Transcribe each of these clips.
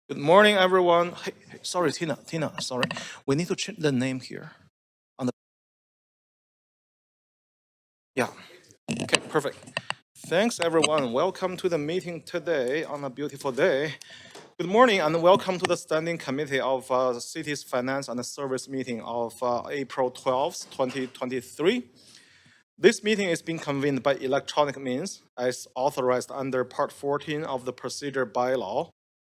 Good morning, everyone. Hey, sorry, Tina, sorry. We need to change the name here. On the Yeah, okay, perfect. Thanks, everyone. Welcome to the meeting today on a beautiful day. Good morning and welcome to the Standing Committee of the City's Finance and Service meeting of April 12th, 2023. This meeting is being convened by electronic means as authorized under Part 14 of the Procedure Bylaw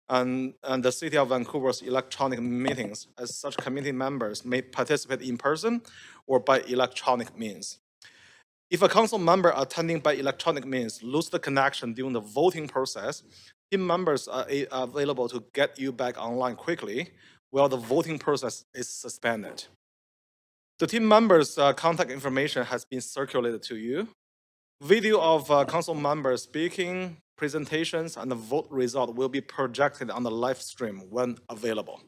and the City of Vancouver's electronic meetings, as such committee members may participate in person or by electronic means. If a council member attending by electronic means loses the connection during the voting process, team members are available to get you back online quickly while the voting process is suspended. The team members' contact information has been circulated to you. Video of council members speaking, presentations, and the vote result will be projected on the live stream when available.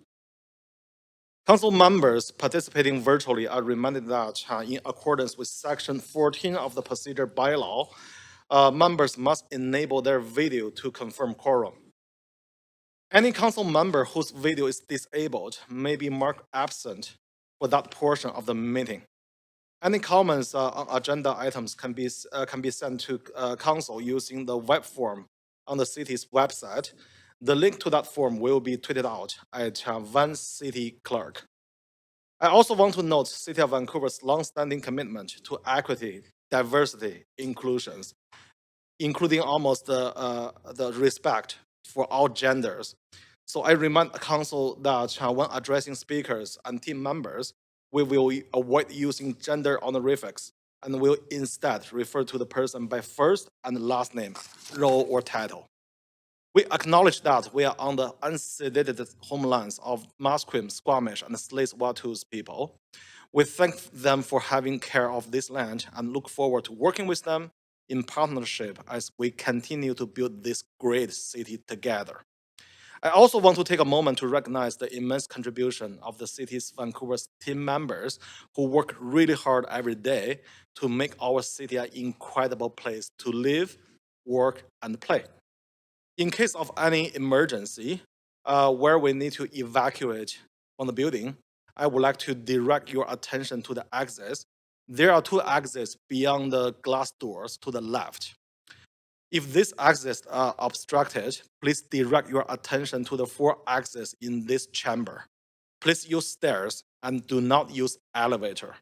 Council members participating virtually are reminded that in accordance with Section 14 of the Procedure Bylaw, members must enable their video to confirm quorum. Any council member whose video is disabled may be marked absent for that portion of the meeting. Any comments on agenda items can be sent to council using the web form on the city's website. The link to that form will be tweeted out at Van City Clerk. I also want to note City of Vancouver's long-standing commitment to equity, diversity, inclusions, including almost the respect for all genders. So I remind council that when addressing speakers and team members, we will avoid using gender honorifics and will instead refer to the person by first and last name, role, or title. We acknowledge that we are on the unceded homelands of Musqueam, Squamish, and Tsleil-Waututh people. We thank them for having care of this land and look forward to working with them in partnership as we continue to build this great city together. I also want to take a moment to recognize the immense contribution of the city's Vancouver's team members who work really hard every day to make our city an incredible place to live, work, and play. In case of any emergency where we need to evacuate from the building, I would like to direct your attention to the exits. There are 2 exits beyond the glass doors to the left. If these exits are obstructed, please direct your attention to the 4 exits in this chamber. Please use stairs and do not use elevator.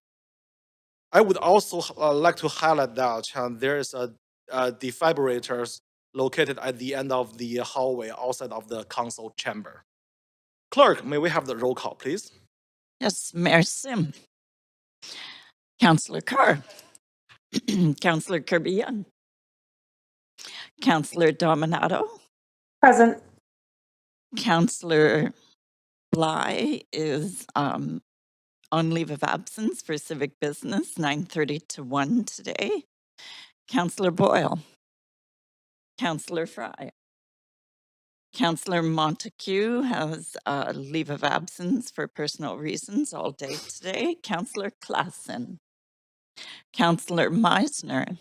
I would also like to highlight that there is a defibrillator located at the end of the hallway outside of the council chamber. Clerk, may we have the roll call, please? Yes, Mayor Sim. Councillor Carr. Councillor Kirby. Councillor Dominato. Present. Councillor Bligh is on leave of absence for civic business, 9:30 to 1 today. Councillor Boyle. Councillor Fry. Councillor Montague has leave of absence for personal reasons all day today. Councillor Klassen. Councillor Meisner.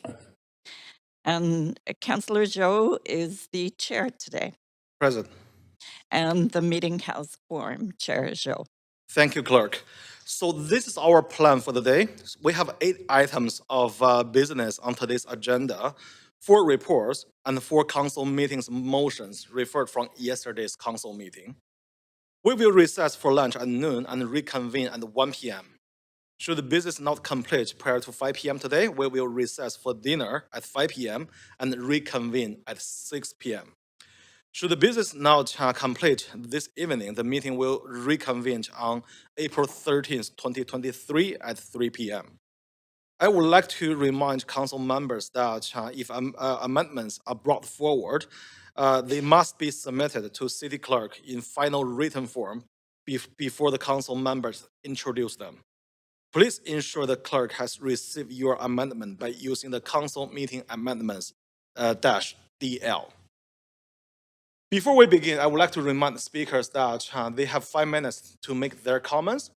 And Councillor Joe is the chair today. Present. And the meeting has quorum, Chair Joe. Thank you, Clerk. So this is our plan for the day. We have 8 items of business on today's agenda, 4 reports, and 4 council meetings motions referred from yesterday's council meeting. We will recess for lunch at noon and reconvene at 1 p.m. Should the business not complete prior to 5 p.m. today, we will recess for dinner at 5 p.m. and reconvene at 6 p.m. Should the business not complete this evening, the meeting will reconvene on April 13th, 2023 at 3 p.m. I would like to remind council members that if amendments are brought forward, they must be submitted to City Clerk in final written form before the council members introduce them. Please ensure the clerk has received your amendment by using the council meeting amendments -DL. Before we begin, I would like to remind the speakers that they have 5 minutes to make their comments,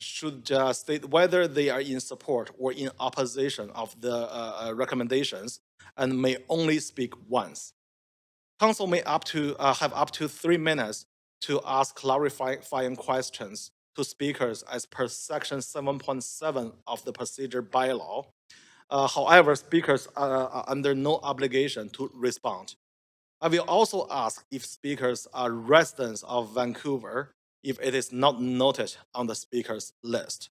should state whether they are in support or in opposition of the recommendations, and may only speak once. Council may have up to 3 minutes to ask clarifying questions to speakers as per section 7.7 of the procedure bylaw. However, speakers are under no obligation to respond. I will also ask if speakers are residents of Vancouver if it is not noted on the speakers list.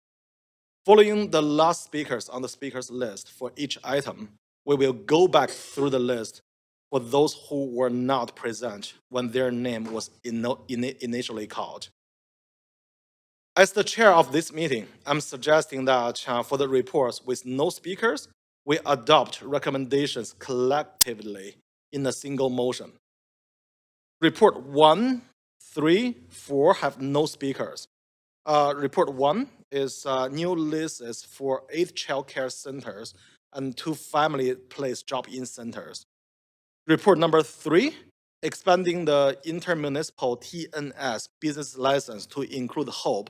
Following the last speakers on the speakers list for each item, we will go back through the list for those who were not present when their name was initially called. As the chair of this meeting, I'm suggesting that for the reports with no speakers, we adopt recommendations collectively in a single motion. Report 1, 3, 4 have no speakers. Report 1 is new leases for 8 childcare centers and 2 family place drop-in centers. Report number 3, expanding the intermunicipal TNS business license to include Hope,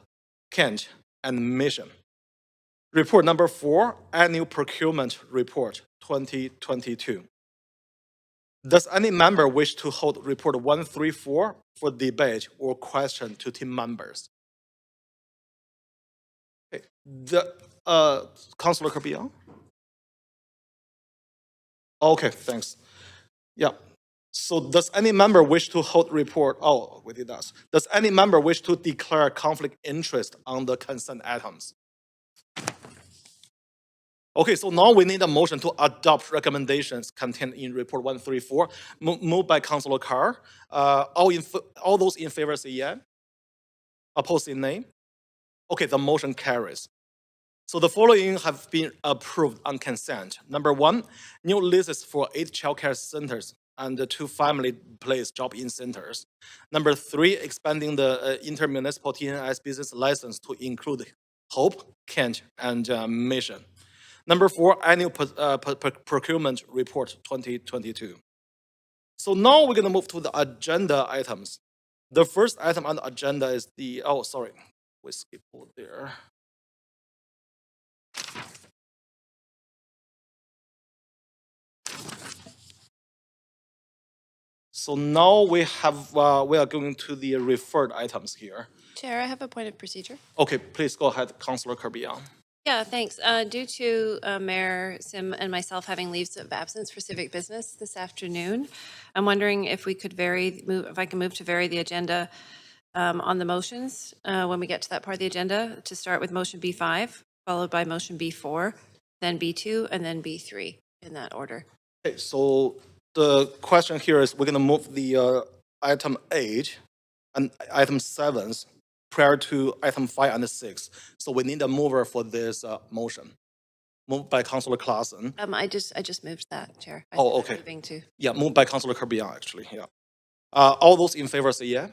Kent, and Mission. Report number 4, annual procurement report 2022. Does any member wish to hold report 134 for debate or question to team members? Okay. Councillor Kirby. Okay, thanks. Yeah. So does any member wish to hold report? Oh, we did that. Does any member wish to declare conflict interest on the consent items? Okay, so now we need a motion to adopt recommendations contained in report 134, moved by Councillor Carr. All those in favor say yeah. Opposed say nay. Okay, the motion carries. So the following have been approved on consent. Number 1, new leases for 8 childcare centers and 2 family place drop-in centers. Number 3, expanding the intermunicipal TNS business license to include Hope, Kent, and Mission. Number 4, annual procurement report 2022. So now we're going to move to the agenda items. The first item on the agenda is the, we skipped there. So now we are going to the referred items here. Chair, I have a point of procedure. Okay, please go ahead, Councillor Kirby. Yeah, thanks. Due to Mayor Sim and myself having leaves of absence for civic business this afternoon, I'm wondering if we could if I can move to vary the agenda on the motions when we get to that part of the agenda, to start with motion B5, followed by motion B4, then B2, and then B3 in that order. Okay, so the question here is we're going to move the item 8 and item 7 prior to item 5 and 6. So we need a mover for this motion. Moved by Councillor Claassen. I just moved that, Chair. Okay. Moving to. Yeah, moved by Councillor Kirby, actually. Yeah. All those in favor say yeah.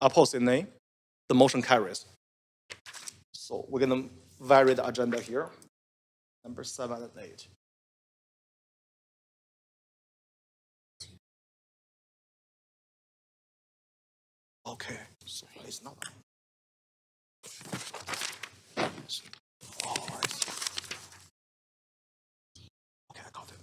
Opposed say nay. The motion carries. So we're going to vary the agenda here. Number 7 and 8. Okay, so it's not. Okay, I got it.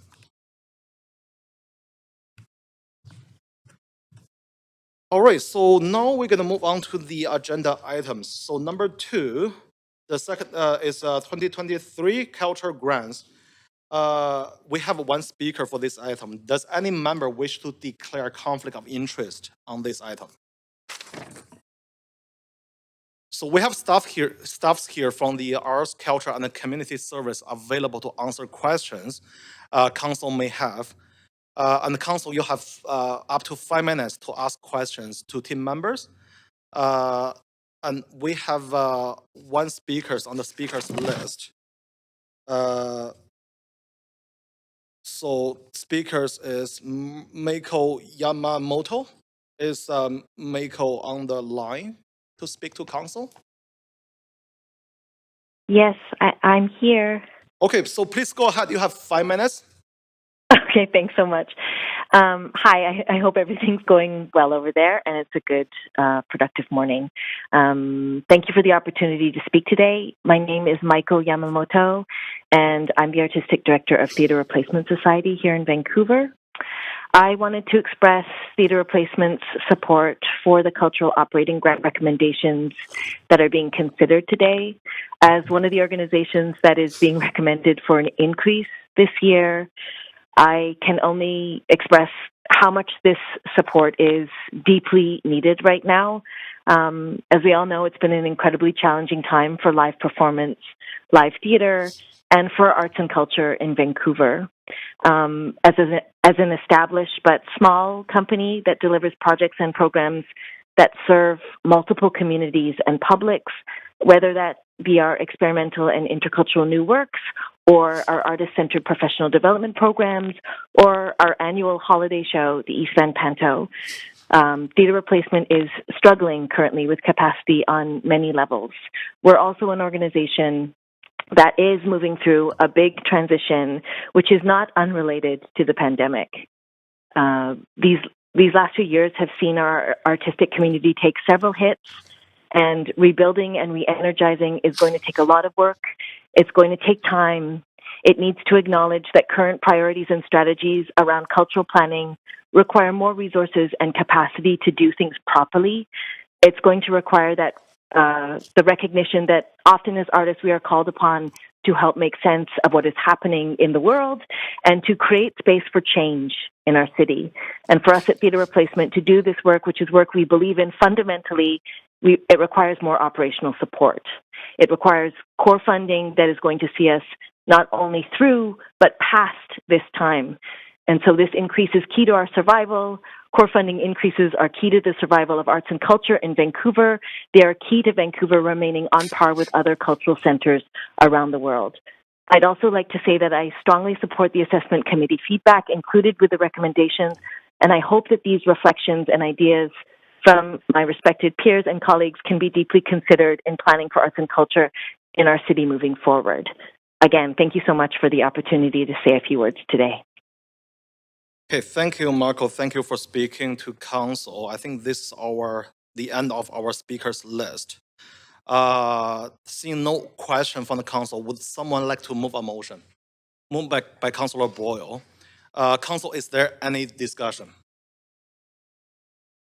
All right, so now we're going to move on to the agenda items. So number 2, the second is 2023 culture grants. We have 1 speaker for this item. Does any member wish to declare conflict of interest on this item? So we have staffs here from the Arts, Culture, and the Community Service available to answer questions council may have. And the council, you have up to 5 minutes to ask questions to team members. And we have 1 speaker on the speakers list. So speakers is Meiko Yamamoto. Is Meiko on the line to speak to council? Yes, I'm here. Okay, so please go ahead. You have 5 minutes. Okay, thanks so much. Hi, I hope everything's going well over there and it's a good, productive morning. Thank you for the opportunity to speak today. My name is Meiko Yamamoto, and I'm the Artistic Director of Theatre Replacement Society here in Vancouver. I wanted to express Theatre Replacement's support for the cultural operating grant recommendations that are being considered today. As one of the organizations that is being recommended for an increase this year, I can only express how much this support is deeply needed right now. As we all know, it's been an incredibly challenging time for live performance, live theatre, and for arts and culture in Vancouver. As an established but small company that delivers projects and programs that serve multiple communities and publics, whether that be our experimental and intercultural new works, or our artist-centered professional development programs, or our annual holiday show, the East Van Panto. Theatre Replacement is struggling currently with capacity on many levels. We're also an organization that is moving through a big transition, which is not unrelated to the pandemic. These last few years have seen our artistic community take several hits, and rebuilding and re-energizing is going to take a lot of work. It's going to take time. It needs to acknowledge that current priorities and strategies around cultural planning require more resources and capacity to do things properly. It's going to require that the recognition that often as artists we are called upon to help make sense of what is happening in the world and to create space for change in our city. And for us at Theatre Replacement to do this work, which is work we believe in fundamentally, it requires more operational support. It requires core funding that is going to see us not only through, but past this time. And so this increase is key to our survival. Core funding increases are key to the survival of arts and culture in Vancouver. They are key to Vancouver remaining on par with other cultural centers around the world. I'd also like to say that I strongly support the assessment committee feedback included with the recommendations, and I hope that these reflections and ideas from my respected peers and colleagues can be deeply considered in planning for arts and culture in our city moving forward. Again, thank you so much for the opportunity to say a few words today. Okay, thank you, Marco. Thank you for speaking to council. I think this is the end of our speakers list. Seeing no question from the council, would someone like to move a motion? Moved by Councillor Boyle. Council, is there any discussion?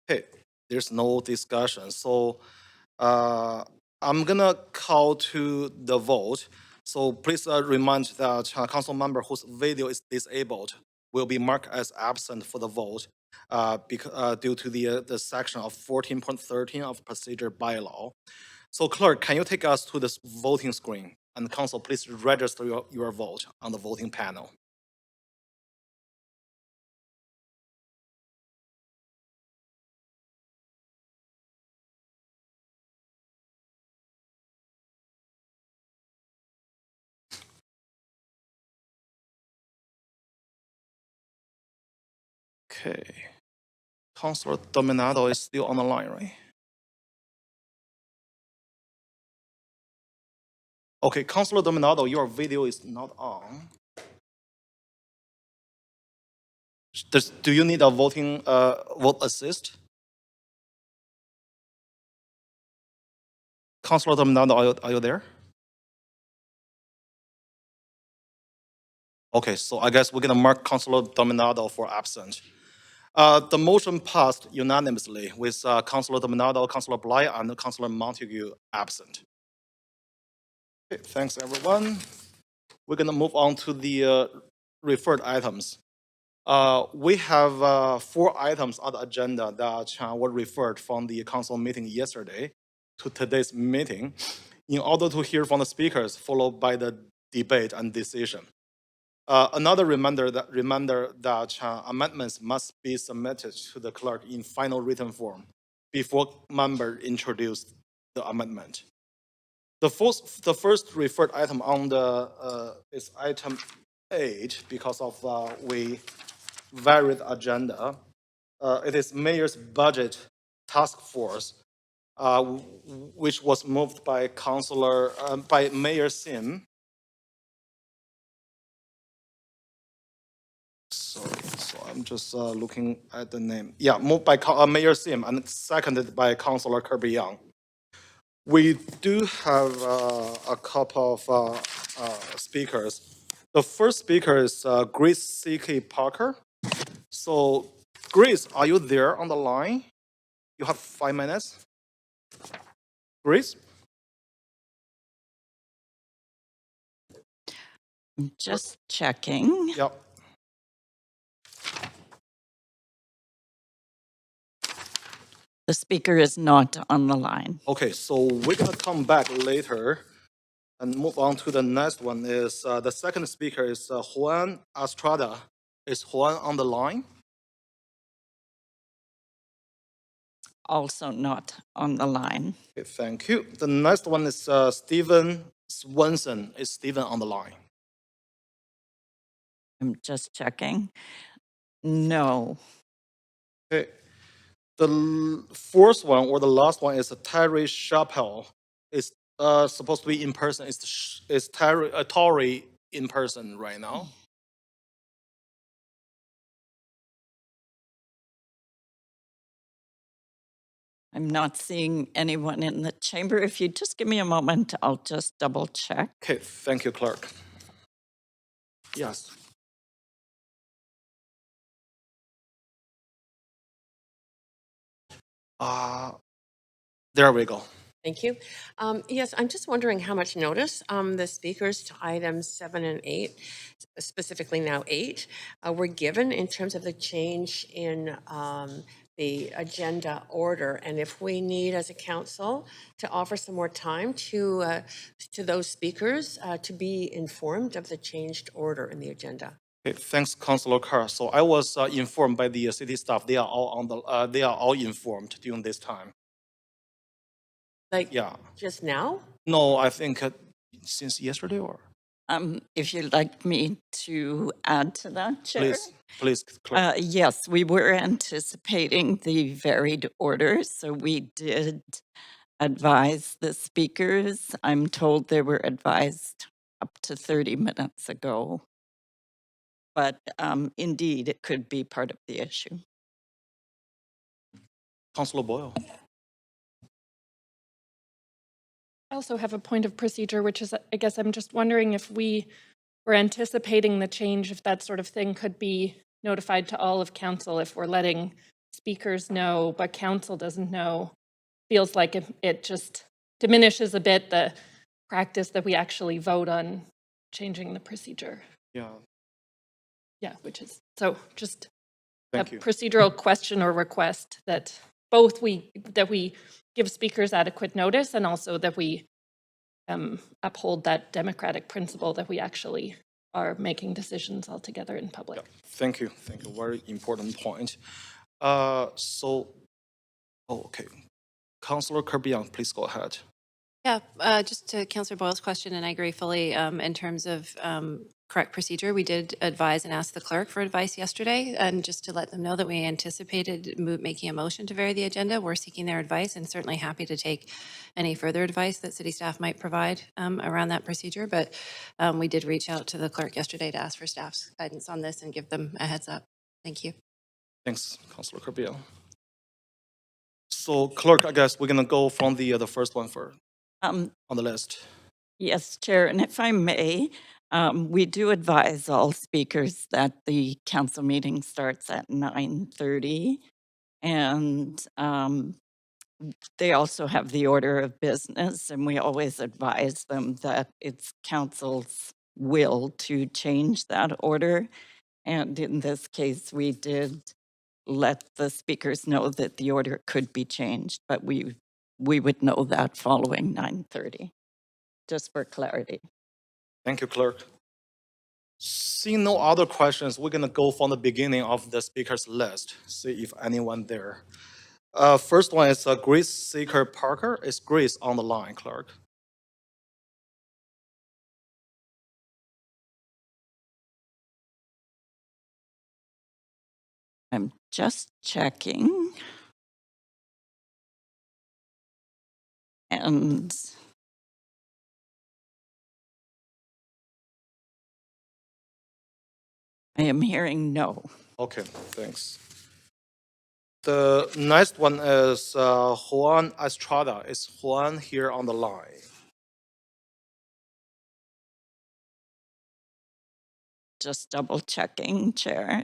Okay, there's no discussion. So I'm gonna call to the vote. So please remind that council member whose video is disabled will be marked as absent for the vote due to the section of 14.13 of procedure bylaw. So clerk, can you take us to this voting screen? And council, please register your vote on the voting panel. Okay. Councillor Dominado is still on the line, right? Okay, Councillor Dominado, your video is not on. Do you need a vote assist? Councillor Dominado, are you there? Okay, so I guess we're gonna mark Councillor Dominado for absent. The motion passed unanimously with Councillor Dominado, Councillor Bligh, and Councillor Montague absent. Okay, thanks everyone. We're gonna move on to the referred items. We have 4 items on the agenda that were referred from the council meeting yesterday to today's meeting in order to hear from the speakers, followed by the debate and decision. Another reminder that amendments must be submitted to the clerk in final written form before member introduce the amendment. The first referred item on the is item 8 because of we varied agenda. It is Mayor's Budget Task Force, which was moved by by Mayor Sim. Sorry, so I'm just looking at the name. Yeah, moved by Mayor Sim and seconded by Councillor Kirby Young. We do have a couple of speakers. The first speaker is Grace C.K. Parker. So, Grace, are you there on the line? You have 5 minutes. Grace? I'm just checking. Yep. The speaker is not on the line. Okay, so we're gonna come back later and move on to the next one. Is the second speaker is Juan Estrada. Is Juan on the line? Also not on the line. Okay, thank you. The next one is Stephen Swenson. Is Stephen on the line? I'm just checking. No. Okay. The fourth one or the last one is Terry Chappell. Is supposed to be in person. Is Tori in person right now? I'm not seeing anyone in the chamber. If you just give me a moment, I'll just double check. Okay, thank you, clerk. Yes. There we go. Thank you. Yes, I'm just wondering how much notice the speakers to items 7 and 8, specifically now 8, were given in terms of the change in the agenda order, and if we need, as a council, to offer some more time to those speakers to be informed of the changed order in the agenda. Okay, thanks, Councillor Carr. So I was informed by the city staff. They are all on the. They are all informed during this time. Like Yeah. just now? No, I think since yesterday or. If you'd like me to add to that, Chair. Please, clerk. Yes, we were anticipating the varied order, so we did advise the speakers. I'm told they were advised up to 30 minutes ago. But indeed, it could be part of the issue. Councillor Boyle. I also have a point of procedure, which is, I guess I'm just wondering if we were anticipating the change, if that sort of thing could be notified to all of council, if we're letting speakers know, but council doesn't know. Feels like it just diminishes a bit the practice that we actually vote on changing the procedure. Yeah. Yeah, which is, so just Thank a you. procedural question or request that both we give speakers adequate notice and also that we uphold that democratic principle that we actually are making decisions all together in public. Yeah. Thank you. Thank you. Very important point. Okay. Councillor Kirby, please go ahead. Yeah, just to Councillor Boyle's question, and I agree fully in terms of correct procedure. We did advise and ask the clerk for advice yesterday, and just to let them know that we anticipated making a motion to vary the agenda. We're seeking their advice and certainly happy to take any further advice that city staff might provide around that procedure. But we did reach out to the clerk yesterday to ask for staff's guidance on this and give them a heads up. Thank you. Thanks, Councillor Kirby. So, clerk, I guess we're gonna go from the first one first on the list. Yes, Chair, and if I may, we do advise all speakers that the council meeting starts at 9:30, and they also have the order of business, and we always advise them that it's council's will to change that order. And in this case, we did let the speakers know that the order could be changed, but we would know that following 9:30, just for clarity. Thank you, clerk. Seeing no other questions, we're gonna go from the beginning of the speakers list, see if anyone there. First one is Grace Seeker Parker. Is Grace on the line, clerk? I'm just checking. And I am hearing no. Okay, thanks. The next one is Juan Estrada. Is Juan here on the line? Just double checking, Chair.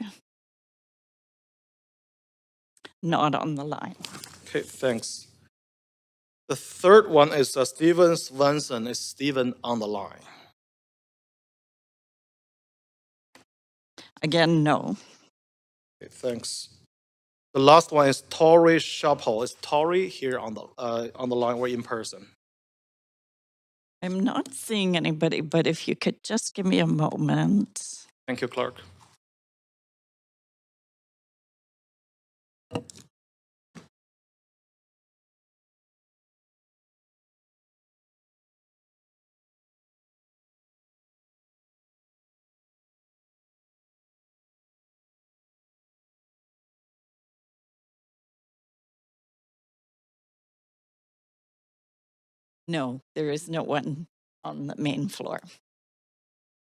not on the line. Okay, thanks. The third one is Steven Swenson. Is Steven on the line? Again, no. Okay, thanks. The last one is Tori Schappel. Is Tori here on the line or in person? I'm not seeing anybody, but if you could just give me a moment. Thank you, clerk. No, there is no one on the main floor.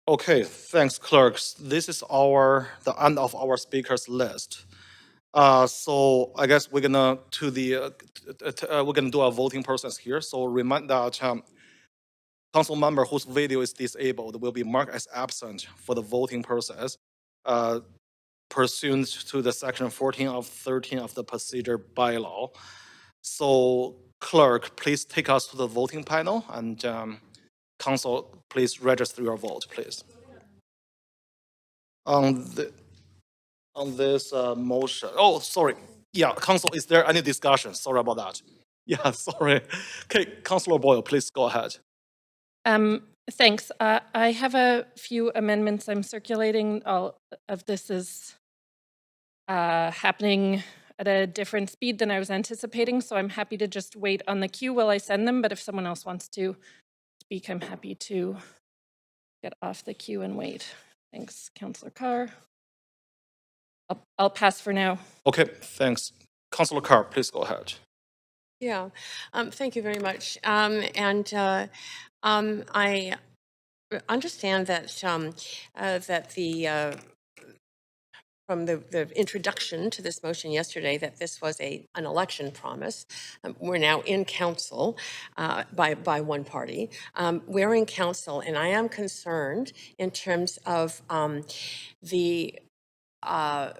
Okay, thanks, clerks. This is the end of our speakers list. So I guess we're gonna do a voting process here. So remind that council member whose video is disabled will be marked as absent for the voting process, pursuant to the section 14 of 13 of the procedure bylaw. So clerk, please take us to the voting panel, and council, please register your vote, please. On this motion. Oh, sorry. Yeah, council, is there any discussion? Sorry about that. Yeah, sorry. Okay, Councillor Boyle, please go ahead. Thanks. I have a few amendments I'm circulating. All of this is happening at a different speed than I was anticipating, so I'm happy to just wait on the queue while I send them, but if someone else wants to speak, I'm happy to get off the queue and wait. Thanks, Councillor Carr. I'll pass for now. Okay, thanks. Councillor Carr, please go ahead. Yeah, thank you very much. I understand that from the introduction to this motion yesterday, that this was an election promise. We're now in council by one party. We're in council, and I am concerned in terms of the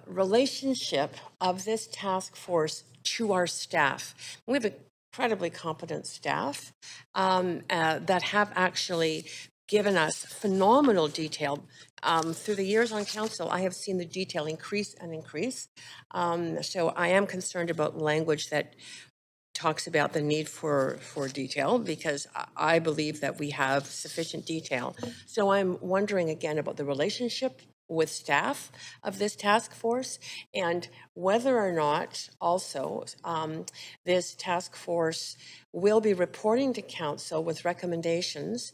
relationship of this task force to our staff. We have incredibly competent staff that have actually given us phenomenal detail. Through the years on council, I have seen the detail increase and increase. So I am concerned about language that talks about the need for detail, because I believe that we have sufficient detail. So I'm wondering again about the relationship with staff of this task force, and whether or not also this task force will be reporting to council with recommendations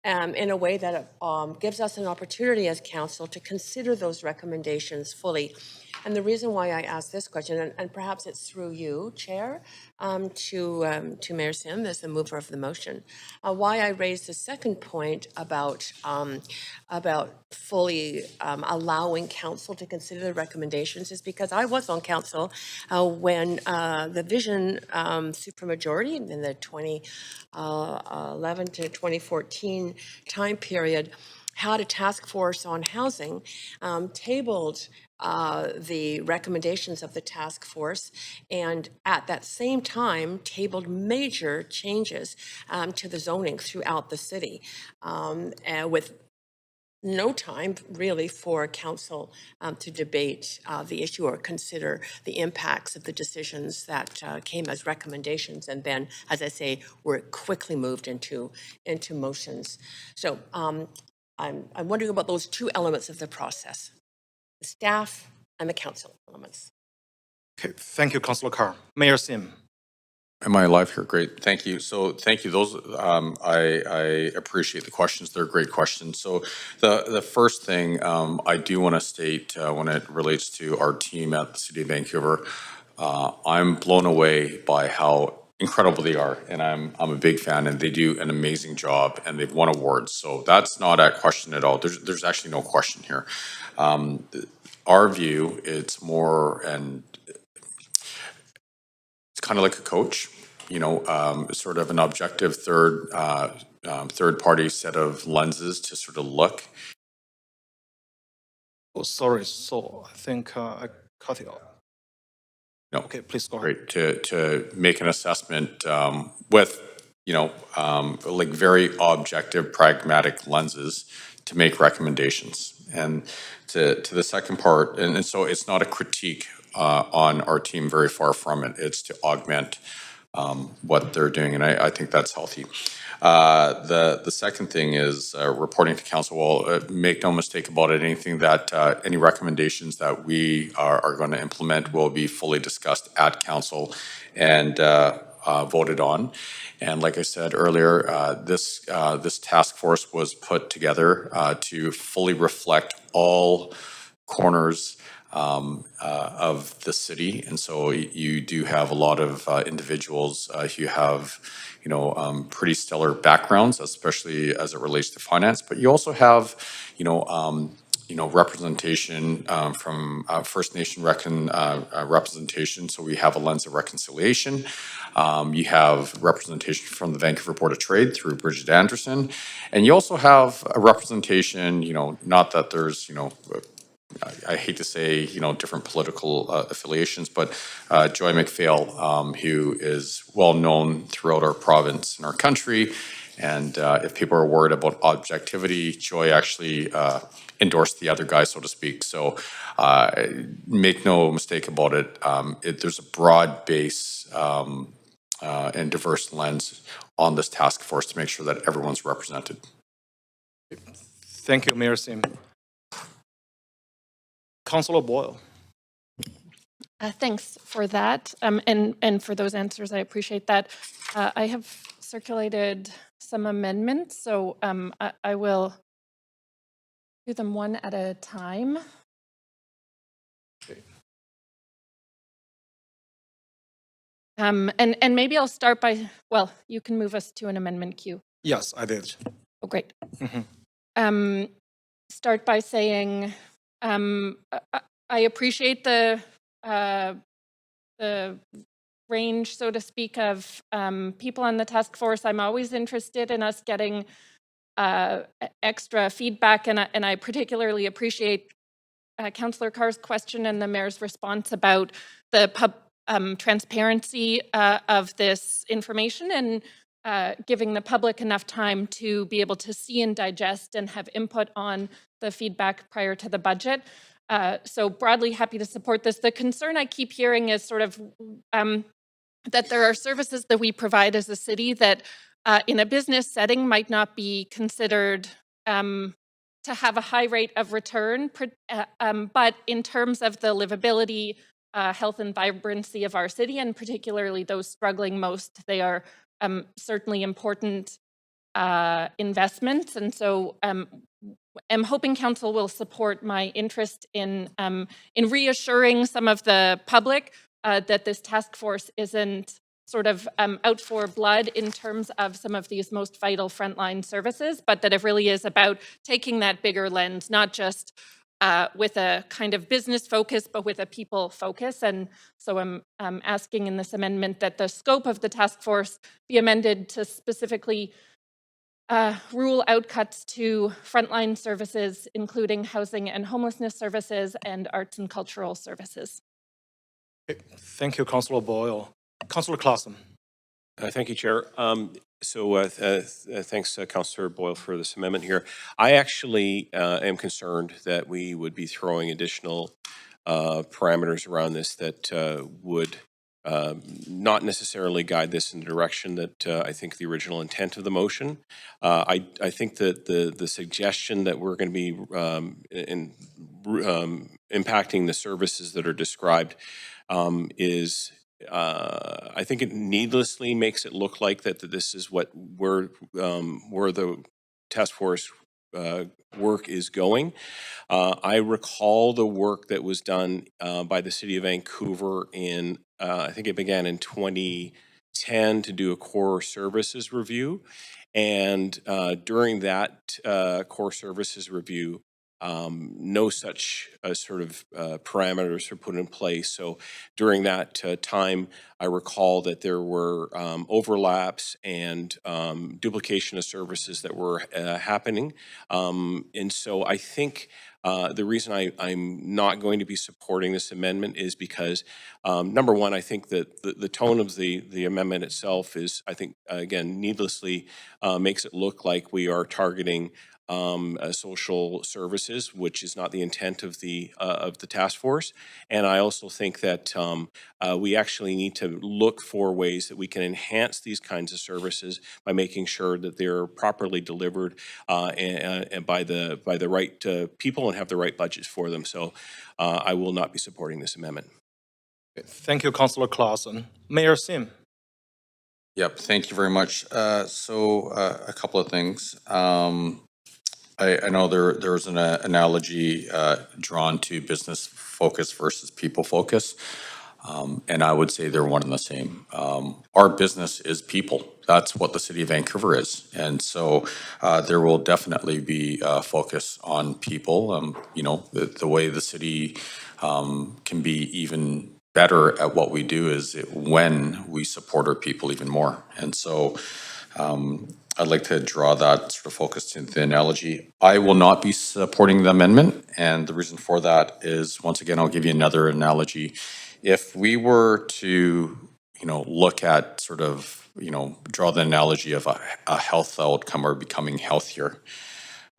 in a way that gives us an opportunity as council to consider those recommendations fully. And the reason why I ask this question, and perhaps it's through you, Chair, to Mayor Sim as the mover of the motion, why I raised the second point about fully allowing council to consider the recommendations is because I was on council when the Vision supermajority in the 2011 to 2014 time period had a task force on housing, tabled the recommendations of the task force, and at that same time tabled major changes to the zoning throughout the city, with no time really for council to debate the issue or consider the impacts of the decisions that came as recommendations, and then, as I say, were quickly moved into motions. So I'm wondering about those two elements of the process: the staff and the council elements. Okay, thank you, Councillor Carr. Mayor Sim. Am I live here? Great, thank you. So thank you. Those I appreciate the questions. They're great questions. So the first thing I do want to state when it relates to our team at the City of Vancouver, I'm blown away by how incredible they are, and I'm a big fan, and they do an amazing job, and they've won awards. So that's not a question at all. There's actually no question here. Our view, it's more and kind of like a coach, you know, sort of an objective third party set of lenses to sort of look. Oh, sorry. So I think I cut it off. No. Okay, please go ahead. Great. To make an assessment with, like very objective, pragmatic lenses to make recommendations. And to the second part, and so it's not a critique on our team, very far from it. It's to augment what they're doing, and I think that's healthy. The second thing is reporting to council. Well, make no mistake about it. Anything that any recommendations that we are going to implement will be fully discussed at council and voted on. And like I said earlier, this task force was put together to fully reflect all corners of the city, and so you do have a lot of individuals who have, pretty stellar backgrounds, especially as it relates to finance. But you also have, representation from First Nation representation. So we have a lens of reconciliation. You have representation from the Vancouver Board of Trade through Bridget Anderson, and you also have a representation. Not that there's, I hate to say, different political affiliations, but Joy McPhail, who is well known throughout our province and our country. And if people are worried about objectivity, Joy actually endorsed the other guy, so to speak. So make no mistake about it. There's a broad base and diverse lens on this task force to make sure that everyone's represented. Thank you, Mayor Sim. Councillor Boyle. Thanks for that, and for those answers. I appreciate that. I have circulated some amendments, so I will do them one at a time. And maybe I'll start by, well, you can move us to an amendment queue. Yes, I did. Oh, great. Start by saying I appreciate the range, so to speak, of people on the task force. I'm always interested in us getting extra feedback, and I particularly appreciate Councillor Carr's question and the mayor's response about the transparency of this information and giving the public enough time to be able to see and digest and have input on the feedback prior to the budget. So broadly happy to support this. The concern I keep hearing is sort of that there are services that we provide as a city that in a business setting might not be considered to have a high rate of return, but in terms of the livability, health and vibrancy of our city, and particularly those struggling most, they are certainly important investments. And so I'm hoping council will support my interest in reassuring some of the public that this task force isn't sort of out for blood in terms of some of these most vital frontline services, but that it really is about taking that bigger lens, not just with a kind of business focus, but with a people focus. And so I'm asking in this amendment that the scope of the task force be amended to specifically rule out cuts to frontline services, including housing and homelessness services and arts and cultural services. Okay. Thank you, Councillor Boyle. Councillor Clausen. Thank you, Chair. Thanks, Councillor Boyle, for this amendment here. I actually am concerned that we would be throwing additional parameters around this that would not necessarily guide this in the direction that I think the original intent of the motion. I think that the suggestion that we're going to be impacting the services that are described is I think it needlessly makes it look like that this is where the task force work is going. I recall the work that was done by the City of Vancouver in, I think it began in 2010 to do a core services review. And during that core services review, no such sort of parameters were put in place. So during that time, I recall that there were overlaps and duplication of services that were happening. And so I think The reason I'm not going to be supporting this amendment is because, number one, I think that the tone of the amendment itself is, I think, again, needlessly makes it look like we are targeting social services, which is not the intent of the task force. And I also think that we actually need to look for ways that we can enhance these kinds of services by making sure that they're properly delivered and by the right people and have the right budgets for them. So I will not be supporting this amendment. Thank you, Councillor Clausen. Mayor Sim. Yep, thank you very much. A couple of things. I know there's an analogy drawn to business focus versus people focus. And I would say they're one and the same. Our business is people. That's what the city of Vancouver is. And so there will definitely be a focus on people. You know, the way the city can be even better at what we do is when we support our people even more. And so I'd like to draw that sort of focus to the analogy. I will not be supporting the amendment, and the reason for that is, once again, I'll give you another analogy. If we were to, look at sort of, draw the analogy of a health outcome or becoming healthier,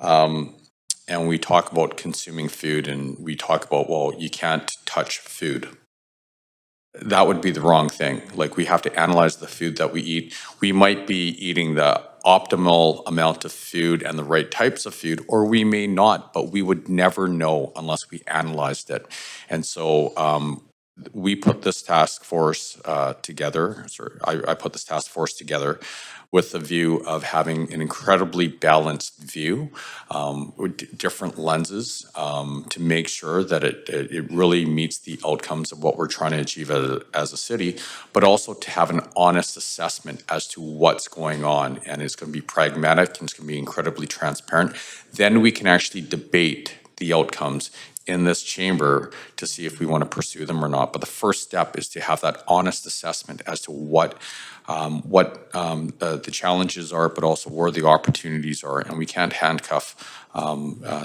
and we talk about consuming food, and we talk about, well, you can't touch food. That would be the wrong thing. Like, we have to analyze the food that we eat. We might be eating the optimal amount of food and the right types of food, or we may not, but we would never know unless we analyzed it. And so we put this task force together. I put this task force together with the view of having an incredibly balanced view with different lenses to make sure that it really meets the outcomes of what we're trying to achieve as a city, but also to have an honest assessment as to what's going on. And it's going to be pragmatic and it's going to be incredibly transparent. Then we can actually debate the outcomes in this chamber to see if we want to pursue them or not. But the first step is to have that honest assessment as to what the challenges are, but also where the opportunities are. And we can't handcuff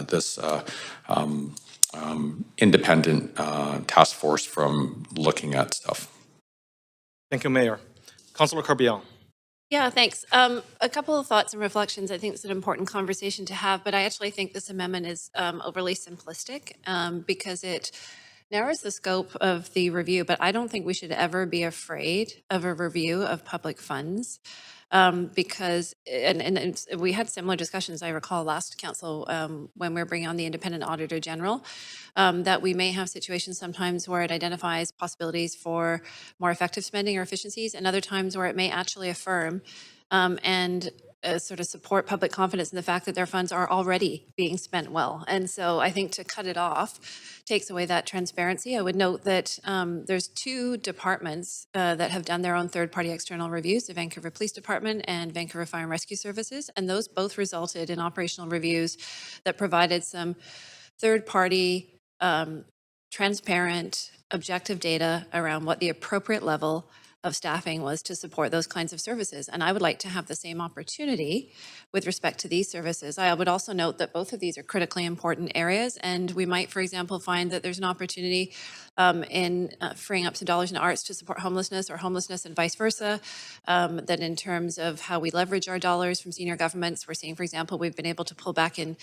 this independent task force from looking at stuff. Thank you, Mayor. Councillor Kirby. Yeah, thanks. A couple of thoughts and reflections. I think it's an important conversation to have, but I actually think this amendment is overly simplistic because it narrows the scope of the review, but I don't think we should ever be afraid of a review of public funds because, and we had similar discussions, I recall, last council when we were bringing on the independent auditor general, that we may have situations sometimes where it identifies possibilities for more effective spending or efficiencies, and other times where it may actually affirm and sort of support public confidence in the fact that their funds are already being spent well. And so I think to cut it off takes away that transparency. I would note that there's two departments that have done their own third-party external reviews, the Vancouver Police Department and Vancouver Fire and Rescue Services, and those both resulted in operational reviews that provided some third-party, transparent, objective data around what the appropriate level of staffing was to support those kinds of services. And I would like to have the same opportunity with respect to these services. I would also note that both of these are critically important areas, and we might, for example, find that there's an opportunity in freeing up some dollars in arts to support homelessness or homelessness and vice versa, that in terms of how we leverage our dollars from senior governments, we're seeing, for example, we've been able to pull back in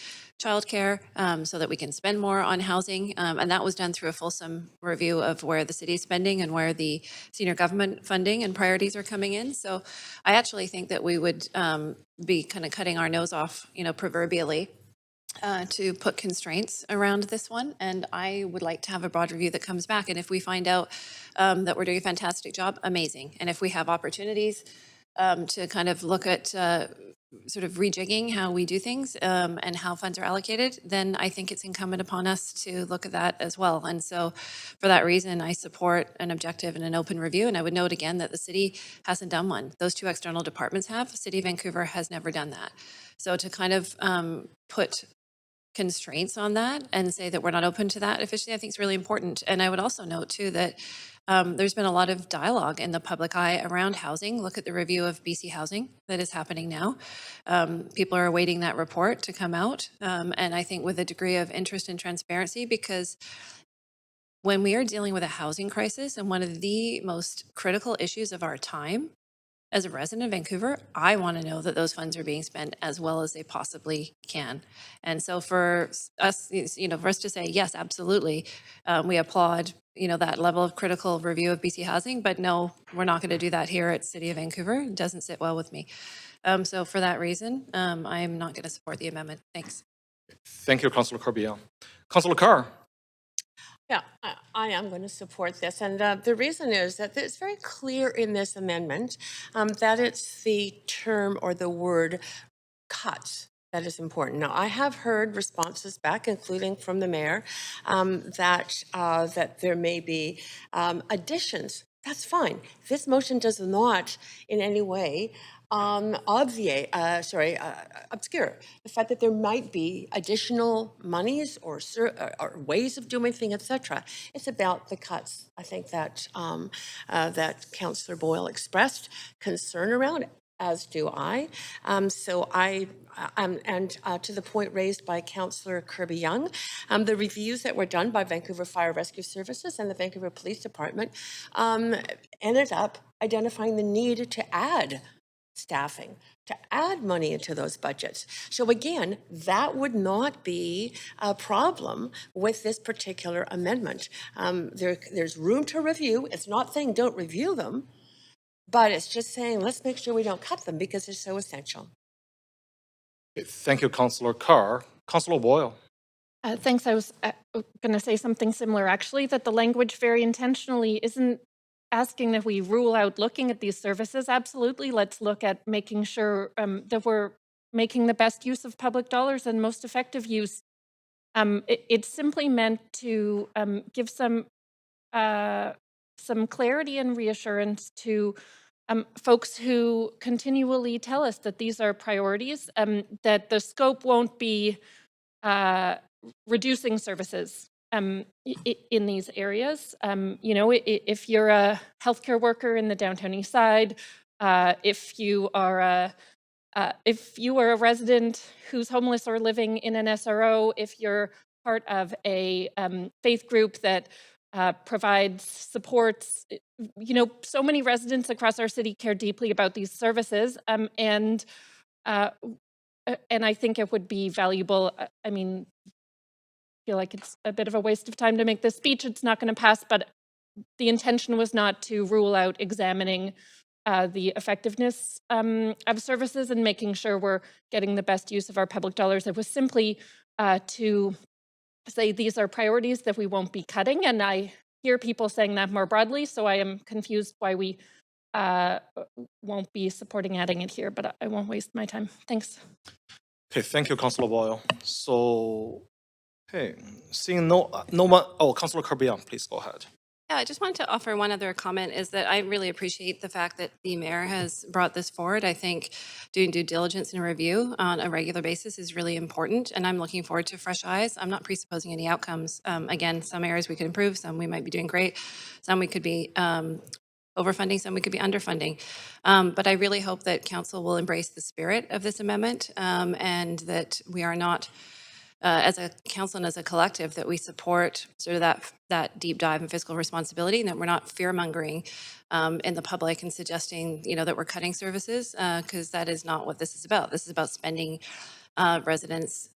childcare so that we can spend more on housing, and that was done through a fulsome review of where the city is spending and where the senior government funding and priorities are coming in. So I actually think that we would be kind of cutting our nose off, proverbially, to put constraints around this one. And I would like to have a broad review that comes back. And if we find out that we're doing a fantastic job, amazing. And if we have opportunities to kind of look at sort of rejigging how we do things and how funds are allocated, then I think it's incumbent upon us to look at that as well. And so for that reason, I support an objective and an open review. And I would note again that the city hasn't done one. Those two external departments have. The City of Vancouver has never done that. So to kind of put constraints on that and say that we're not open to that efficiency, I think is really important. And I would also note too that There's been a lot of dialogue in the public eye around housing. Look at the review of BC housing that is happening now. People are awaiting that report to come out. And I think with a degree of interest and transparency, because when we are dealing with a housing crisis and one of the most critical issues of our time, as a resident of Vancouver, I want to know that those funds are being spent as well as they possibly can. And so for us, for us to say, yes, absolutely, we applaud, that level of critical review of BC housing, but no, we're not going to do that here at City of Vancouver. It doesn't sit well with me. So for that reason, I'm not going to support the amendment. Thanks. Thank you, Councillor Kirby. Councillor Carr. Yeah, I am going to support this. And the reason is that it's very clear in this amendment that it's the term or the word cuts that is important. Now, I have heard responses back, including from the mayor, that there may be additions. That's fine. This motion does not in any way obscure the fact that there might be additional monies or ways of doing things, etc. It's about the cuts. I think that that Councillor Boyle expressed concern around, as do I. So to the point raised by Councillor Kirby Young, the reviews that were done by Vancouver Fire Rescue Services and the Vancouver Police Department ended up identifying the need to add staffing, to add money into those budgets. So again, that would not be a problem with this particular amendment. There's room to review. It's not saying don't review them, but it's just saying let's make sure we don't cut them because they're so essential. Thank you, Councillor Carr. Councillor Boyle. Thanks. I was going to say something similar, actually, that the language very intentionally isn't asking that we rule out looking at these services. Absolutely. Let's look at making sure that we're making the best use of public dollars and most effective use. It's simply meant to give some clarity and reassurance to folks who continually tell us that these are priorities, that the scope won't be reducing services in these areas. If you're a healthcare worker in the downtown east side, if you are a resident who's homeless or living in an SRO, if you're part of a faith group that provides supports, so many residents across our city care deeply about these services, and I think it would be valuable. I feel like it's a bit of a waste of time to make this speech. It's not going to pass, but the intention was not to rule out examining the effectiveness of services and making sure we're getting the best use of our public dollars. It was simply to say these are priorities that we won't be cutting, and I hear people saying that more broadly, so I am confused why we won't be supporting adding it here, but I won't waste my time. Thanks. Okay, thank you, Councillor Boyle. So, okay, seeing no one. Oh, Councillor Kirby, please go ahead. Yeah, I just wanted to offer one other comment, is that I really appreciate the fact that the mayor has brought this forward. I think doing due diligence and review on a regular basis is really important, and I'm looking forward to fresh eyes. I'm not presupposing any outcomes. Again, some areas we could improve, some we might be doing great, some we could be overfunding, some we could be underfunding. But I really hope that council will embrace the spirit of this amendment, and that we are not, as a council and as a collective, that we support sort of that deep dive in fiscal responsibility, and that we're not fear-mongering in the public and suggesting, that we're cutting services, because that is not what this is about. This is about spending residents,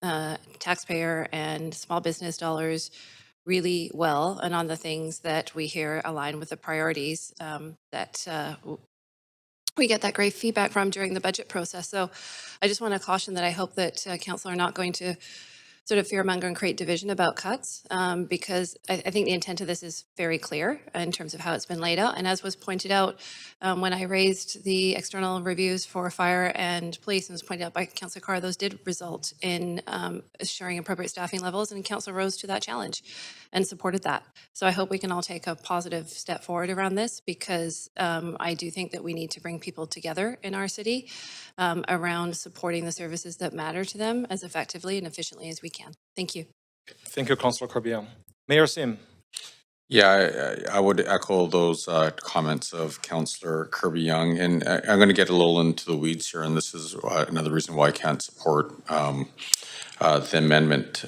taxpayer, and small business dollars really well, and on the things that we hear align with the priorities that we get that great feedback from during the budget process. So I just want to caution that I hope that council are not going to sort of fearmonger and create division about cuts, because I think the intent of this is very clear in terms of how it's been laid out. And as was pointed out, when I raised the external reviews for fire and police, and was pointed out by Councillor Carr, those did result in assuring appropriate staffing levels, and council rose to that challenge and supported that. So I hope we can all take a positive step forward around this, because I do think that we need to bring people together in our city around supporting the services that matter to them as effectively and efficiently as we can. Thank you. Thank you, Councillor Kirby. Mayor Sim. Yeah, I would echo those comments of Councillor Kirby Young, and I'm going to get a little into the weeds here, and this is another reason why I can't support the amendment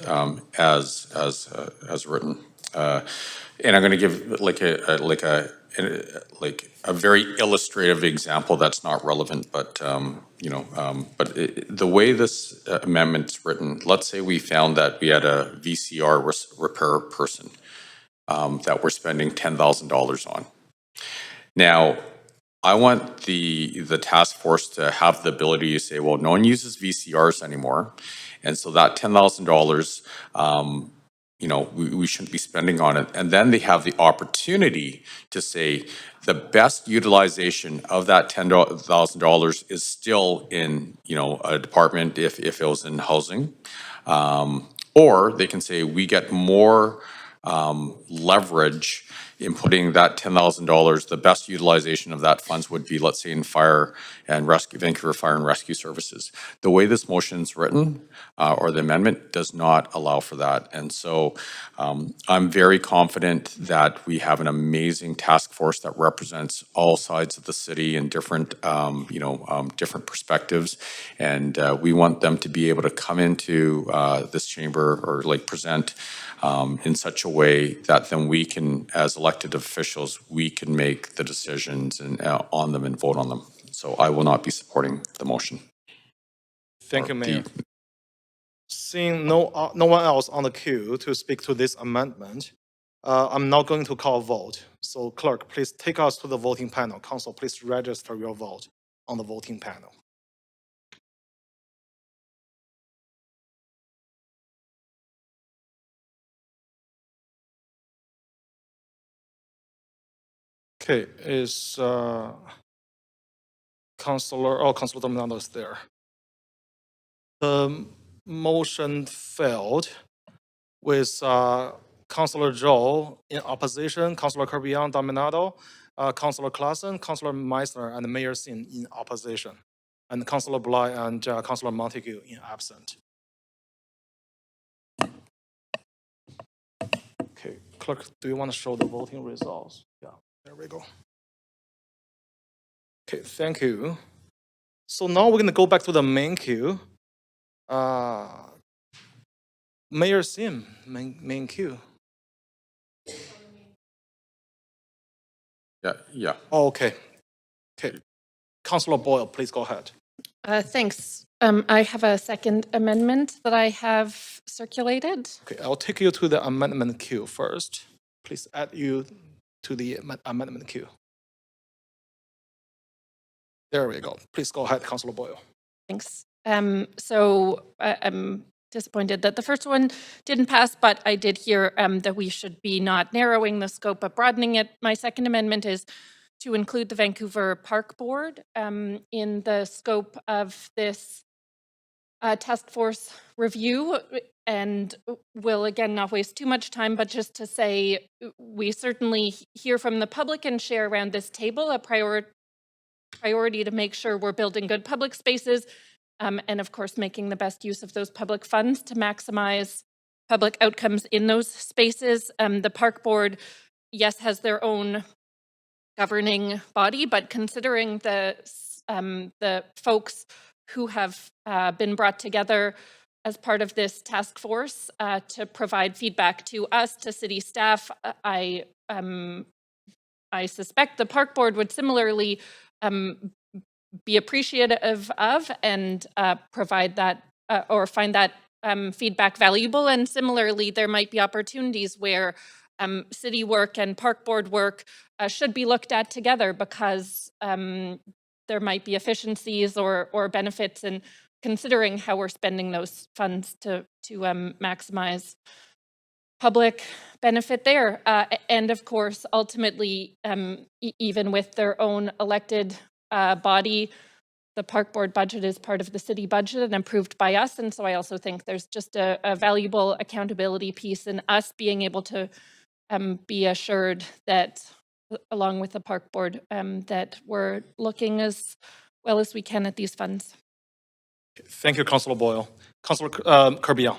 as written. And I'm going to give like a very illustrative example that's not relevant, but the way this amendment's written, let's say we found that we had a VCR repair person that we're spending $10,000 on. Now, I want the task force to have the ability to say, well, no one uses VCRs anymore, and so that $10,000, we shouldn't be spending on it. And then they have the opportunity to say the best utilization of that $10,000 is still in, a department if it was in housing, or they can say we get more leverage in putting that $10,000, the best utilization of that funds would be, let's say, in fire and rescue, Vancouver Fire and Rescue Services. The way this motion's written, or the amendment, does not allow for that. And so I'm very confident that we have an amazing task force that represents all sides of the city and different, different perspectives. And we want them to be able to come into this chamber or present in such a way that then we can, as elected officials, we can make the decisions and on them and vote on them. So I will not be supporting the motion. Thank you, Mayor. Seeing no one else on the queue to speak to this amendment, I'm now going to call a vote. So clerk, please take us to the voting panel. Council, please register your vote on the voting panel. Okay, is Councillor Dominado is there. The motion failed with Councillor Zhou in opposition, Councillor Kirby Young, Dominado, Councillor Claassen, Councillor Meissner, and Mayor Sim in opposition, and Councillor Bligh and Councillor Montague in absent. Okay, clerk, do you want to show the voting results? Yeah, there we go. Okay, thank you. So now we're going to go back to the main queue. Mayor Sim, main queue. Yeah. Oh, okay. Councillor Boyle, please go ahead. Thanks. I have a second amendment that I have circulated. Okay, I'll take you to the amendment queue first. Please add you to the amendment queue. There we go. Please go ahead, Councillor Boyle. Thanks. So I'm disappointed that the first one didn't pass, but I did hear that we should be not narrowing the scope but broadening it. My second amendment is to include the Vancouver Park Board in the scope of this task force review, and will again not waste too much time, but just to say we certainly hear from the public and share around this table a priority to make sure we're building good public spaces, and of course making the best use of those public funds to maximize public outcomes in those spaces. The Park Board, yes, has their own governing body, but considering the folks who have been brought together as part of this task force to provide feedback to us, to city staff, I suspect the Park Board would similarly be appreciative of and provide that or find that feedback valuable. And similarly, there might be opportunities where city work and Park Board work should be looked at together, because there might be efficiencies or benefits in considering how we're spending those funds to maximize public benefit there. And of course, ultimately, even with their own elected body, the Park Board budget is part of the city budget and approved by us. And so I also think there's just a valuable accountability piece in us being able to be assured that, along with the Park Board, that we're looking as well as we can at these funds. Thank you, Councillor Boyle. Councillor Kirby Young.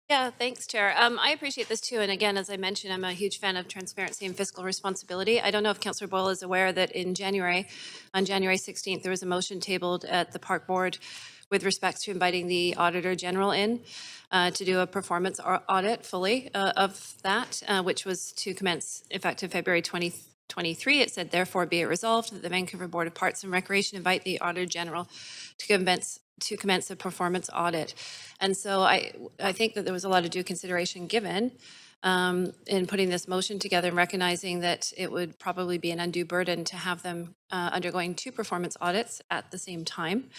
Yeah, thanks, Chair. I appreciate this too. And again, as I mentioned, I'm a huge fan of transparency and fiscal responsibility. I don't know if Councillor Boyle is aware that in January, on January 16th, there was a motion tabled at the Park Board with respect to inviting the Auditor General in to do a performance audit fully of that, which was to commence effective February 2023. It said, therefore, be it resolved that the Vancouver Board of Parks and Recreation invite the Auditor General to commence a performance audit. And so I think that there was a lot of due consideration given in putting this motion together and recognizing that it would probably be an undue burden to have them undergoing 2 performance audits at the same time.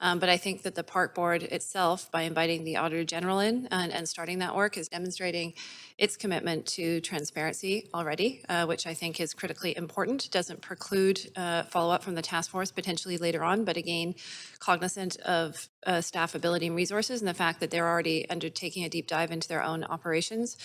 But I think that the Park Board itself, by inviting the Auditor General in and starting that work, is demonstrating its commitment to transparency already, which I think is critically important. Doesn't preclude follow-up from the task force potentially later on, but again, cognizant of staff ability and resources and the fact that they're already undertaking a deep dive into their own operations.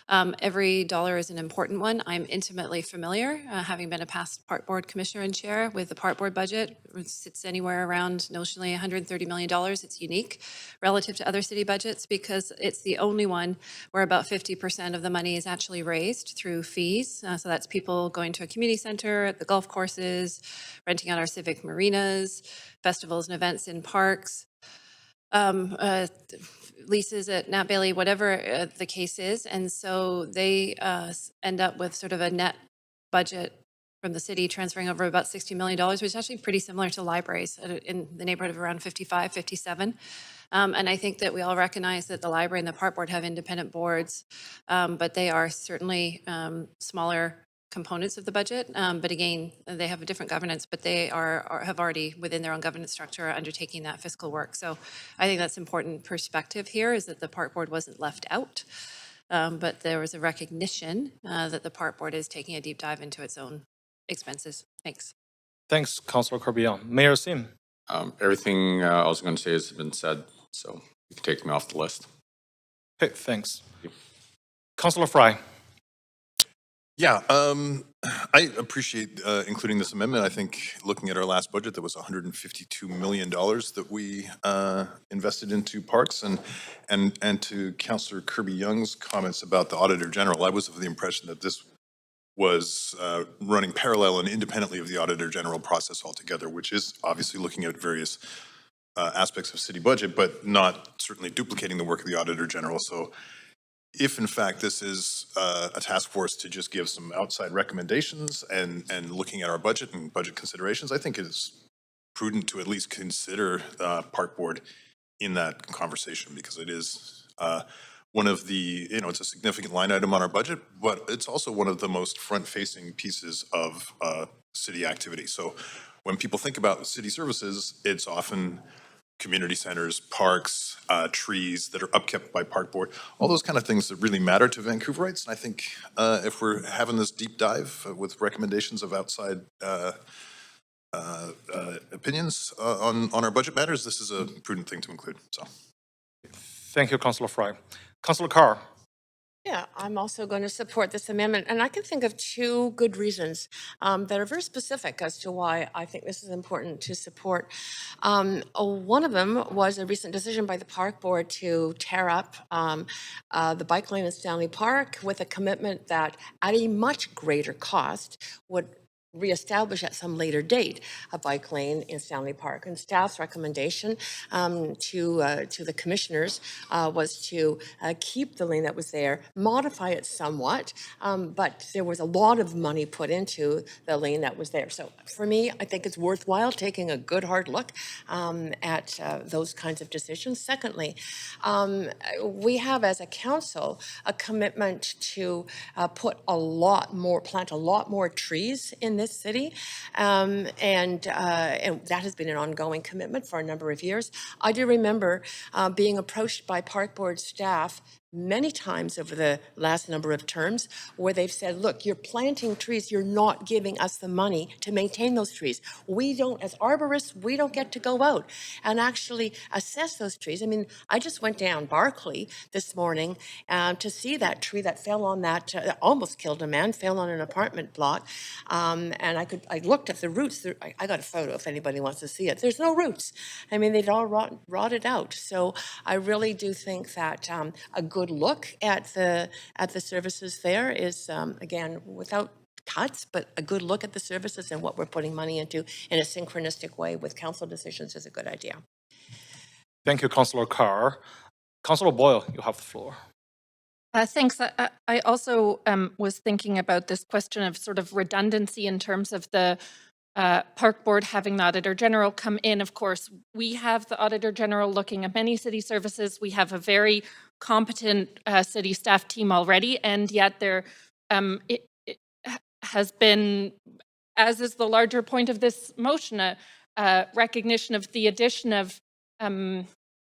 Every dollar is an important one. I'm intimately familiar, having been a past Park Board Commissioner and Chair, with the Park Board budget. It sits anywhere around notionally $130 million. It's unique relative to other city budgets because it's the only one where about 50% of the money is actually raised through fees. So that's people going to a community center, the golf courses, renting out our civic marinas, festivals and events in parks. Leases at Nat Bailey, whatever the case is. And so they end up with sort of a net budget from the city transferring over about $60 million, which is actually pretty similar to libraries in the neighborhood of around 55, 57. And I think that we all recognize that the library and the Park Board have independent boards, but they are certainly smaller components of the budget. But again, they have a different governance, but they have already within their own governance structure undertaking that fiscal work. So I think that's important perspective here, is that the Park Board wasn't left out, but there was a recognition that the Park Board is taking a deep dive into its own expenses. Thanks. Thanks, Councillor Kirby. Mayor Sim. Everything I was going to say has been said, so you can take me off the list. Okay, thanks. Councillor Fry. Yeah, I appreciate including this amendment. I think looking at our last budget, there was $152 million that we invested into parks, and to Councillor Kirby Young's comments about the Auditor General, I was of the impression that this was running parallel and independently of the Auditor General process altogether, which is obviously looking at various aspects of city budget, but not certainly duplicating the work of the Auditor General. So if in fact this is a task force to just give some outside recommendations and looking at our budget and budget considerations, I think it's prudent to at least consider Park Board in that conversation, because it is one of the, it's a significant line item on our budget, but it's also one of the most front-facing pieces of city activity. So when people think about city services, it's often community centers, parks, trees that are upkept by Park Board, all those kind of things that really matter to Vancouverites. And I think if we're having this deep dive with recommendations of outside opinions on our budget matters, this is a prudent thing to include. So, Thank you, Councillor Fry. Councillor Carr. Yeah, I'm also going to support this amendment, and I can think of 2 good reasons that are very specific as to why I think this is important to support. One of them was a recent decision by the Park Board to tear up the bike lane in Stanley Park with a commitment that at a much greater cost would reestablish at some later date a bike lane in Stanley Park. And staff's recommendation to the commissioners was to keep the lane that was there, modify it somewhat, but there was a lot of money put into the lane that was there. So for me, I think it's worthwhile taking a good hard look at those kinds of decisions. Secondly, we have as a council a commitment to plant a lot more trees in this city, and that has been an ongoing commitment for a number of years. I do remember being approached by Park Board staff many times over the last number of terms where they've said, look, you're planting trees, you're not giving us the money to maintain those trees. We don't, as arborists, we don't get to go out and actually assess those trees. I mean, I just went down Barclay this morning to see that tree that fell on that, almost killed a man, fell on an apartment block. And I looked at the roots. I got a photo if anybody wants to see it. There's no roots. I mean, they'd all rotted out. So I really do think that a good good look at the services there is, again, without cuts, but a good look at the services and what we're putting money into in a synchronistic way with council decisions is a good idea. Thank you, Councillor Carr. Councillor Boyle, you have the floor. Thanks. I also was thinking about this question of sort of redundancy in terms of the Park Board having the Auditor General come in. Of course, we have the Auditor General looking at many city services. We have a very competent city staff team already, and yet there it has been, as is the larger point of this motion, a recognition of the addition of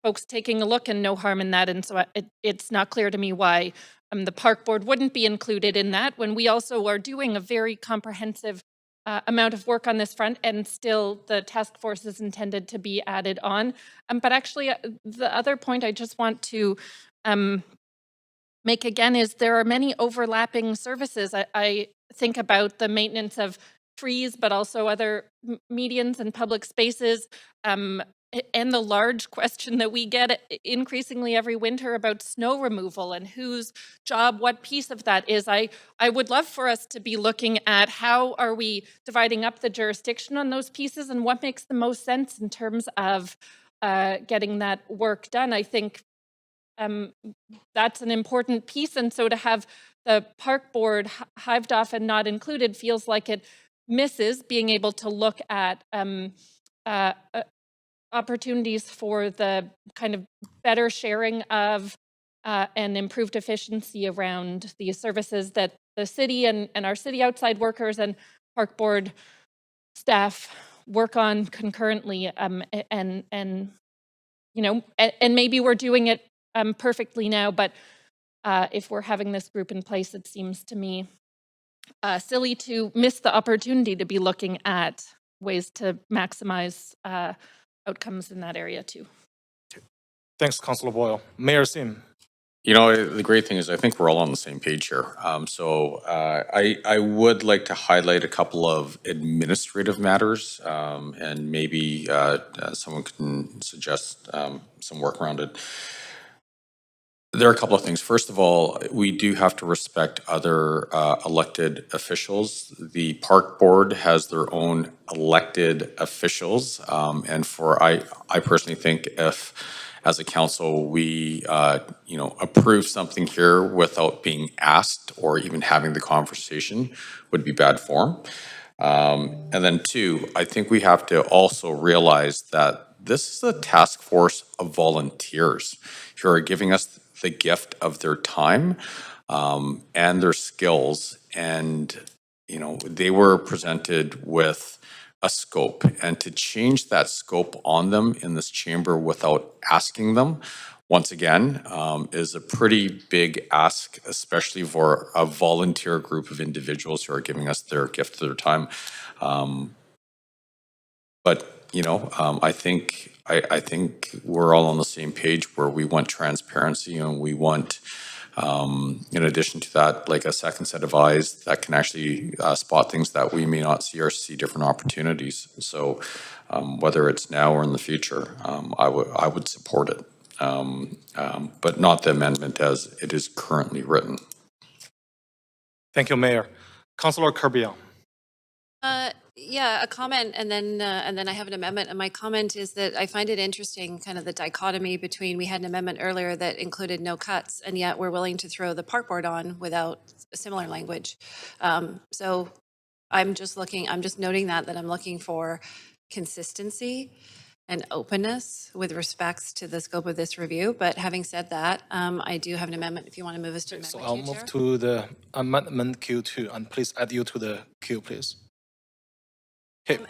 folks taking a look, and no harm in that. And so it's not clear to me why the Park Board wouldn't be included in that when we also are doing a very comprehensive amount of work on this front, and still the task force is intended to be added on. But actually, the other point I just want to make again is there are many overlapping services. I think about the maintenance of trees, but also other medians and public spaces. And the large question that we get increasingly every winter about snow removal and whose job, what piece of that is. I would love for us to be looking at how are we dividing up the jurisdiction on those pieces and what makes the most sense in terms of getting that work done. I think that's an important piece. And so to have the Park Board hived off and not included feels like it misses being able to look at opportunities for the kind of better sharing of and improved efficiency around the services that the city and our city outside workers and Park Board staff work on concurrently. And you know, and maybe we're doing it perfectly now, but if we're having this group in place, it seems to me silly to miss the opportunity to be looking at ways to maximize outcomes in that area too. Thanks, Councillor Boyle. Mayor Sim. You know, the great thing is I think we're all on the same page here. I would like to highlight a couple of administrative matters, and maybe someone can suggest some work around it. There are a couple of things. First of all, we do have to respect other elected officials. The Park Board has their own elected officials, and I personally think if, as a council, we approve something here without being asked or even having the conversation would be bad form. And then two, I think we have to also realize that this is a task force of volunteers who are giving us the gift of their time and their skills. And, you know, they were presented with a scope, and to change that scope on them in this chamber without asking them, once again, is a pretty big ask, especially for a volunteer group of individuals who are giving us their gift of their time. But you know, I think we're all on the same page where we want transparency, and we want, in addition to that, like a second set of eyes that can actually spot things that we may not see or see different opportunities. So whether it's now or in the future, I would support it, but not the amendment as it is currently written. Thank you, Mayor. Councillor Kirby. Yeah, a comment, and then I have an amendment. And my comment is that I find it interesting, kind of the dichotomy between, we had an amendment earlier that included no cuts, and yet we're willing to throw the Park Board on without a similar language. So I'm just noting that I'm looking for consistency and openness with respects to the scope of this review. But having said that, I do have an amendment if you want to move us to amendment. So I'll move to the amendment Q2, and please add you to the queue, please.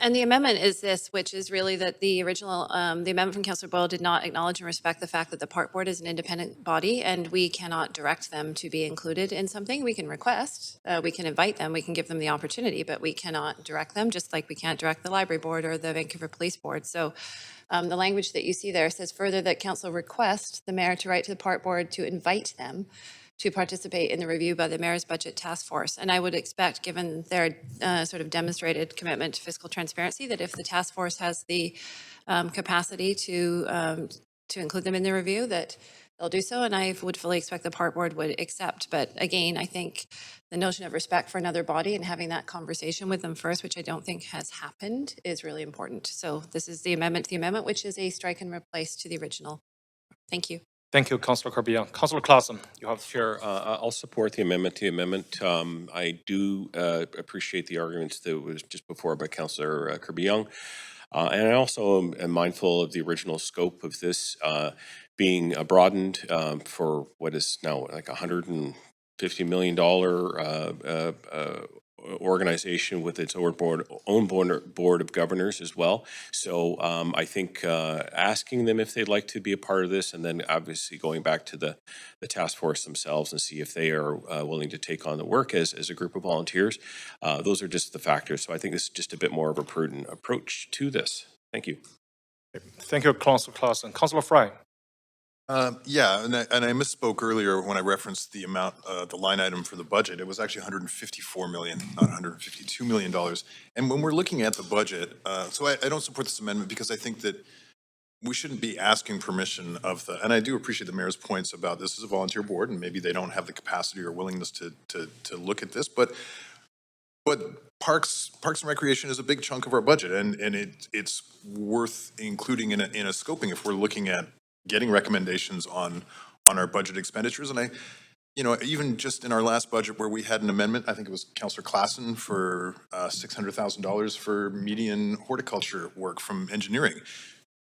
And the amendment is this, which is really that the original, the amendment from Councillor Boyle did not acknowledge and respect the fact that the Park Board is an independent body, and we cannot direct them to be included in something. We can request, we can invite them, we can give them the opportunity, but we cannot direct them, just like we can't direct the Library Board or the Vancouver Police Board. So the language that you see there says further that Council requests the Mayor to write to the Park Board to invite them to participate in the review by the Mayor's Budget Task Force. And I would expect, given their sort of demonstrated commitment to fiscal transparency, that if the task force has the capacity to include them in the review, that they'll do so, and I would fully expect the park board would accept. But again, I think the notion of respect for another body and having that conversation with them first, which I don't think has happened, is really important. So this is the amendment to the amendment, which is a strike and replace to the original. Thank you. Thank you, Councillor Kirby. Councillor Clausen, you have the floor. Sure, I'll support the amendment to the amendment. I do appreciate the arguments that was just before by Councillor Kirby Young. And I also am mindful of the original scope of this being broadened for what is now like $150 million organization with its own board of governors as well. So I think asking them if they'd like to be a part of this, and then obviously going back to the task force themselves and see if they are willing to take on the work as a group of volunteers. Those are just the factors. So I think this is just a bit more of a prudent approach to this. Thank you. Thank you, Councillor Clausen. Councillor Fry. Yeah, and I misspoke earlier when I referenced the amount, the line item for the budget. It was actually $154 million, not $152 million. And when we're looking at the budget, so I don't support this amendment because I think that we shouldn't be asking permission of the, and I do appreciate the mayor's points about this is a volunteer board and maybe they don't have the capacity or willingness to look at this, but Parks and Recreation is a big chunk of our budget, and it's worth including in a scoping if we're looking at getting recommendations on our budget expenditures. And even just in our last budget where we had an amendment, I think it was Councillor Clausen for $600,000 for median horticulture work from engineering.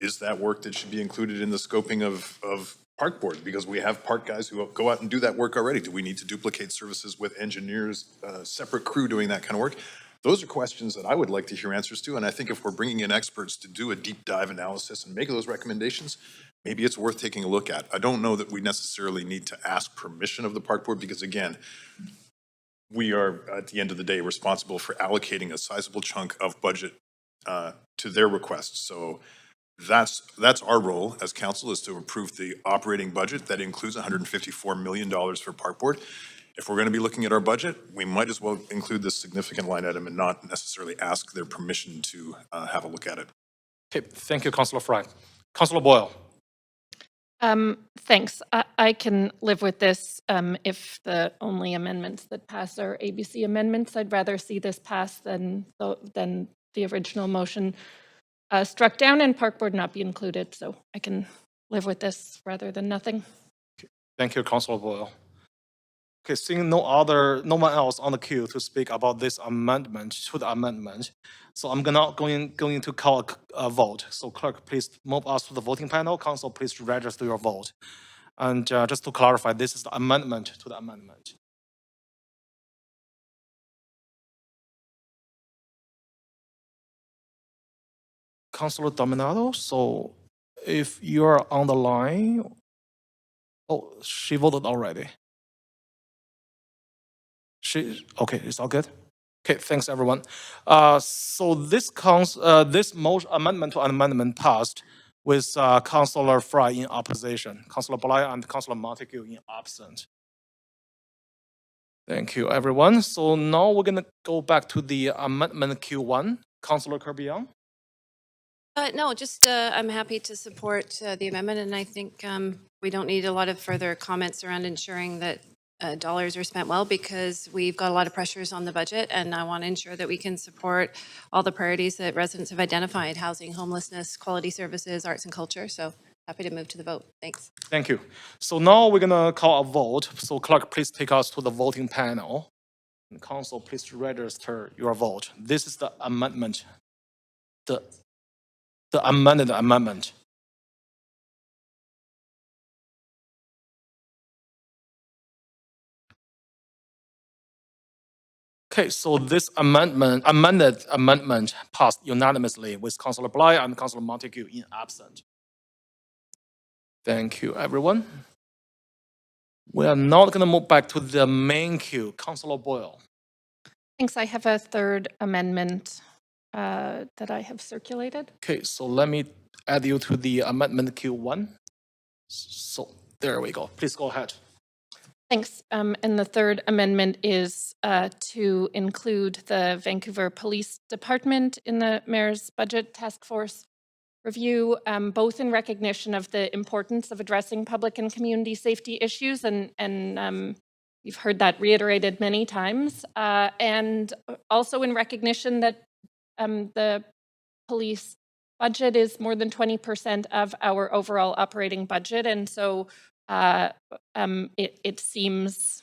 Is that work that should be included in the scoping of park board? Because we have park guys who go out and do that work already. Do we need to duplicate services with engineers, separate crew doing that kind of work? Those are questions that I would like to hear answers to. And I think if we're bringing in experts to do a deep dive analysis and make those recommendations, maybe it's worth taking a look at. I don't know that we necessarily need to ask permission of the park board because, again, we are, at the end of the day, responsible for allocating a sizable chunk of budget to their requests. So that's our role as council, is to approve the operating budget that includes $154 million for park board. If we're going to be looking at our budget, we might as well include this significant line item and not necessarily ask their permission to have a look at it. Okay, thank you, Councillor Fry. Councillor Boyle. Thanks. I can live with this if the only amendments that pass are ABC amendments. I'd rather see this pass than the original motion struck down and park board not be included. So I can live with this rather than nothing. Thank you, Councillor Boyle. Okay, seeing no one else on the queue to speak about this amendment to the amendment, so I'm going to call a vote. So clerk, please move us to the voting panel. Council, please register your vote. And just to clarify, this is the amendment to the amendment. Councillor Dominato, so if you're on the line, oh, she voted already. Okay, it's all good. Okay, thanks everyone. So this amendment to amendment passed with Councillor Fry in opposition, Councillor Bligh and Councillor Montague in absent. Thank you, everyone. So now we're gonna go back to the amendment Q1. Councillor Kirby Young. No, just I'm happy to support the amendment, and I think we don't need a lot of further comments around ensuring that dollars are spent well, because we've got a lot of pressures on the budget, and I want to ensure that we can support all the priorities that residents have identified: housing, homelessness, quality services, arts and culture. So happy to move to the vote. Thanks. Thank you. So now we're gonna call a vote. So clerk, please take us to the voting panel. And council, please register your vote. This is the amendment, the amended amendment. Okay, so this amended amendment passed unanimously with Councillor Bligh and Councillor Montague in absent. Thank you, everyone. We are now going to move back to the main queue. Councillor Boyle. Thanks. I have a third amendment that I have circulated. Okay, so let me add you to the amendment Q1. So there we go. Please go ahead. Thanks. And the third amendment is to include the Vancouver Police Department in the Mayor's Budget Task Force review, both in recognition of the importance of addressing public and community safety issues, and you've heard that reiterated many times, and also in recognition that the police budget is more than 20% of our overall operating budget, and so it seems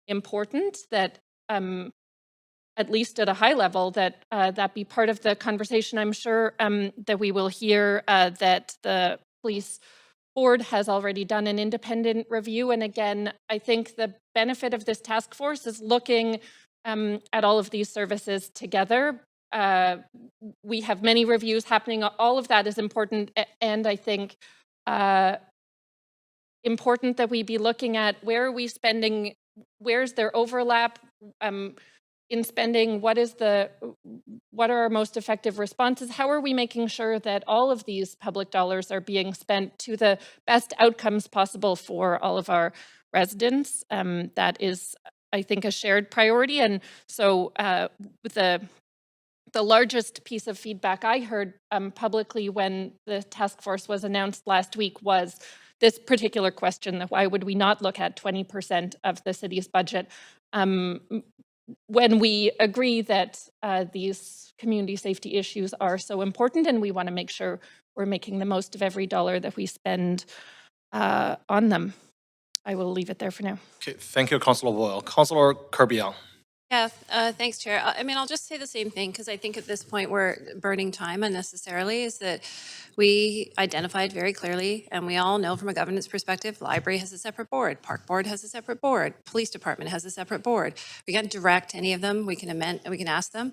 important that at least at a high level, that that be part of the conversation. I'm sure that we will hear that the police board has already done an independent review. And again, I think the benefit of this task force is looking at all of these services together. We have many reviews happening. All of that is important. And I think important that we be looking at where are we spending, where's there overlap in spending, what are our most effective responses? How are we making sure that all of these public dollars are being spent to the best outcomes possible for all of our residents? That is, I think, a shared priority. And so the largest piece of feedback I heard publicly when the task force was announced last week was this particular question, that why would we not look at 20% of the city's budget? When we agree that these community safety issues are so important and we want to make sure we're making the most of every dollar that we spend on them. I will leave it there for now. Okay, thank you, Councillor Boyle. Councillor Kirby. Yeah, thanks, Chair. I mean, I'll just say the same thing because I think at this point we're burning time unnecessarily, is that we identified very clearly, and we all know from a governance perspective, library has a separate board, park board has a separate board, police department has a separate board. We can't direct any of them. We can amend, we can ask them.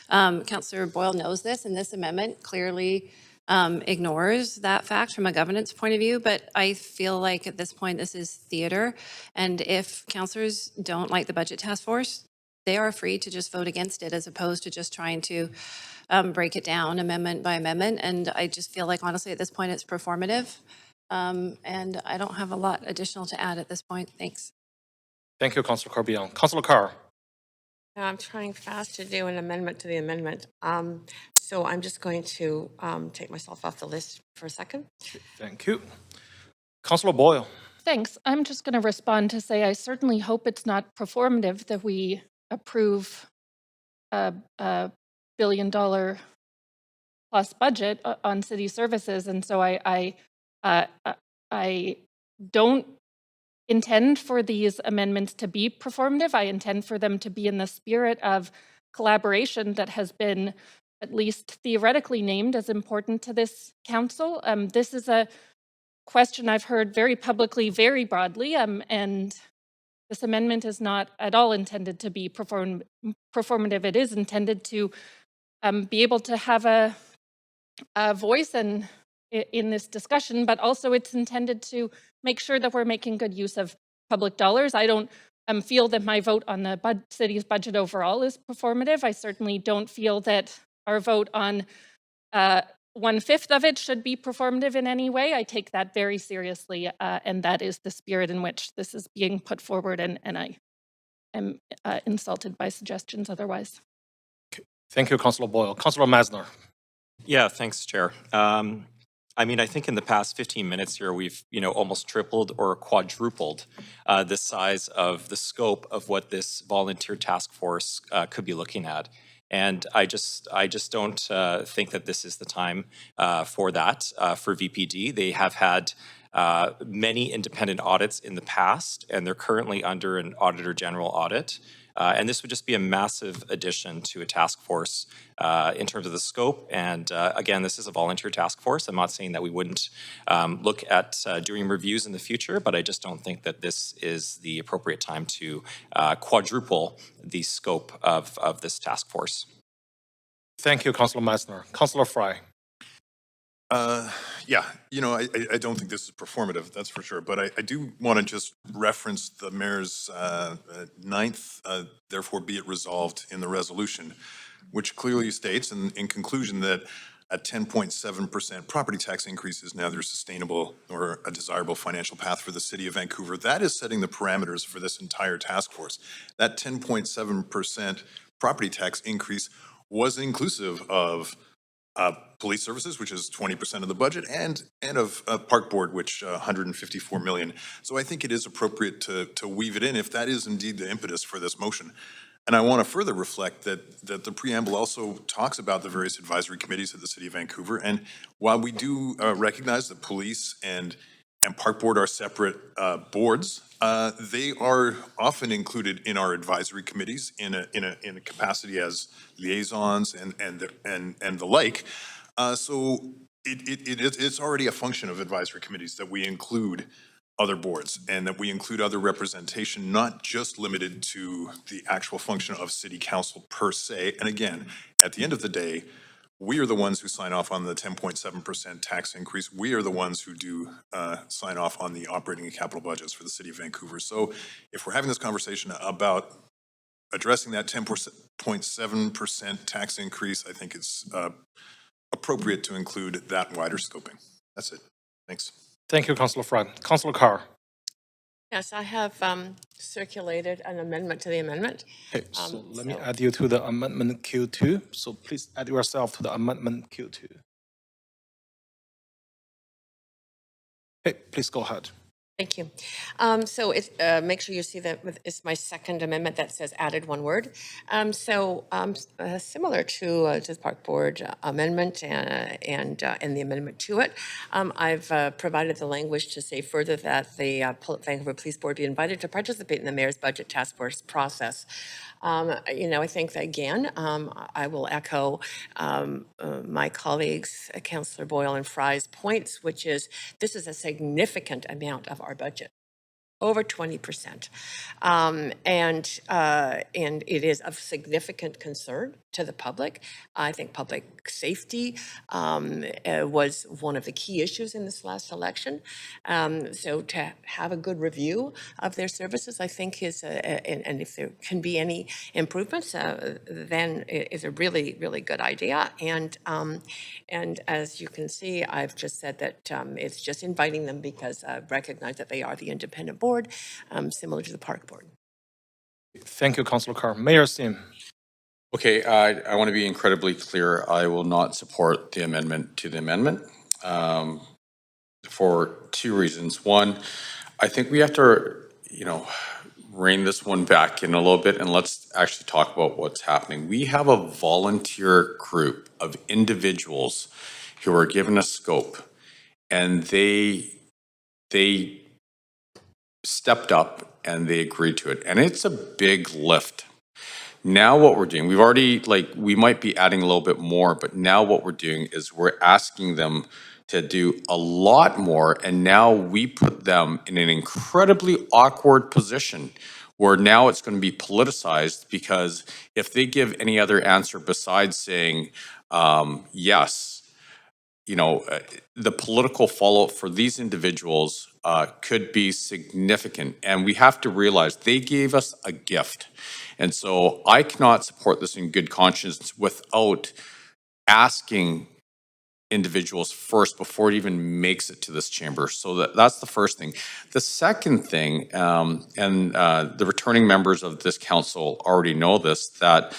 Councillor Boyle knows this, and this amendment clearly ignores that fact from a governance point of view, but I feel like at this point this is theater, and if councillors don't like the budget task force, they are free to just vote against it as opposed to just trying to break it down amendment by amendment. And I just feel like, honestly, at this point, it's performative. And I don't have a lot additional to add at this point. Thanks. Thank you, Councillor Kirby. Councillor Carr. I'm trying fast to do an amendment to the amendment. So I'm just going to take myself off the list for a second. Thank you. Councillor Boyle. Thanks. I'm just going to respond to say I certainly hope it's not performative that we approve a $1 billion plus budget on city services, and so I don't intend for these amendments to be performative. I intend for them to be in the spirit of collaboration that has been at least theoretically named as important to this council. This is a question I've heard very publicly, very broadly, and this amendment is not at all intended to be performative. It is intended to be able to have a voice in this discussion, but also it's intended to make sure that we're making good use of public dollars. I don't feel that my vote on the city's budget overall is performative. I certainly don't feel that our vote on 1/5 of it should be performative in any way. I take that very seriously, and that is the spirit in which this is being put forward, and I am insulted by suggestions otherwise. Thank you, Councillor Boyle. Councillor Masner. Yeah, thanks, Chair. I mean, I think in the past 15 minutes here, we've, almost tripled or quadrupled the size of the scope of what this volunteer task force could be looking at. And I just don't think that this is the time for that for VPD. They have had many independent audits in the past, and they're currently under an Auditor General audit. And this would just be a massive addition to a task force in terms of the scope. And again, this is a volunteer task force. I'm not saying that we wouldn't look at doing reviews in the future, but I just don't think that this is the appropriate time to quadruple the scope of this task force. Thank you, Councillor Masner. Councillor Fry. Yeah, I don't think this is performative, that's for sure. But I do want to just reference the mayor's ninth, therefore be it resolved in the resolution, which clearly states in conclusion that a 10.7% property tax increase is neither sustainable nor a desirable financial path for the city of Vancouver. That is setting the parameters for this entire task force. That 10.7% property tax increase was inclusive of police services, which is 20% of the budget, and of park board, which 154 million. So I think it is appropriate to weave it in if that is indeed the impetus for this motion. And I want to further reflect that the preamble also talks about the various advisory committees of the City of Vancouver. And while we do recognize that police and park board are separate boards, they are often included in our advisory committees in a capacity as liaisons and the like. So it's already a function of advisory committees that we include other boards and that we include other representation, not just limited to the actual function of city council per se. And again, at the end of the day, we are the ones who sign off on the 10.7% tax increase. We are the ones who do sign off on the operating and capital budgets for the City of Vancouver. So if we're having this conversation about addressing that 10.7% tax increase, I think it's appropriate to include that wider scoping. That's it. Thanks. Thank you, Councillor Fry. Councillor Carr. Yes, I have circulated an amendment to the amendment. Okay, so let me add you to the amendment Q2. So please add yourself to the amendment Q2. Okay, please go ahead. Thank you. So it's, make sure you see that it's my second amendment that says added one word. Similar to the Park Board amendment and the amendment to it, I've provided the language to say further that the Vancouver Police Board be invited to participate in the Mayor's Budget Task Force process. I think that, again, I will echo my colleagues, Councillor Boyle and Fry's points, which is this is a significant amount of our budget. Over 20%. And it is of significant concern to the public. I think public safety was one of the key issues in this last election. So to have a good review of their services, I think is, and if there can be any improvements, then it is a really, really good idea. And as you can see, I've just said that it's just inviting them because I recognize that they are the independent board, similar to the park board. Thank you, Councillor Carr. Mayor Sim. Okay, I want to be incredibly clear. I will not support the amendment to the amendment for two reasons. One, I think we have to, rein this one back in a little bit and let's actually talk about what's happening. We have a volunteer group of individuals who are given a scope and they stepped up and they agreed to it. And it's a big lift. Now what we're doing, we've already, we might be adding a little bit more, but now what we're doing is we're asking them to do a lot more. And now we put them in an incredibly awkward position where now it's going to be politicized, because if they give any other answer besides saying yes, the political fallout for these individuals could be significant. And we have to realize they gave us a gift. And so I cannot support this in good conscience without asking individuals first before it even makes it to this chamber. So that's the first thing. The second thing, and the returning members of this council already know this, that,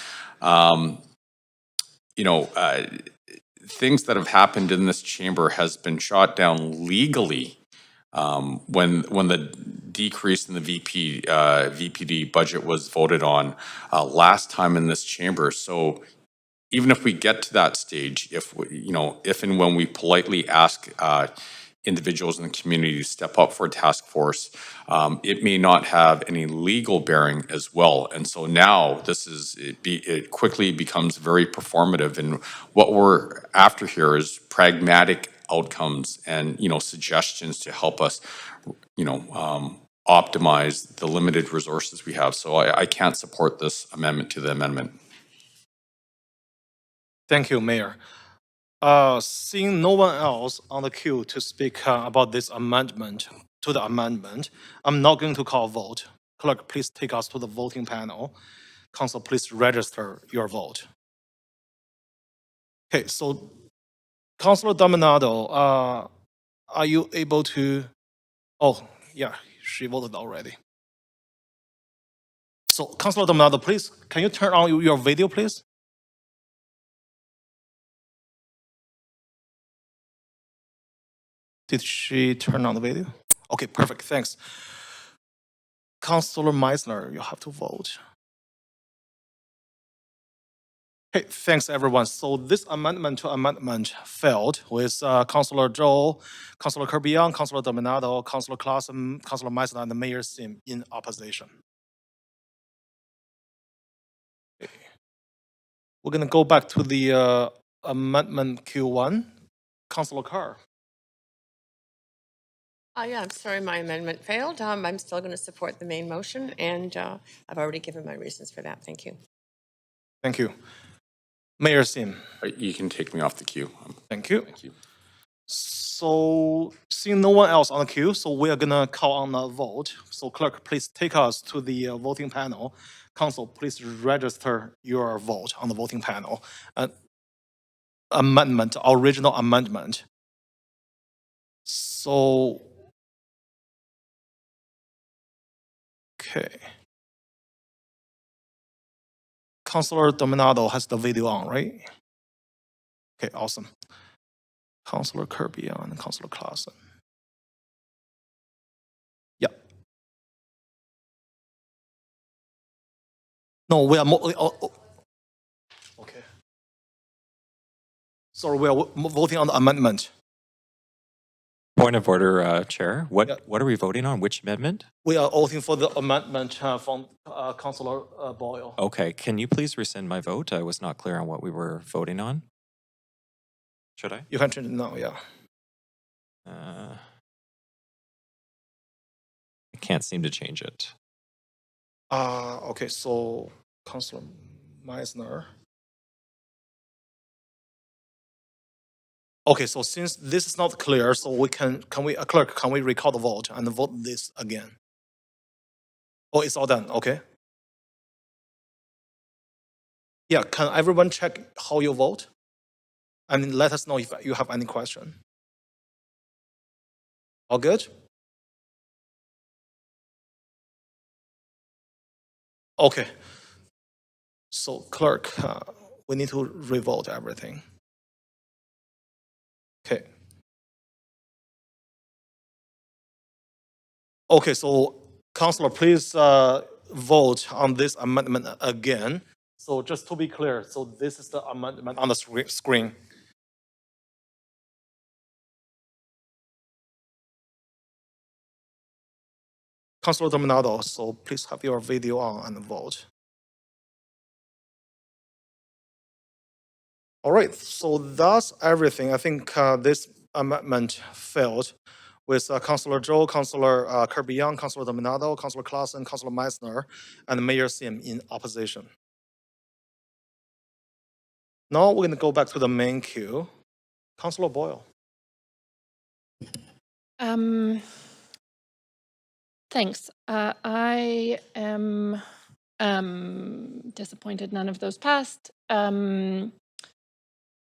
things that have happened in this chamber has been shot down legally when the decrease in the VPD budget was voted on last time in this chamber. So even if we get to that stage, if and when we politely ask individuals in the community to step up for a task force, it may not have any legal bearing as well. And so now it quickly becomes very performative. And what we're after here is pragmatic outcomes and, suggestions to help us, optimize the limited resources we have. So I can't support this amendment to the amendment. Thank you, Mayor. Seeing no one else on the queue to speak about this amendment to the amendment, I'm not going to call a vote. Clerk, please take us to the voting panel. Council, please register your vote. Okay, so Councillor Dominado, are you able to? Oh, yeah, she voted already. So, Councillor Dominado, please, can you turn on your video, please? Did she turn on the video? Okay, perfect, thanks. Councillor Meisner, you have to vote. Okay, thanks everyone. So this amendment to amendment failed with Councillor Zhou, Councillor Kirby, Councillor Dominado, Councillor Clausen, Councillor Meisner, and Mayor Sim in opposition. Okay. We're gonna go back to the amendment Q1. Councillor Carr. Yeah, I'm sorry, my amendment failed. I'm still going to support the main motion, and I've already given my reasons for that. Thank you. Thank you. Mayor Sim. You can take me off the queue. Thank you. Thank you. So seeing no one else on the queue, so we are gonna call on a vote. So clerk, please take us to the voting panel. Council, please register your vote on the voting panel. Amendment, original amendment. So, okay. Councillor Dominado has the video on, right? Okay, awesome. Councillor Kirby and Councillor Clausen. Yeah. No, we are okay. Sorry, we are voting on the amendment. Point of order, Chair. What Yeah. what are we voting on? Which amendment? We are voting for the amendment from Councillor Boyle. Okay, can you please rescind my vote? I was not clear on what we were voting on. Should I? You can change it now, yeah. I can't seem to change it. Okay, so Councillor Meisner. Okay, so since this is not clear, so we can we clerk, can we recall the vote and vote this again? Oh, it's all done, okay. Yeah, can everyone check how you vote? And let us know if you have any question. All good? Okay. So clerk, we need to revote everything. Okay. Okay, so Councillor, please vote on this amendment again. So just to be clear, so this is the amendment on the screen. Councillor Dominado, so please have your video on and vote. All right, so that's everything. I think this amendment failed with Councillor Zhou, Councillor Kirby, Councillor Dominado, Councillor Clausen, Councillor Meisner, and Mayor Sim in opposition. Now we're going to go back to the main queue. Councillor Boyle. Thanks. I am disappointed none of those passed.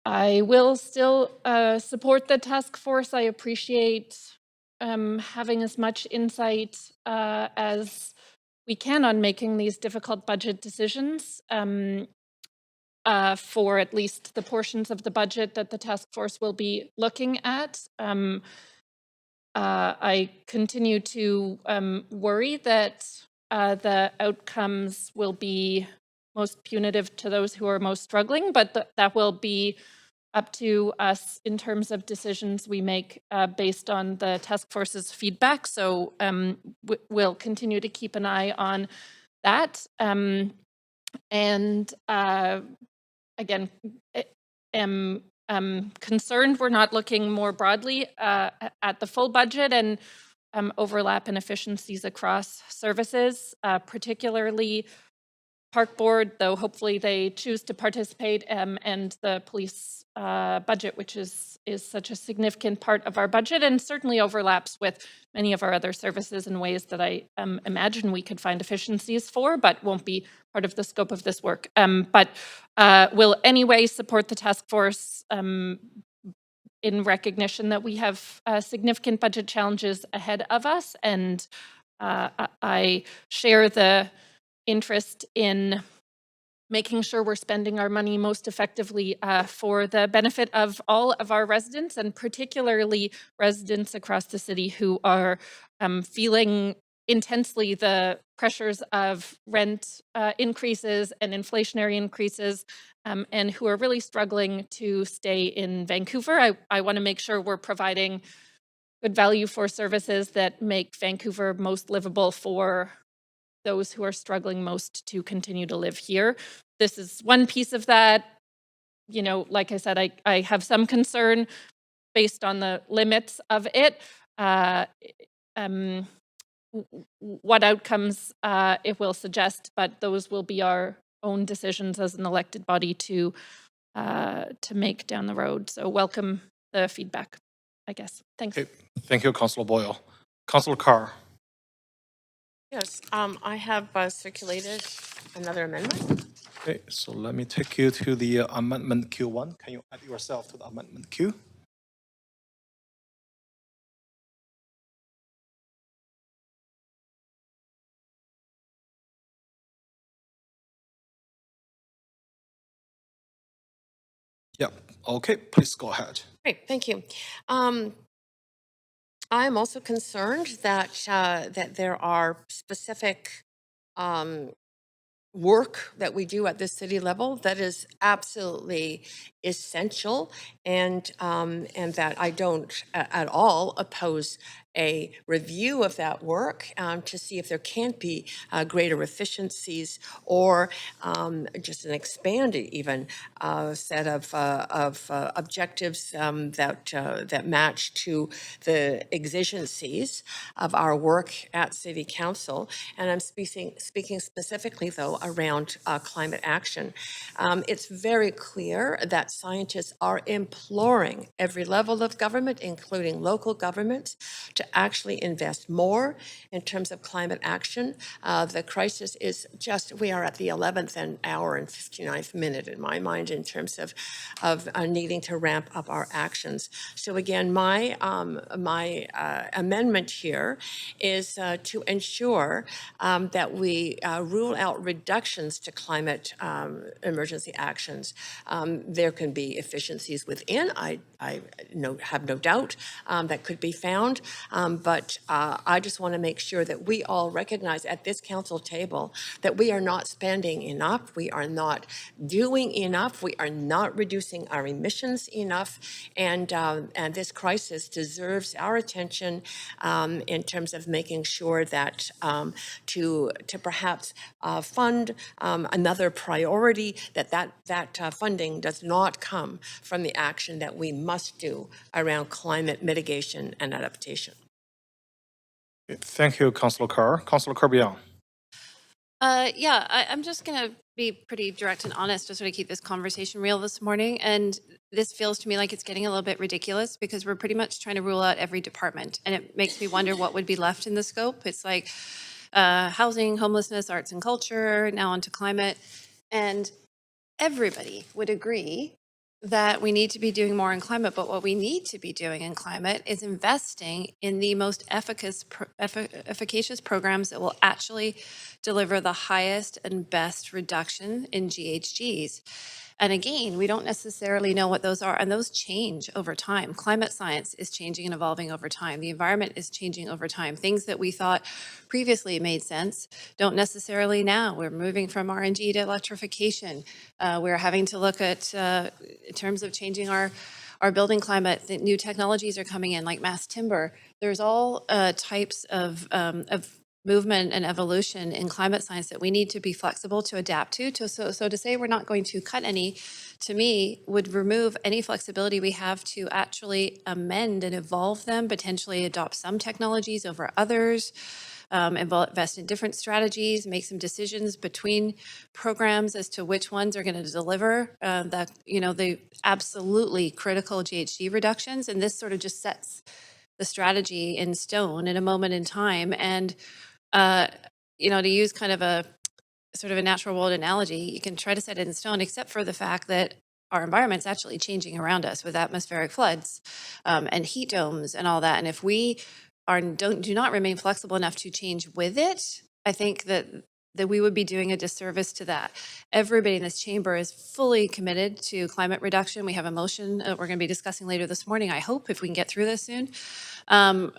I will still support the task force. I appreciate having as much insight as we can on making these difficult budget decisions for at least the portions of the budget that the task force will be looking at. I continue to worry that the outcomes will be most punitive to those who are most struggling, but that will be up to us in terms of decisions we make based on the task force's feedback. So we'll continue to keep an eye on that. And again, am concerned we're not looking more broadly at the full budget and overlap and efficiencies across services, particularly Park Board, though hopefully they choose to participate, and the police budget, which is such a significant part of our budget and certainly overlaps with many of our other services in ways that I imagine we could find efficiencies for, but won't be part of the scope of this work. But will anyway support the task force in recognition that we have significant budget challenges ahead of us. And I share the interest in making sure we're spending our money most effectively for the benefit of all of our residents, and particularly residents across the city who are feeling intensely the pressures of rent increases and inflationary increases, and who are really struggling to stay in Vancouver. I want to make sure we're providing good value for services that make Vancouver most livable for those who are struggling most to continue to live here. This is one piece of that. You know, like I said, I have some concern based on the limits of it. What outcomes it will suggest, but those will be our own decisions as an elected body to make down the road. So welcome the feedback, I guess. Thanks. Okay. Thank you, Councillor Boyle. Councillor Carr. Yes, I have circulated another amendment. Okay, so let me take you to the amendment Q1. Can you add yourself to the amendment Q? Yeah, okay, please go ahead. Great, thank you. I'm also concerned that that there are specific work that we do at the city level that is absolutely essential, and that I don't at all oppose a review of that work to see if there can't be greater efficiencies, or just an expanded even set of objectives that match to the exigencies of our work at City Council. And I'm speaking specifically, though, around climate action. It's very clear that scientists are imploring every level of government, including local governments, to actually invest more in terms of climate action. The crisis is just, we are at the 11th hour and 59th minute in my mind in terms of needing to ramp up our actions. So again, my amendment here is to ensure that we rule out reductions to climate emergency actions. There can be efficiencies within, I have no doubt, that could be found, but I just want to make sure that we all recognize at this council table that we are not spending enough, we are not doing enough, we are not reducing our emissions enough, and this crisis deserves our attention in terms of making sure that to perhaps fund another priority, that funding does not come from the action that we must do around climate mitigation and adaptation. Thank you, Councillor Carr. Councillor Kirby. Yeah, I'm just going to be pretty direct and honest to sort of keep this conversation real this morning. And this feels to me like it's getting a little bit ridiculous because we're pretty much trying to rule out every department. And it makes me wonder what would be left in the scope. It's like housing, homelessness, arts and culture, now onto climate. And everybody would agree that we need to be doing more in climate, but what we need to be doing in climate is investing in the most efficacious programs that will actually deliver the highest and best reduction in GHGs. And again, we don't necessarily know what those are, and those change over time. Climate science is changing and evolving over time. The environment is changing over time. Things that we thought previously made sense don't necessarily now. We're moving from RNG to electrification. We're having to look at, in terms of changing our building climate, the new technologies are coming in, like mass timber. There's all types of movement and evolution in climate science that we need to be flexible to adapt to. So to say we're not going to cut any, to me, would remove any flexibility we have to actually amend and evolve them, potentially adopt some technologies over others, invest in different strategies, make some decisions between programs as to which ones are going to deliver the absolutely critical GHG reductions. And this sort of just sets the strategy in stone in a moment in time. And to use kind of a sort of a natural world analogy, you can try to set it in stone, except for the fact that our environment's actually changing around us with atmospheric floods and heat domes and all that. And if we do not remain flexible enough to change with it, I think that that we would be doing a disservice to that. Everybody in this chamber is fully committed to climate reduction. We have a motion that we're going to be discussing later this morning, I hope, if we can get through this soon,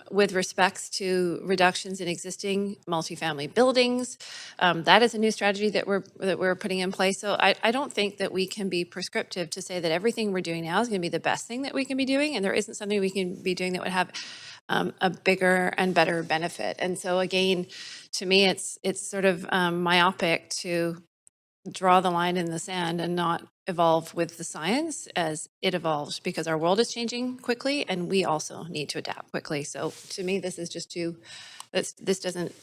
with respects to reductions in existing multifamily buildings. That is a new strategy that we're putting in place. So I don't think that we can be prescriptive to say that everything we're doing now is going to be the best thing that we can be doing, and there isn't something we can be doing that would have a bigger and better benefit. And so again, to me, it's sort of myopic to draw the line in the sand and not evolve with the science as it evolves, because our world is changing quickly and we also need to adapt quickly. So to me, this is just this doesn't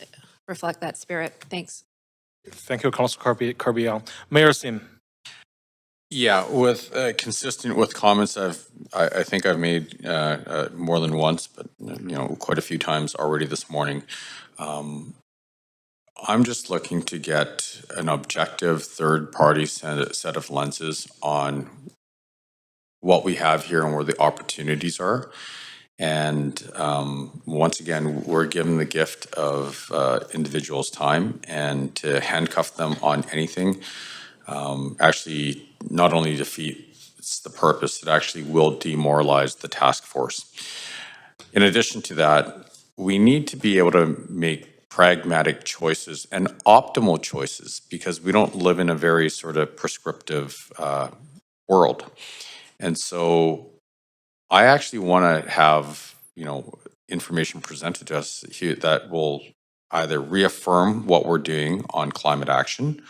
reflect that spirit. Thanks. Thank you, Councillor Kirby. Mayor Sim. Yeah, with consistent with comments I think I've made more than once, but quite a few times already this morning. I'm just looking to get an objective third-party set of lenses on what we have here and where the opportunities are. And once again, we're given the gift of individuals' time, and to handcuff them on anything actually not only defeats the purpose, it actually will demoralize the task force. In addition to that, we need to be able to make pragmatic choices and optimal choices, because we don't live in a very sort of prescriptive world. And so I actually want to have, information presented to us here that will either reaffirm what we're doing on climate action,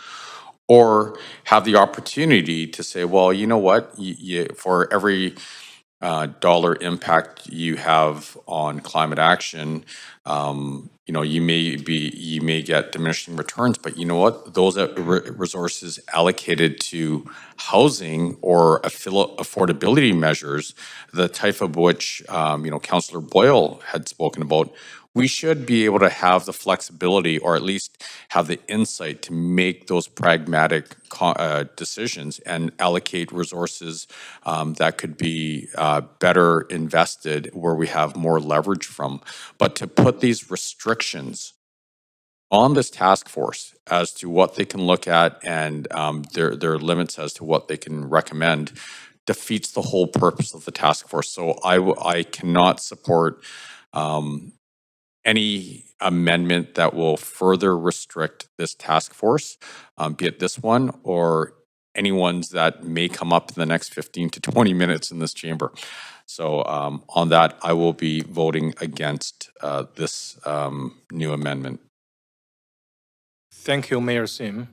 or have the opportunity to say, well, you know what, for every dollar impact you have on climate action, you may get diminishing returns, but you know what? Those resources allocated to housing or affordability measures, the type of which Councillor Boyle had spoken about, we should be able to have the flexibility, or at least have the insight, to make those pragmatic decisions and allocate resources that could be better invested where we have more leverage from. But to put these restrictions on this task force as to what they can look at, and their limits as to what they can recommend, defeats the whole purpose of the task force. So I cannot support any amendment that will further restrict this task force, be it this one or any ones that may come up in the next 15 to 20 minutes in this chamber. So on that, I will be voting against this new amendment. Thank you, Mayor Sim.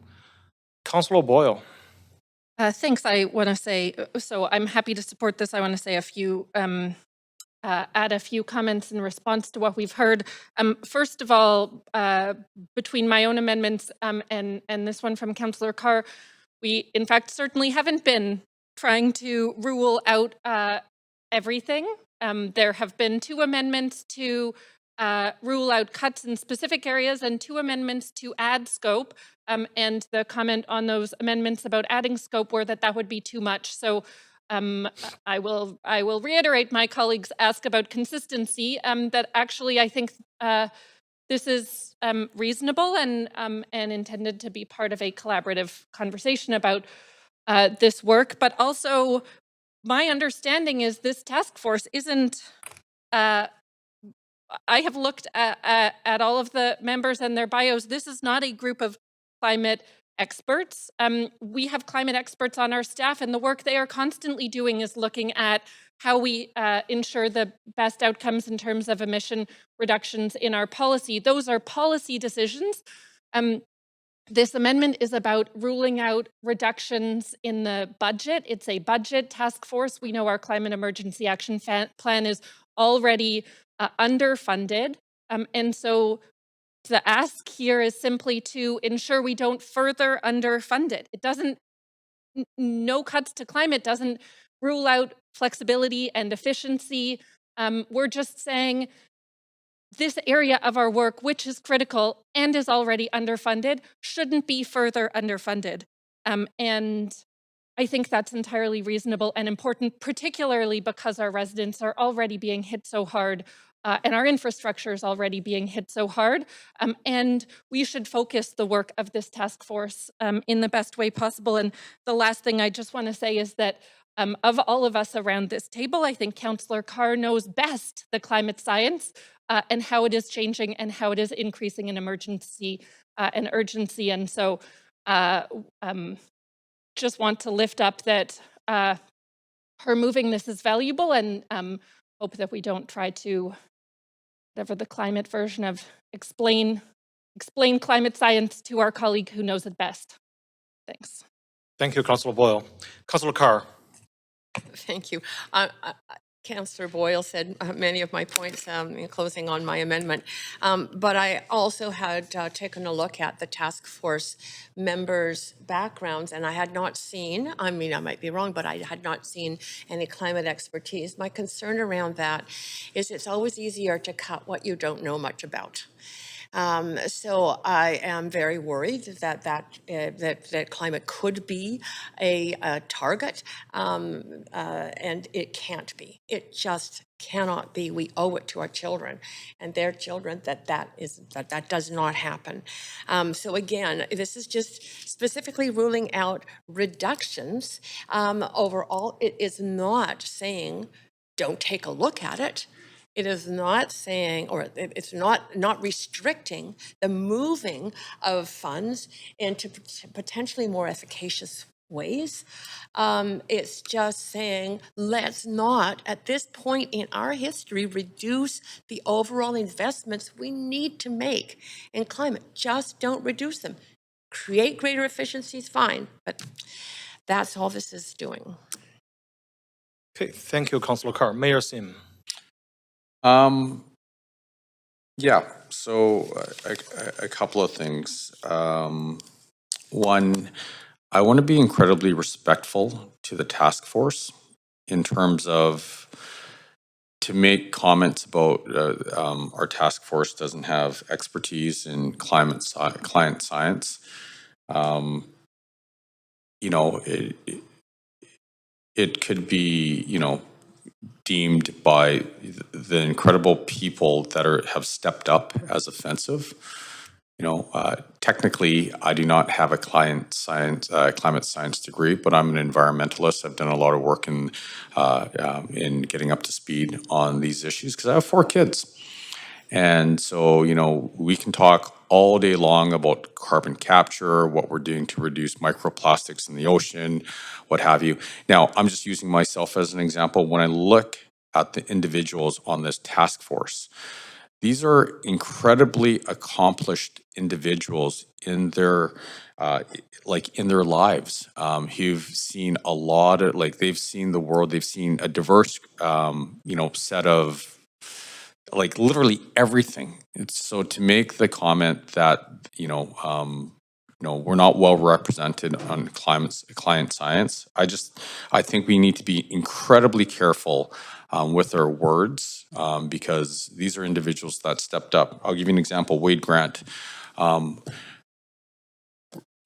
Councillor Boyle. Thanks. I want to say, so I'm happy to support this. I want to say a few, add a few comments in response to what we've heard. First of all, between my own amendments and this one from Councillor Carr, we in fact certainly haven't been trying to rule out everything. There have been 2 amendments to rule out cuts in specific areas, and 2 amendments to add scope. And the comment on those amendments about adding scope were that would be too much. So I will reiterate my colleagues' ask about consistency, that actually I think this is reasonable and intended to be part of a collaborative conversation about this work. But also, my understanding is this task force isn't, I have looked at all of the members and their bios. This is not a group of climate experts. We have climate experts on our staff, and the work they are constantly doing is looking at how we ensure the best outcomes in terms of emission reductions in our policy. Those are policy decisions. This amendment is about ruling out reductions in the budget. It's a budget task force. We know our climate emergency action plan is already underfunded. And so the ask here is simply to ensure we don't further underfund it. It doesn't, no cuts to climate doesn't rule out flexibility and efficiency. We're just saying this area of our work, which is critical and is already underfunded, shouldn't be further underfunded. And I think that's entirely reasonable and important, particularly because our residents are already being hit so hard and our infrastructure is already being hit so hard. And we should focus the work of this task force in the best way possible. And the last thing I just want to say is that of all of us around this table, I think Councillor Carr knows best the climate science and how it is changing and how it is increasing in emergency and urgency. And so just want to lift up that her moving this is valuable, and hope that we don't try to, whatever the climate version of explain climate science to our colleague who knows it best. Thanks. Thank you, Councillor Boyle. Councillor Carr. Thank you. Councillor Boyle said many of my points in closing on my amendment, but I also had taken a look at the task force members' backgrounds, and I had not seen, I mean, I might be wrong, but I had not seen any climate expertise. My concern around that is it's always easier to cut what you don't know much about. So I am very worried that climate could be a target, and it can't be. It just cannot be. We owe it to our children and their children that does not happen. So again, this is just specifically ruling out reductions. Overall, it is not saying don't take a look at it. It is not saying, or it's not restricting the moving of funds into potentially more efficacious ways. It's just saying, let's not, at this point in our history, reduce the overall investments we need to make in climate. Just don't reduce them. Create greater efficiencies, fine, but that's all this is doing. Okay, thank you, Councillor Carr. Mayor Sim. Yeah, so a couple of things. One, I want to be incredibly respectful to the task force in terms of to make comments about our task force doesn't have expertise in climate science. You know, it could be, you know, deemed by the incredible people that have stepped up as offensive. You know, technically, I do not have a climate science degree, but I'm an environmentalist. I've done a lot of work in getting up to speed on these issues because I have 4 kids. And so, you know, we can talk all day long about carbon capture, what we're doing to reduce microplastics in the ocean, what have you. Now, I'm just using myself as an example. When I look at the individuals on this task force, these are incredibly accomplished individuals in their in their lives, who've seen a lot of, like, they've seen the world, they've seen a diverse you know, set of, like, literally everything. So to make the comment that, you know, we're not well represented on climate science, I think we need to be incredibly careful with our words, because these are individuals that stepped up. I'll give you an example. Wade Grant,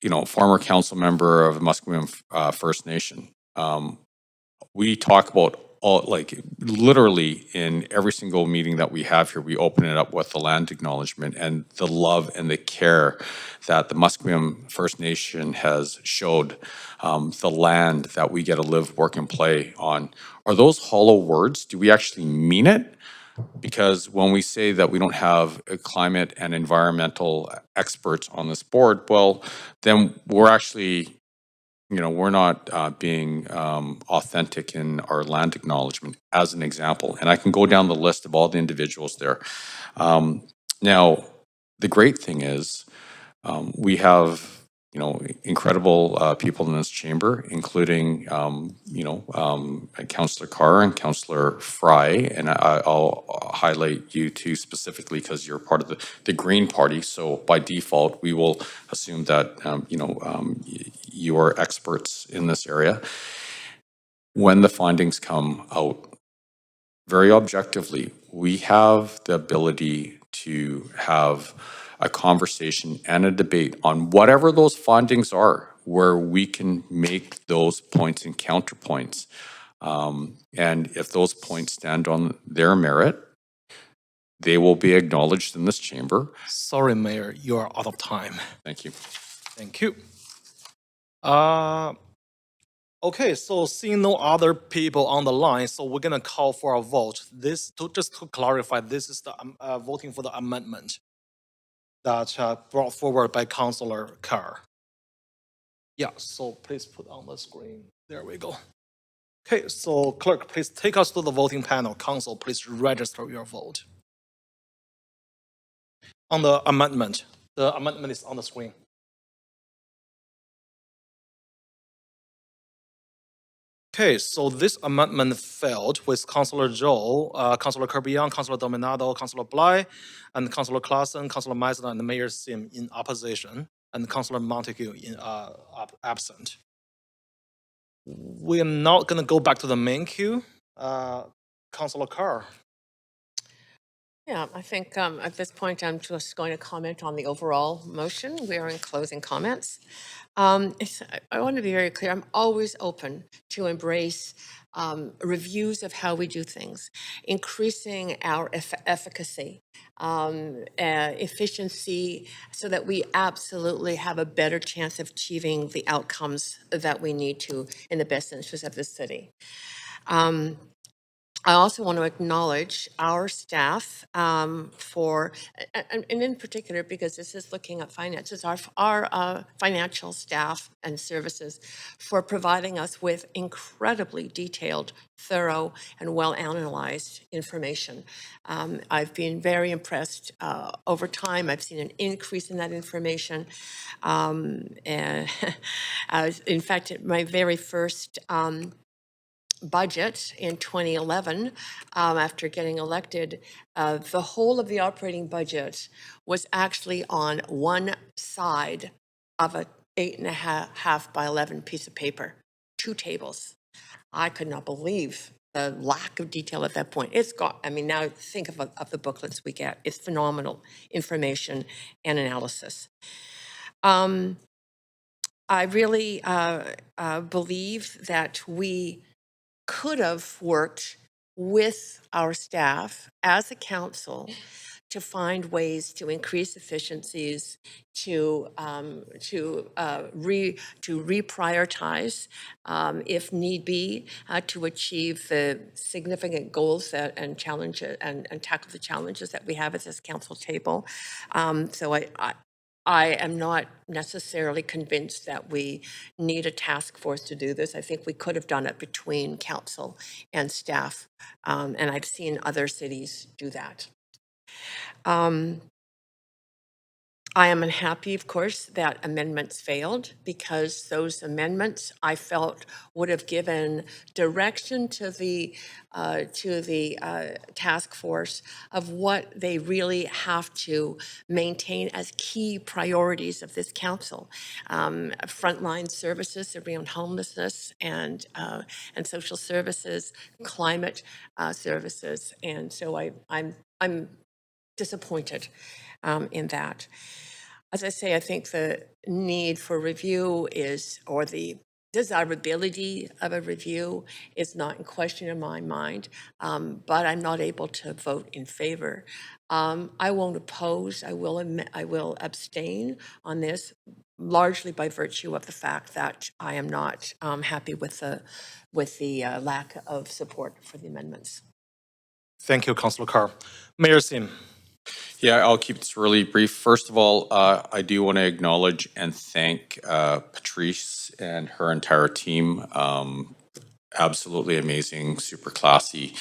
you know, former council member of Musqueam First Nation. We talk about all, like, literally in every single meeting that we have here, we open it up with the land acknowledgement and the love and the care that the Musqueam First Nation has showed the land that we get to live, work, and play on. Are those hollow words? Do we actually mean it? Because when we say that we don't have climate and environmental experts on this board, well, then we're actually, you know, we're not being authentic in our land acknowledgement, as an example. And I can go down the list of all the individuals there. Now, the great thing is we have, you know, incredible people in this chamber, including, you know, Councillor Carr and Councillor Fry. And I'll highlight you two specifically because you're part of the Green Party. So by default, we will assume that, you know, you are experts in this area. When the findings come out, very objectively, we have the ability to have a conversation and a debate on whatever those findings are, where we can make those points and counterpoints. And if those points stand on their merit, They will be acknowledged in this chamber. Sorry, Mayor, you are out of time. Thank you. Thank you. Okay, so seeing no other people on the line, so we're gonna call for a vote. Just to clarify, this is the voting for the amendment that brought forward by Councillor Carr. Yeah, so please put on the screen. There we go. Okay, so clerk, please take us to the voting panel. Council, please register your vote. On the amendment is on the screen. Okay, so this amendment failed with Councillor Zhou, Councillor Kirby, Councillor Dominado, Councillor Bligh, and Councillor Claassen, Councillor Meisner, and Mayor Sim in opposition, and Councillor Montague in absent. We are not going to go back to the main queue. Councillor Carr. Yeah, I think at this point, I'm just going to comment on the overall motion. We are in closing comments. I want to be very clear. I'm always open to embrace reviews of how we do things, increasing our efficacy, efficiency, so that we absolutely have a better chance of achieving the outcomes that we need to in the best interest of the city. I also want to acknowledge our staff for, and in particular, because this is looking at finances, our financial staff and services for providing us with incredibly detailed, thorough, and well-analyzed information. I've been very impressed over time. I've seen an increase in that information. And in fact, my very first budget in 2011, after getting elected, the whole of the operating budget was actually on one side of a 8.5 by 11 piece of paper, 2 tables. I could not believe the lack of detail at that point. It's got, I mean, now think of the booklets we get. It's phenomenal information and analysis. I really believe that we could have worked with our staff as a council to find ways to increase efficiencies, to reprioritize, if need be, to achieve the significant goals and challenges and tackle the challenges that we have at this council table. So I am not necessarily convinced that we need a task force to do this. I think we could have done it between council and staff, and I've seen other cities do that. I am unhappy, of course, that amendments failed, because those amendments I felt would have given direction to the task force of what they really have to maintain as key priorities of this council. Frontline services around homelessness and social services, climate services, and so I'm disappointed in that. As I say, I think the need for review is, or the desirability of a review is not in question in my mind, but I'm not able to vote in favor. I won't oppose. I will abstain on this, largely by virtue of the fact that I am not happy with the lack of support for the amendments. Thank you, Councillor Carr. Mayor Sim. Yeah, I'll keep this really brief. First of all, I do want to acknowledge and thank Patrice and her entire team. Absolutely amazing, super classy,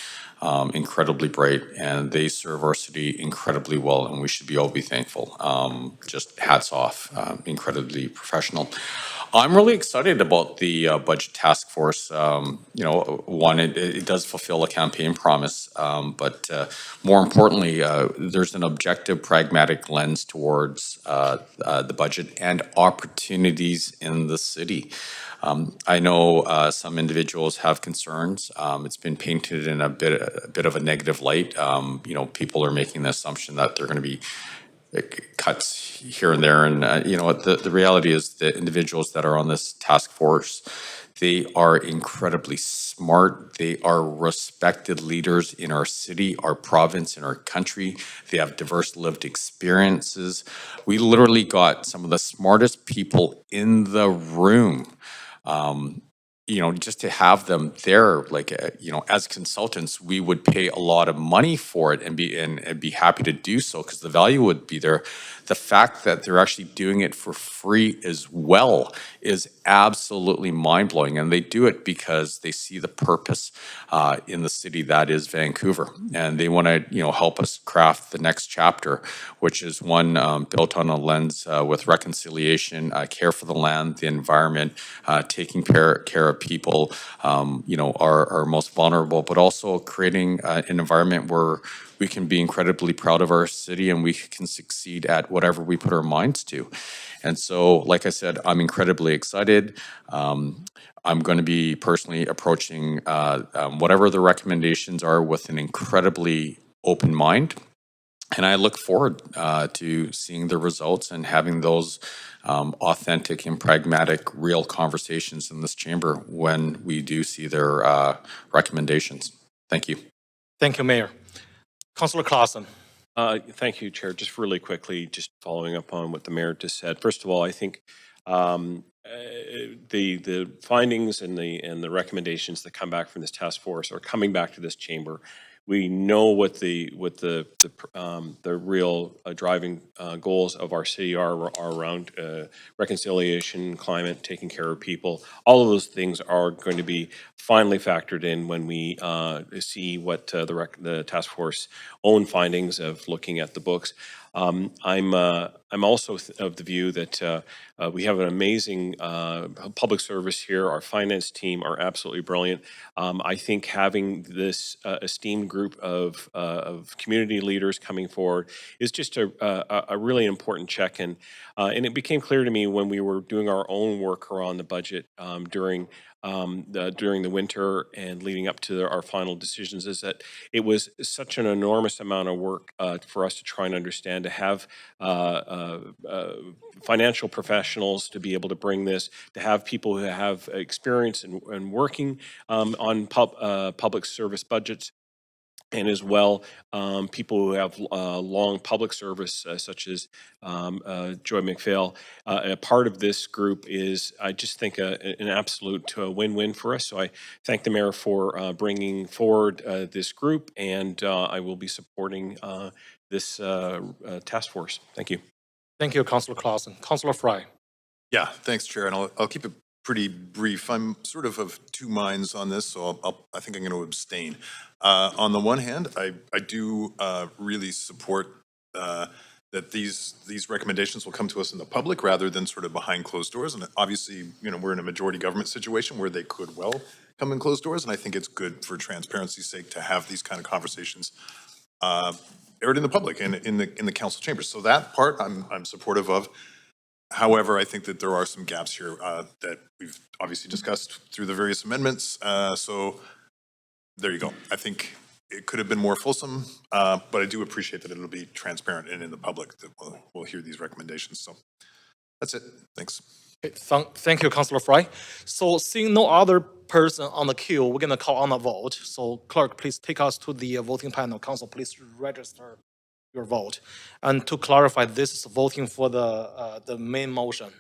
incredibly bright, and they serve our city incredibly well, and we should all be thankful. Just hats off, incredibly professional. I'm really excited about the budget task force. One, it does fulfill a campaign promise, but more importantly, there's an objective, pragmatic lens towards the budget and opportunities in the city. I know some individuals have concerns. It's been painted in a bit of a negative light. People are making the assumption that they're going to be cuts here and there, and the reality is the individuals that are on this task force, They are incredibly smart. They are respected leaders in our city, our province, and our country. They have diverse lived experiences. We literally got some of the smartest people in the room. Just to have them there, like, as consultants, we would pay a lot of money for it and be happy to do so because the value would be there. The fact that they're actually doing it for free as well is absolutely mind-blowing, and they do it because they see the purpose in the city that is Vancouver, and they want to, help us craft the next chapter, which is one built on a lens with reconciliation, care for the land, the environment, taking care of people, our most vulnerable, but also creating an environment where we can be incredibly proud of our city and we can succeed at whatever we put our minds to. And so, like I said, I'm incredibly excited. I'm going to be personally approaching whatever the recommendations are with an incredibly open mind. And I look forward to seeing the results and having those authentic and pragmatic, real conversations in this chamber when we do see their recommendations. Thank you. Thank you, Mayor. Councillor Clausen. Thank you, Chair. Just really quickly, just following up on what the mayor just said. First of all, I think the findings and the recommendations that come back from this task force are coming back to this chamber. We know what the real driving goals of our city are around reconciliation, climate, taking care of people. All of those things are going to be finally factored in when we see what the task force own findings of looking at the books. I'm also of the view that we have an amazing public service here. Our finance team are absolutely brilliant. I think having this esteemed group of community leaders coming forward is just a really important check-in. And it became clear to me when we were doing our own work around the budget during the winter and leading up to our final decisions, is that it was such an enormous amount of work for us to try and understand, to have financial professionals to be able to bring this, to have people who have experience in working on public service budgets, and as well, people who have long public service, such as Joy McPhail. A part of this group is, I just think, an absolute win-win for us. So I thank the mayor for bringing forward this group, and I will be supporting this task force. Thank you. Thank you, Councillor Clausen. Councillor Fry. Yeah, thanks, Chair, and I'll keep it pretty brief. I'm sort of two minds on this, so I think I'm going to abstain. On the one hand, I do really support that these recommendations will come to us in the public rather than sort of behind closed doors. And obviously, we're in a majority government situation where they could well come in closed doors, and I think it's good for transparency's sake to have these kind of conversations aired in the public and in the council chambers. So that part I'm supportive of. However, I think that there are some gaps here that we've obviously discussed through the various amendments. So there you go. I think it could have been more fulsome, but I do appreciate that it'll be transparent and in the public that we'll hear these recommendations. So that's it. Thanks. Okay, thank you, Councillor Fry. So seeing no other person on the queue, we're going to call on a vote. So clerk, please take us to the voting panel. Council, please register your vote. And to clarify, this is voting for the main motion.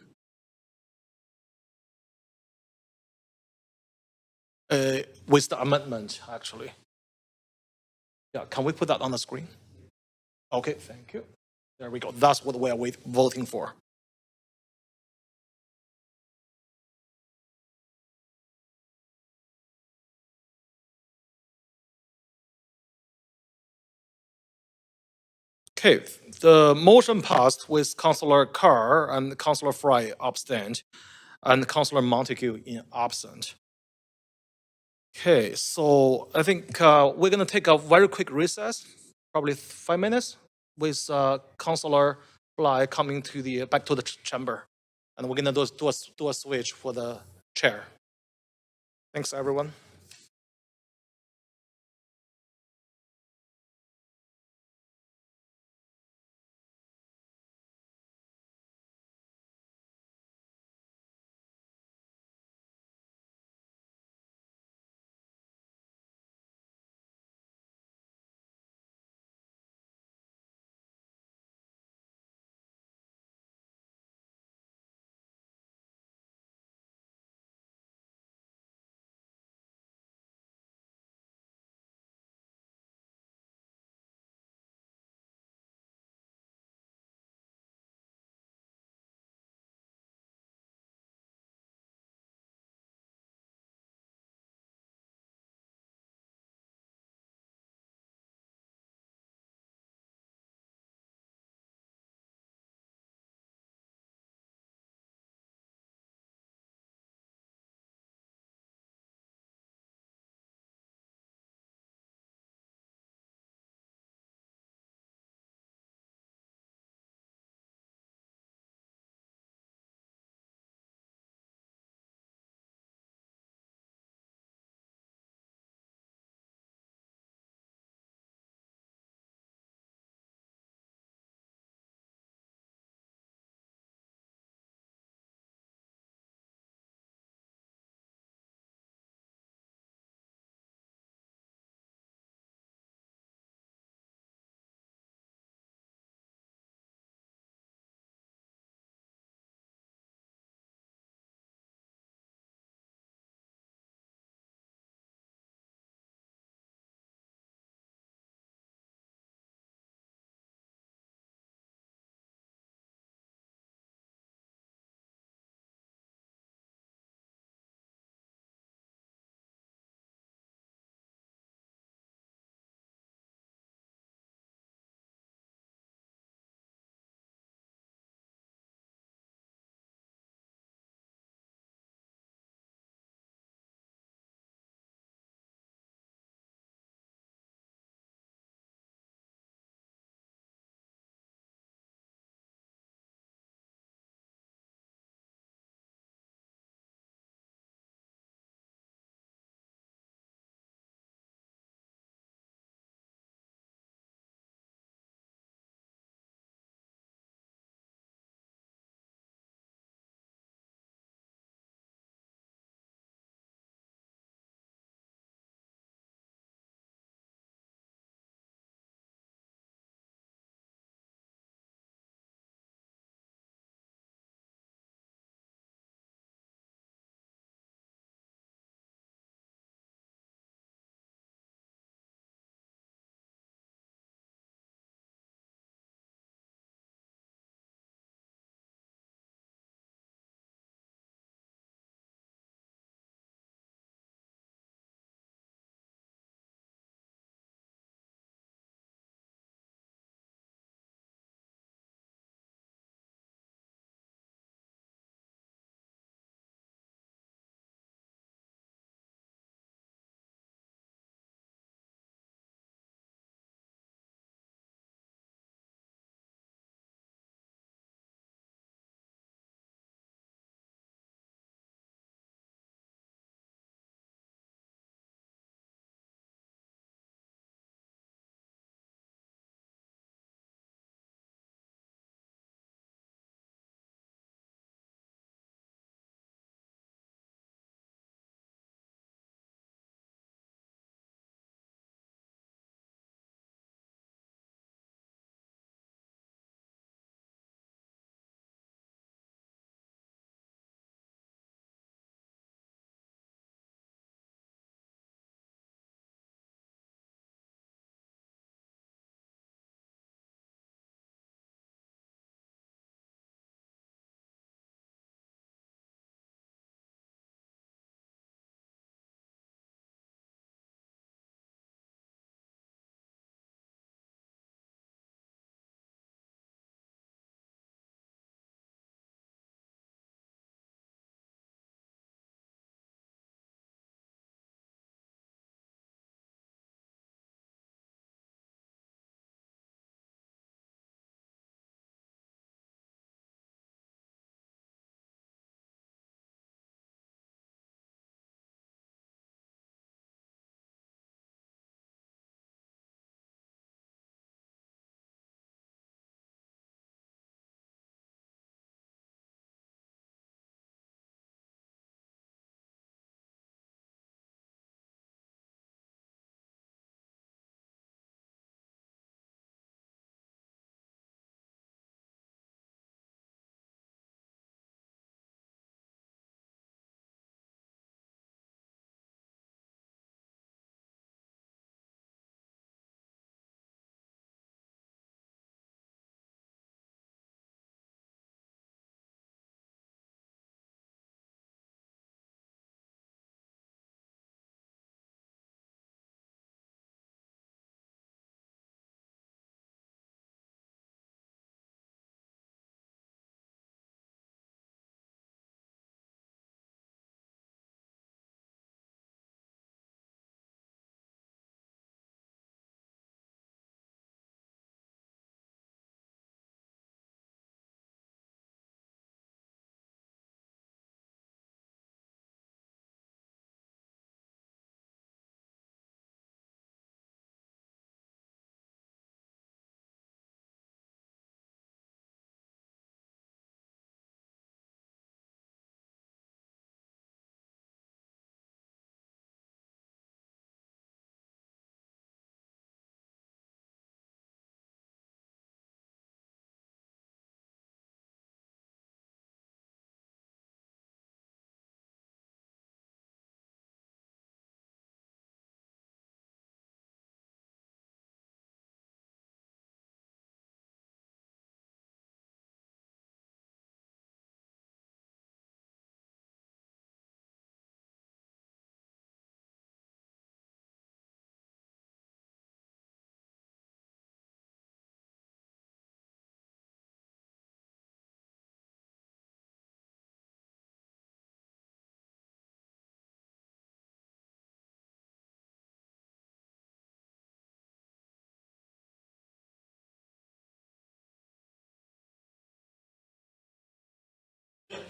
With the amendment, actually. Yeah, can we put that on the screen? Okay, thank you. There we go. That's what we are voting for. Okay, the motion passed with Councillor Carr and Councillor Fry abstained, and Councillor Montague in absent. Okay, so I think we're going to take a very quick recess, probably 5 minutes, with Councillor Bligh coming to back to the chamber, and we're going to do a switch for the chair. Thanks, everyone.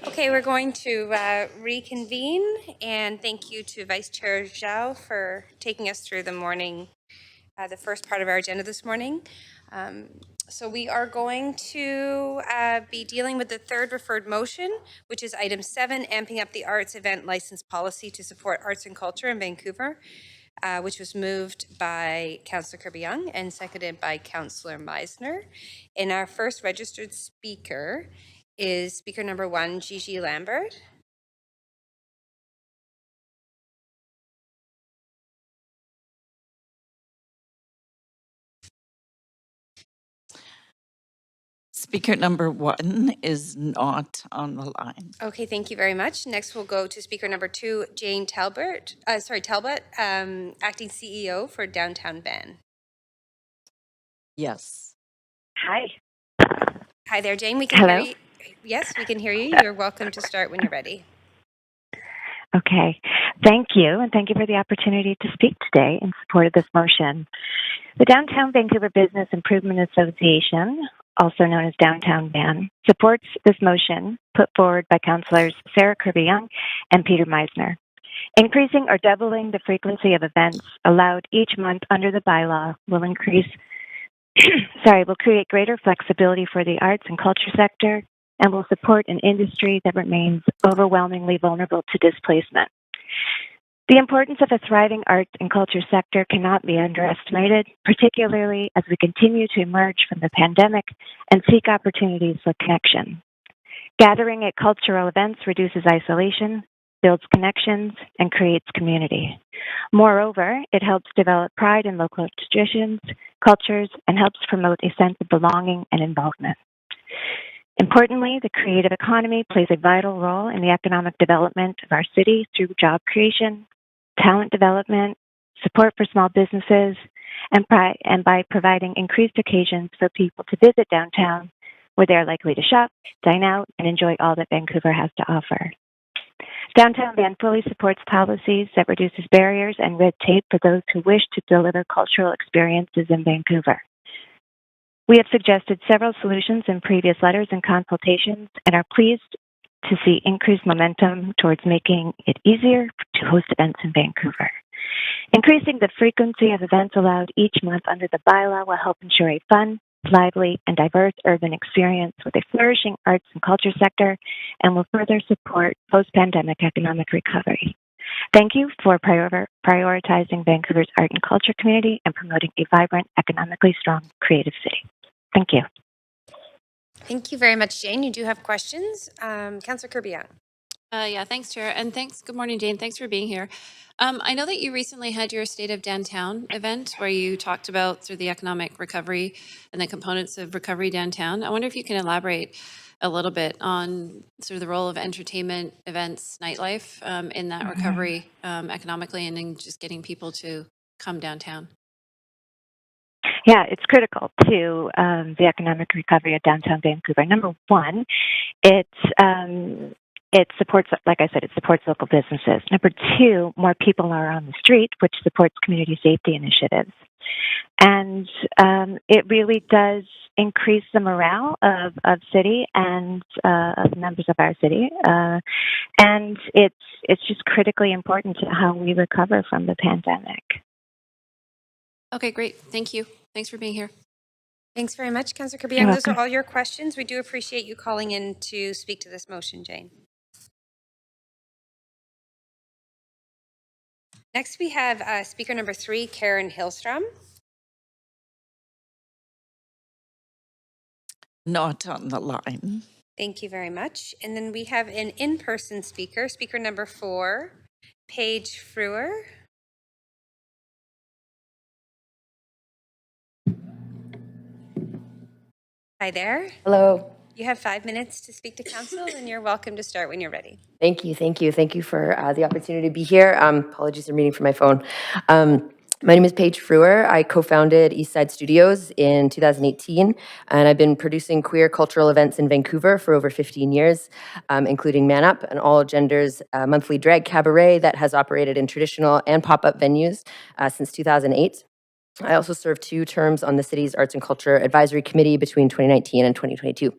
Okay, we're going to reconvene, and thank you to Vice Chair Zhao for taking us through the morning, the first part of our agenda this morning. So we are going to be dealing with the third referred motion, which is item 7, amping up the arts event license policy to support arts and culture in Vancouver, which was moved by Councillor Kirby and seconded by Councillor Meisner. And our first registered speaker is speaker number 1, Gigi Lambert. Speaker number 1 is not on the line. Okay, thank you very much. Next, we'll go to speaker number 2, Jane Talbot, acting CEO for Downtown Van. Yes. Hi. Hi there, Jane. We can Hello? hear you. Yes, we can hear you. You're welcome to start when you're ready. Okay. Thank you, and thank you for the opportunity to speak today in support of this motion. The Downtown Vancouver Business Improvement Association, also known as Downtown Van, supports this motion put forward by Councillors Sarah Kirby-Young and Peter Meisner. Increasing or doubling the frequency of events allowed each month under the bylaw will create greater flexibility for the arts and culture sector and will support an industry that remains overwhelmingly vulnerable to displacement. The importance of a thriving arts and culture sector cannot be underestimated, particularly as we continue to emerge from the pandemic and seek opportunities for connection. Gathering at cultural events reduces isolation, builds connections, and creates community. Moreover, it helps develop pride in local traditions, cultures, and helps promote a sense of belonging and involvement. Importantly, the creative economy plays a vital role in the economic development of our city through job creation, talent development, support for small businesses, and by providing increased occasions for people to visit downtown where they are likely to shop, dine out, and enjoy all that Vancouver has to offer. Downtown Van fully supports policies that reduces barriers and red tape for those who wish to deliver cultural experiences in Vancouver. We have suggested several solutions in previous letters and consultations and are pleased to see increased momentum towards making it easier to host events in Vancouver. Increasing the frequency of events allowed each month under the bylaw will help ensure a fun, lively, and diverse urban experience with a flourishing arts and culture sector and will further support post-pandemic economic recovery. Thank you for prioritizing Vancouver's art and culture community and promoting a vibrant, economically strong, creative city. Thank you. Thank you very much, Jane. You do have questions. Councillor Kirby-Young. Yeah, thanks, Chair. And thanks. Good morning, Jane. Thanks for being here. I know that you recently had your State of Downtown event where you talked about through the economic recovery and the components of recovery downtown. I wonder if you can elaborate a little bit on sort of the role of entertainment, events, nightlife in that recovery economically and in just getting people to come downtown. Yeah, it's critical to the economic recovery of downtown Vancouver. Number one, it supports, like I said, it supports local businesses. Number two, more people are on the street, which supports community safety initiatives. And it really does increase the morale of city and of members of our city. And it's just critically important to how we recover from the pandemic. Okay, great. Thank you. Thanks for being here. Thanks very much, Councillor Kirby-Young. Those are all your questions. We do appreciate you calling in to speak to this motion, Jane. Next, we have speaker number 3, Karen Hillstrom. Not on the line. Thank you very much. And then we have an in-person speaker, speaker number 4, Paige Frewer. Hi there. Hello. You have 5 minutes to speak to council, and you're welcome to start when you're ready. Thank you. Thank you. Thank you for the opportunity to be here. Apologies for meeting from my phone. My name is Paige Frewer. I co-founded Eastside Studios in 2018, and I've been producing queer cultural events in Vancouver for over 15 years, including Man Up, an all-genders monthly drag cabaret that has operated in traditional and pop-up venues since 2008. I also served 2 terms on the city's Arts and Culture Advisory Committee between 2019 and 2022.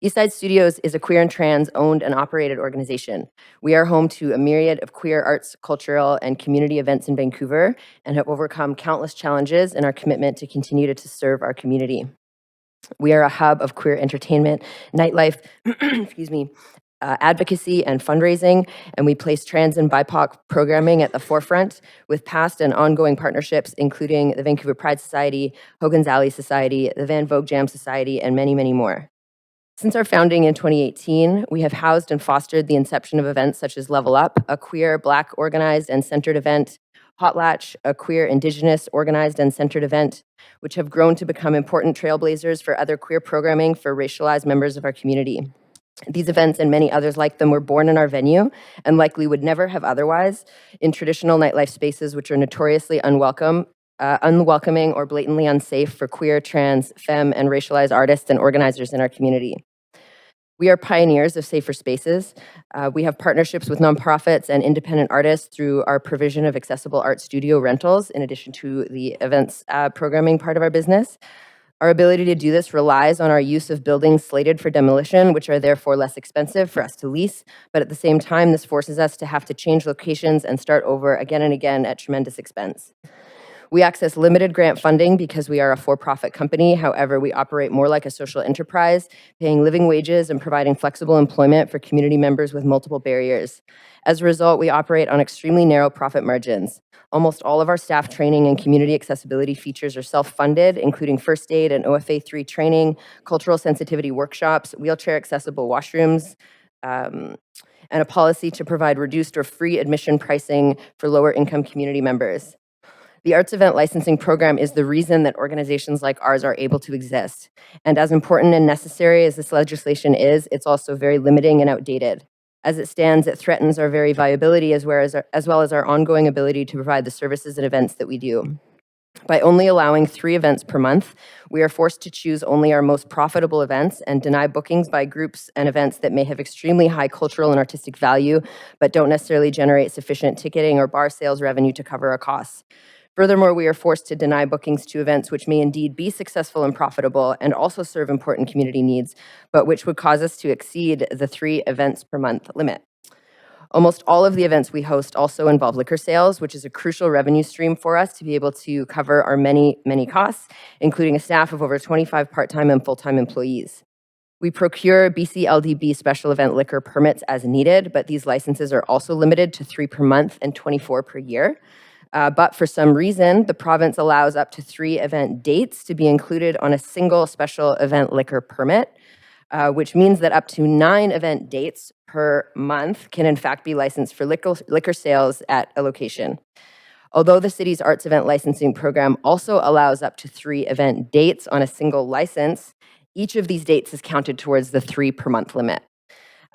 Eastside Studios is a queer and trans owned and operated organization. We are home to a myriad of queer arts, cultural, and community events in Vancouver and have overcome countless challenges in our commitment to continue to serve our community. We are a hub of queer entertainment, nightlife, excuse me, advocacy and fundraising, and we place trans and BIPOC programming at the forefront with past and ongoing partnerships, including the Vancouver Pride Society, Hogan's Alley Society, the Van Vogue Jam Society, and many, many more. Since our founding in 2018, we have housed and fostered the inception of events such as Level Up, a queer, Black organized and centered event, Hot Latch, a queer, Indigenous organized and centered event, which have grown to become important trailblazers for other queer programming for racialized members of our community. These events and many others like them were born in our venue and likely would never have otherwise in traditional nightlife spaces which are notoriously unwelcoming or blatantly unsafe for queer, trans, femme, and racialized artists and organizers in our community. We are pioneers of safer spaces. We have partnerships with nonprofits and independent artists through our provision of accessible art studio rentals, in addition to the events programming part of our business. Our ability to do this relies on our use of buildings slated for demolition, which are therefore less expensive for us to lease. But at the same time, this forces us to have to change locations and start over again and again at tremendous expense. We access limited grant funding because we are a for-profit company. However, we operate more like a social enterprise, paying living wages and providing flexible employment for community members with multiple barriers. As a result, we operate on extremely narrow profit margins. Almost all of our staff training and community accessibility features are self-funded, including first aid and OFA 3 training, cultural sensitivity workshops, wheelchair accessible washrooms, and a policy to provide reduced or free admission pricing for lower income community members. The Arts Event Licensing Program is the reason that organizations like ours are able to exist. And as important and necessary as this legislation is, it's also very limiting and outdated. As it stands, it threatens our very viability as well as our ongoing ability to provide the services and events that we do. By only allowing 3 events per month, we are forced to choose only our most profitable events and deny bookings by groups and events that may have extremely high cultural and artistic value, but don't necessarily generate sufficient ticketing or bar sales revenue to cover our costs. Furthermore, we are forced to deny bookings to events which may indeed be successful and profitable and also serve important community needs, but which would cause us to exceed the 3 events per month limit. Almost all of the events we host also involve liquor sales, which is a crucial revenue stream for us to be able to cover our many, many costs, including a staff of over 25 part-time and full-time employees. We procure BC-LDB special event liquor permits as needed, but these licenses are also limited to 3 per month and 24 per year. But for some reason, the province allows up to 3 event dates to be included on a single special event liquor permit, which means that up to 9 event dates per month can in fact be licensed for liquor sales at a location. Although the city's arts event licensing program also allows up to 3 event dates on a single license, each of these dates is counted towards the 3 per month limit.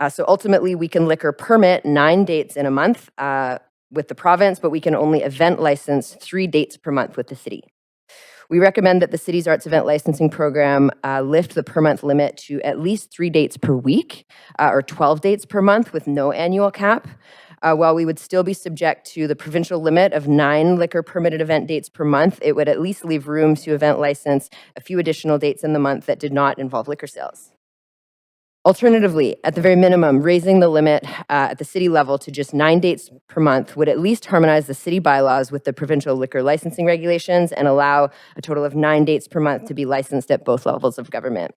So ultimately, we can liquor permit 9 dates in a month, with the province, but we can only event license 3 dates per month with the city. We recommend that the city's arts event licensing program lift the per month limit to at least 3 dates per week or 12 dates per month with no annual cap. While we would still be subject to the provincial limit of 9 liquor permitted event dates per month, it would at least leave room to event license a few additional dates in the month that did not involve liquor sales. Alternatively, at the very minimum, raising the limit at the city level to just 9 dates per month would at least harmonize the city bylaws with the provincial liquor licensing regulations and allow a total of 9 dates per month to be licensed at both levels of government.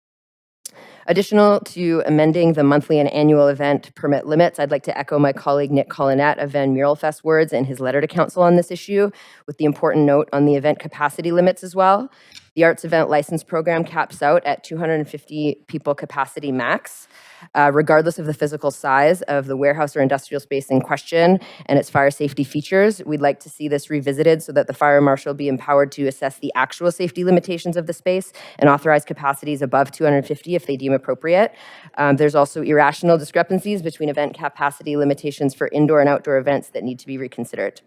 Additional to amending the monthly and annual event permit limits, I'd like to echo my colleague Nick Collinette of Van Mural Fest words in his letter to council on this issue, with the important note on the event capacity limits as well. The Arts Event License Program caps out at 250 people capacity max, regardless of the physical size of the warehouse or industrial space in question and its fire safety features. We'd like to see this revisited so that the fire marshal be empowered to assess the actual safety limitations of the space and authorize capacities above 250 if they deem appropriate. There's also irrational discrepancies between event capacity limitations for indoor and outdoor events that need to be reconsidered.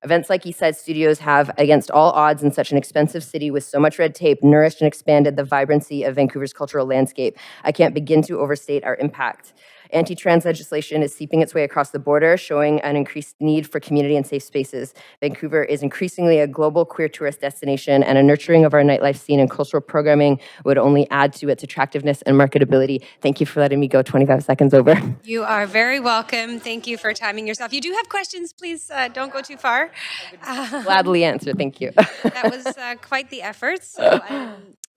Events like Eastside Studios have, against all odds in such an expensive city with so much red tape, nourished and expanded the vibrancy of Vancouver's cultural landscape. I can't begin to overstate our impact. Anti-trans legislation is seeping its way across the border, showing an increased need for community and safe spaces. Vancouver is increasingly a global queer tourist destination, and a nurturing of our nightlife scene and cultural programming would only add to its attractiveness and marketability. Thank you for letting me go 25 seconds over. You are very welcome. Thank you for timing yourself. You do have questions, please don't go too far. Gladly answer, thank you. That was quite the effort. So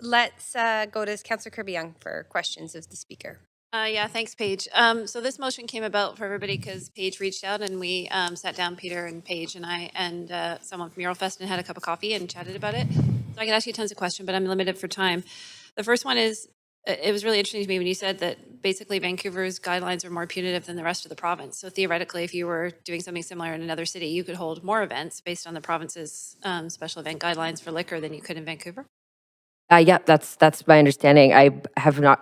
let's go to Councillor Kirby Young for questions of the speaker. Yeah, thanks, Paige. So this motion came about for everybody because Paige reached out and we sat down, Peter and Paige and I and someone from Eurofest, and had a cup of coffee and chatted about it. So I could ask you tons of questions, but I'm limited for time. The first one is, it was really interesting to me when you said that basically Vancouver's guidelines are more punitive than the rest of the province. So theoretically, if you were doing something similar in another city, you could hold more events based on the province's special event guidelines for liquor than you could in Vancouver. Yeah, that's my understanding. I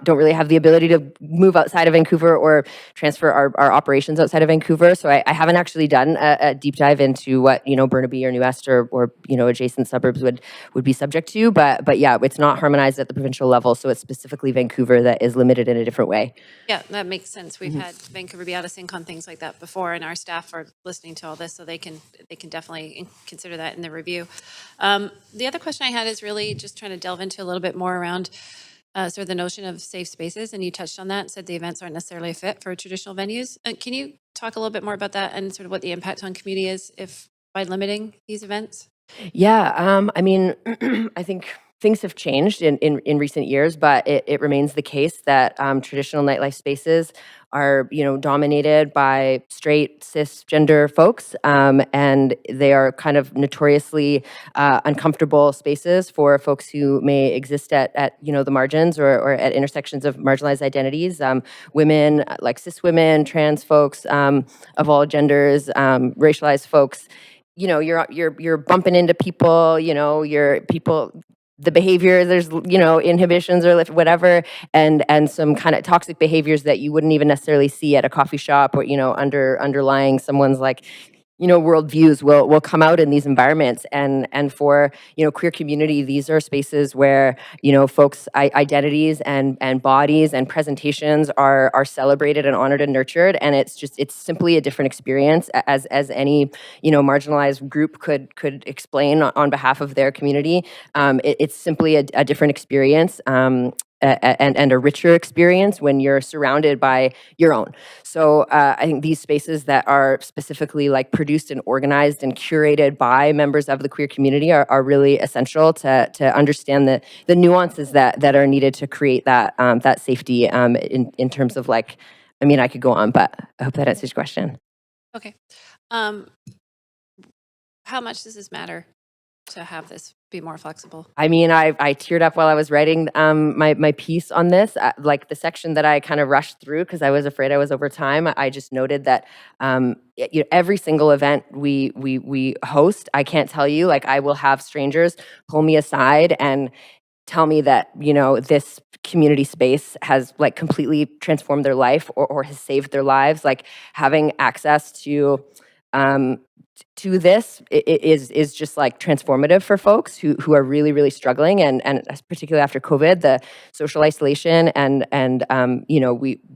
don't really have the ability to move outside of Vancouver or transfer our operations outside of Vancouver. So I haven't actually done a deep dive into what, Burnaby or New West or adjacent suburbs would be subject to. But yeah, it's not harmonized at the provincial level. So it's specifically Vancouver that is limited in a different way. Yeah, that makes sense. We've had Vancouver be out of sync on things like that before, and our staff are listening to all this, so they can definitely consider that in the review. The other question I had is really just trying to delve into a little bit more around sort of the notion of safe spaces, and you touched on that and said the events aren't necessarily a fit for traditional venues. Can you talk a little bit more about that and sort of what the impact on community is if by limiting these events? Yeah, I mean, I think things have changed in recent years, but it remains the case that traditional nightlife spaces are, dominated by straight, cisgender folks, and they are kind of notoriously uncomfortable spaces for folks who may exist at the margins or at intersections of marginalized identities. Women, like cis women, trans folks of all genders, racialized folks. You're bumping into people, the behavior, there's, inhibitions or whatever, and some kind of toxic behaviors that you wouldn't even necessarily see at a coffee shop or, underlying someone's worldviews will come out in these environments. And for, queer community, these are spaces where, folks' identities and bodies and presentations are celebrated and honored and nurtured. And it's simply a different experience as any, marginalized group could explain on behalf of their community. It's simply a different experience. And a richer experience when you're surrounded by your own. So I think these spaces that are specifically produced and organized and curated by members of the queer community are really essential to understand the nuances that are needed to create that safety in terms of I could go on, but I hope that answers your question. Okay. How much does this matter to have this be more flexible? I mean, I teared up while I was writing my piece on this. The section that I kind of rushed through because I was afraid I was over time. I just noted that every single event we host, I can't tell you, I will have strangers pull me aside and tell me that this community space has completely transformed their life or has saved their lives. Having access to this is just transformative for folks who are really, really struggling, and particularly after COVID, the social isolation and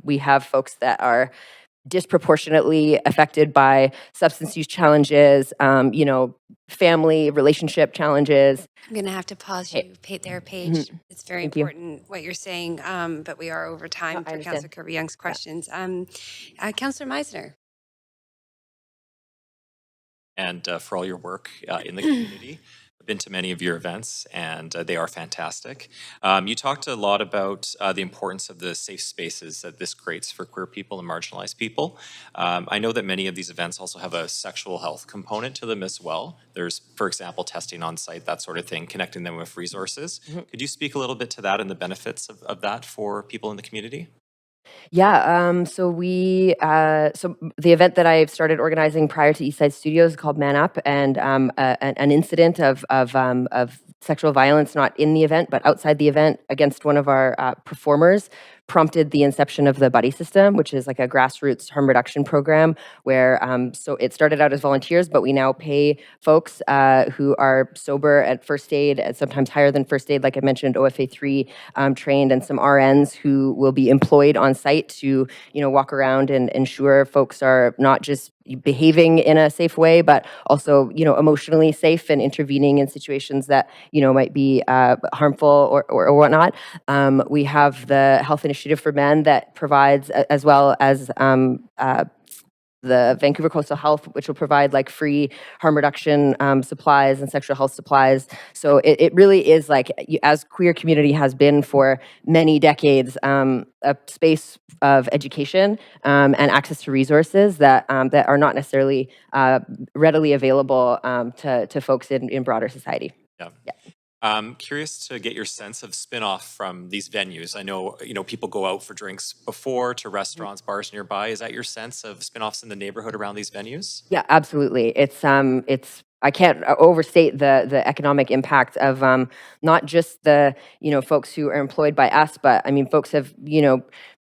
we have folks that are disproportionately affected by substance use challenges, family relationship challenges. I'm going to have to pause you there, Paige. It's very important what you're saying, but we are over time for Councillor Kirby Young's questions. Councillor Meisner. And for all your work in the community. I've been to many of your events, and they are fantastic. You talked a lot about the importance of the safe spaces that this creates for queer people and marginalized people. I know that many of these events also have a sexual health component to them as well. There's, for example, testing on site, that sort of thing, connecting them with resources. Could you speak a little bit to that and the benefits of that for people in the community? Yeah, so the event that I started organizing prior to Eastside Studios is called Man Up, and an incident of sexual violence, not in the event, but outside the event against one of our performers, prompted the inception of the Buddy System, which is like a grassroots harm reduction program where so it started out as volunteers, but we now pay folks who are sober at first aid, and sometimes higher than first aid, like I mentioned, OFA 3 trained, and some RNs who will be employed on site to walk around and ensure folks are not just behaving in a safe way, but also emotionally safe and intervening in situations that might be harmful or whatnot. We have the Health Initiative for Men that provides, as well as the Vancouver Coastal Health, which will provide like free harm reduction supplies and sexual health supplies. So it really is like, as queer community has been for many decades, a space of education and access to resources that that are not necessarily readily available to folks in broader society. Curious to get your sense of spin-off from these venues. I know, people go out for drinks before to restaurants, bars nearby. Is that your sense of spin-offs in the neighborhood around these venues? Yeah, absolutely. It's I can't overstate the economic impact of not just the folks who are employed by us, but I mean folks have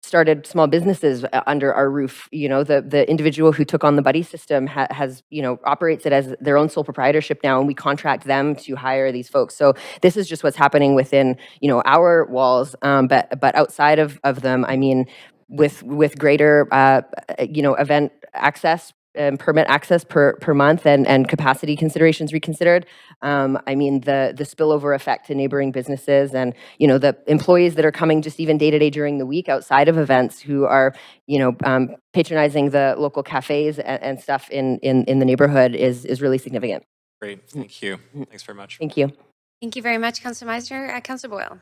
started small businesses under our roof. The individual who took on the Buddy System has operates it as their own sole proprietorship now, and we contract them to hire these folks. So this is just what's happening within our walls, but outside of them, I mean, with greater event access and permit access per month and capacity considerations reconsidered. I mean, the spillover effect to neighboring businesses and, the employees that are coming just even day to day during the week outside of events who are, patronizing the local cafes and stuff in the neighborhood is really significant. Great, thank you. Thanks very much. Thank you. Thank you very much, Councillor Meisner. Councillor Boyle.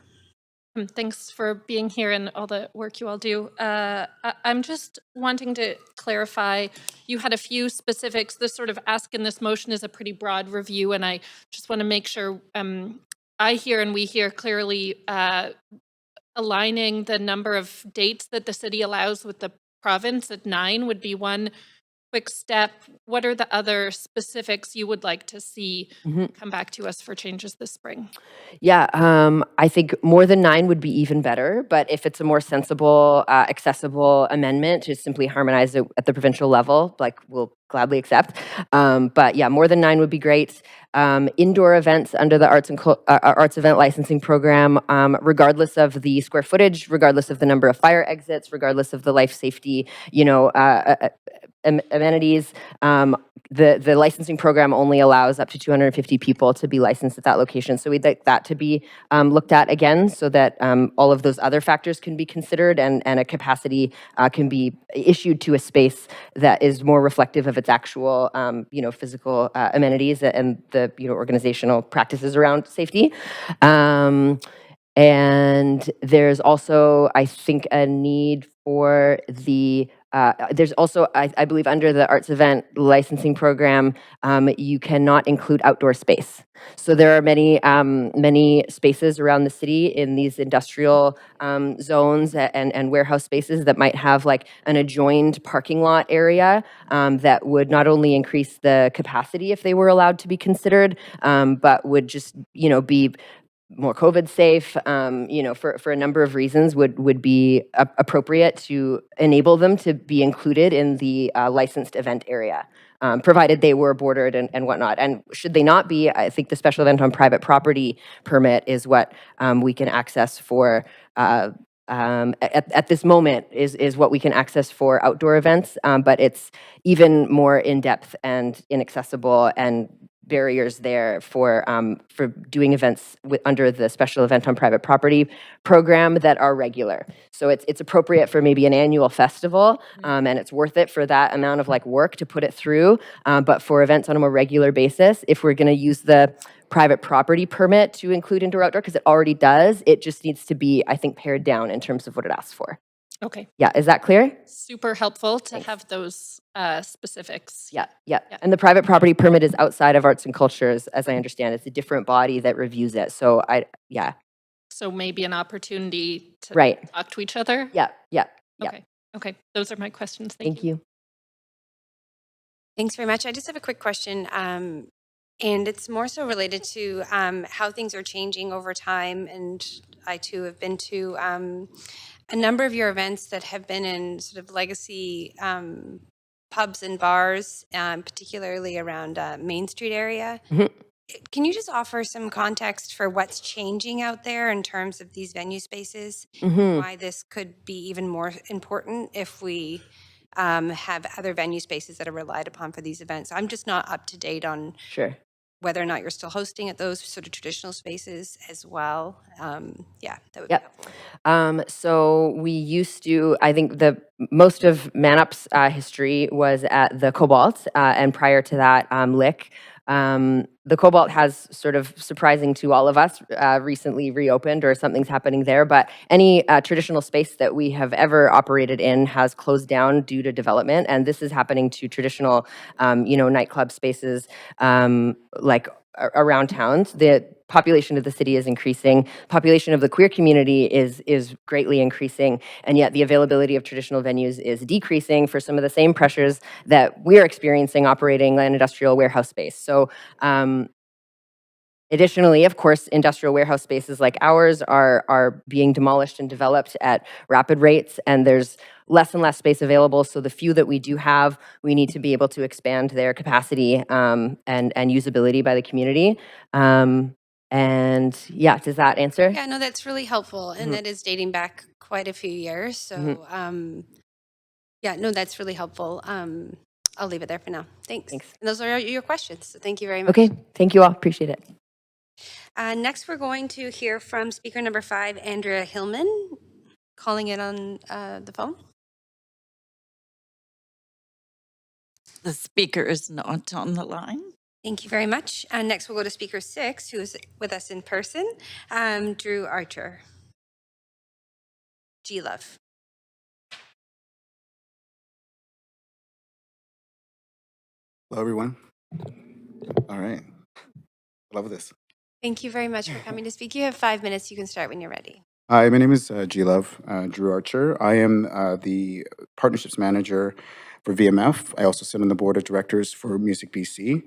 Thanks for being here and all the work you all do. I'm just wanting to clarify, you had a few specifics. This sort of ask in this motion is a pretty broad review, and I just want to make sure I hear and we hear clearly aligning the number of dates that the city allows with the province at 9 would be one quick step. What are the other specifics you would like to see come back to us for changes this spring? Yeah, I think more than 9 would be even better, but if it's a more sensible, accessible amendment to simply harmonize it at the provincial level, like we'll gladly accept. But yeah, more than 9 would be great. Indoor events under the arts event licensing program, regardless of the square footage, regardless of the number of fire exits, regardless of the life safety, amenities. The licensing program only allows up to 250 people to be licensed at that location. So we'd like that to be looked at again so that all of those other factors can be considered and a capacity can be issued to a space that is more reflective of its actual, physical amenities and the, organizational practices around safety. And there's also, I think, a need for the there's also, I believe, under the arts event licensing program, you cannot include outdoor space. So there are many spaces around the city in these industrial zones and warehouse spaces that might have like an adjoined parking lot area that would not only increase the capacity if they were allowed to be considered, but would just, be more COVID safe, for a number of reasons would be appropriate to enable them to be included in the licensed event area, provided they were bordered and whatnot. And should they not be, I think the special event on private property permit is what we can access for at this moment is what we can access for outdoor events, but it's even more in-depth and inaccessible and barriers there for doing events under the special event on private property program that are regular. So it's appropriate for maybe an annual festival, and it's worth it for that amount of like work to put it through. But for events on a more regular basis, if we're going to use the private property permit to include indoor outdoor, because it already does, it just needs to be, I think, pared down in terms of what it asks for. Okay. Yeah, is that clear? Super helpful to have those specifics. Yeah. And the private property permit is outside of arts and cultures, as I understand. It's a different body that reviews it. So So maybe an opportunity to talk to each other? Yeah. Okay. Those are my questions. Thank you. Thanks very much. I just have a quick question. And it's more so related to how things are changing over time. And I too have been to a number of your events that have been in sort of legacy pubs and bars, particularly around Main Street area. Mhm. Can you just offer some context for what's changing out there in terms of these venue spaces? Mhm. Why this could be even more important if we have other venue spaces that are relied upon for these events? I'm just not up to date on Sure. whether or not you're still hosting at those sort of traditional spaces as well. Yeah, that would be Yep. helpful. So we used to, I think the most of ManUp's history was at the Cobalt, and prior to that, Lick. The Cobalt has sort of surprising to all of us recently reopened, or something's happening there. But any traditional space that we have ever operated in has closed down due to development, and this is happening to traditional, nightclub spaces like around towns. The population of the city is increasing. Population of the queer community is greatly increasing, and yet the availability of traditional venues is decreasing for some of the same pressures that we're experiencing operating an industrial warehouse space. So additionally, of course, industrial warehouse spaces like ours are being demolished and developed at rapid rates, and there's less and less space available. So the few that we do have, we need to be able to expand their capacity and usability by the community. And yeah, does that answer? Yeah, no, that's really helpful. And Mhm. that is dating back quite a few years. So, yeah, no, that's really helpful. I'll leave it there for now. Thanks. Thanks. And those are your questions. So thank you very much. Okay, thank you all. Appreciate it. Next, we're going to hear from speaker number 5, Andrea Hillman, calling in on the phone. The speaker is not on the line. Thank you very much. And next, we'll go to speaker 6, who is with us in person, Drew Archer. G-Love. Hello, everyone. All right. Love this. Thank you very much for coming to speak. You have 5 minutes. You can start when you're ready. Hi, my name is G-Love, Drew Archer. I am the Partnerships Manager for VMF. I also sit on the Board of Directors for Music BC,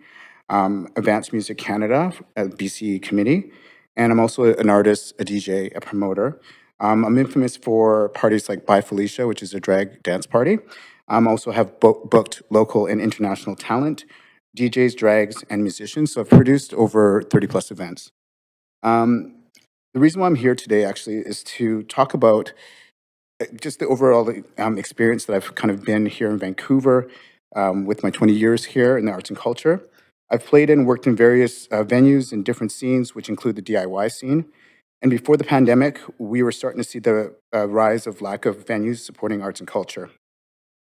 Advanced Music Canada, BC Committee, and I'm also an artist, a DJ, a promoter. I'm infamous for parties like By Felicia, which is a drag dance party. I also have booked local and international talent, DJs, drags, and musicians. So I've produced over 30 plus events. The reason why I'm here today actually is to talk about just the overall experience that I've kind of been here in Vancouver with my 20 years here in the arts and culture. I've played and worked in various venues and different scenes, which include the DIY scene. And before the pandemic, we were starting to see the rise of lack of venues supporting arts and culture.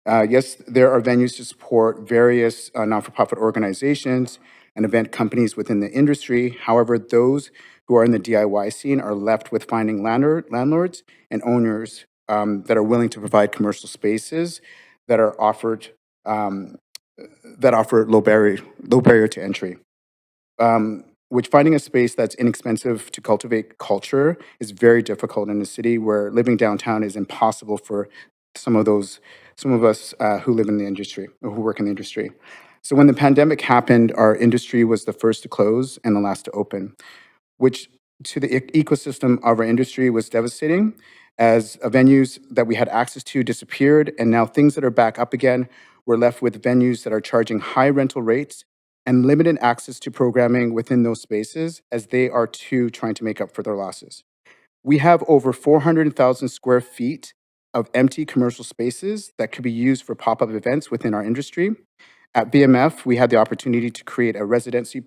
Yes, there are venues to support various non-for-profit organizations and event companies within the industry. However, those who are in the DIY scene are left with finding landlords and owners that are willing to provide commercial spaces that are offered that offer low barrier to entry. Which finding a space that's inexpensive to cultivate culture is very difficult in a city where living downtown is impossible for some of us who live in the industry or who work in the industry. So when the pandemic happened, our industry was the first to close and the last to open, which to the ecosystem of our industry was devastating, as venues that we had access to disappeared, and now things that are back up again, we're left with venues that are charging high rental rates and limited access to programming within those spaces, as they are too trying to make up for their losses. We have over 400,000 square feet of empty commercial spaces that could be used for pop-up events within our industry. At BMF, we had the opportunity to create a residency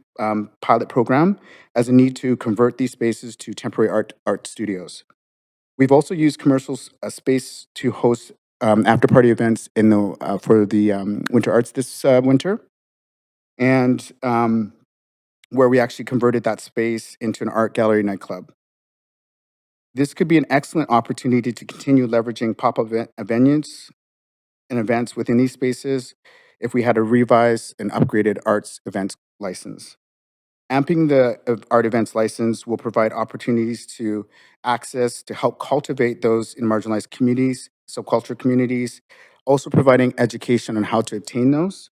pilot program as a need to convert these spaces to temporary art studios. We've also used commercial space to host after-party events in the for the Winter Arts this winter, and where we actually converted that space into an art gallery nightclub. This could be an excellent opportunity to continue leveraging pop-up venues and events within these spaces if we had a revised and upgraded arts events license. Amping the art events license will provide opportunities to access to help cultivate those in marginalized communities, subcultural communities, also providing education on how to obtain those,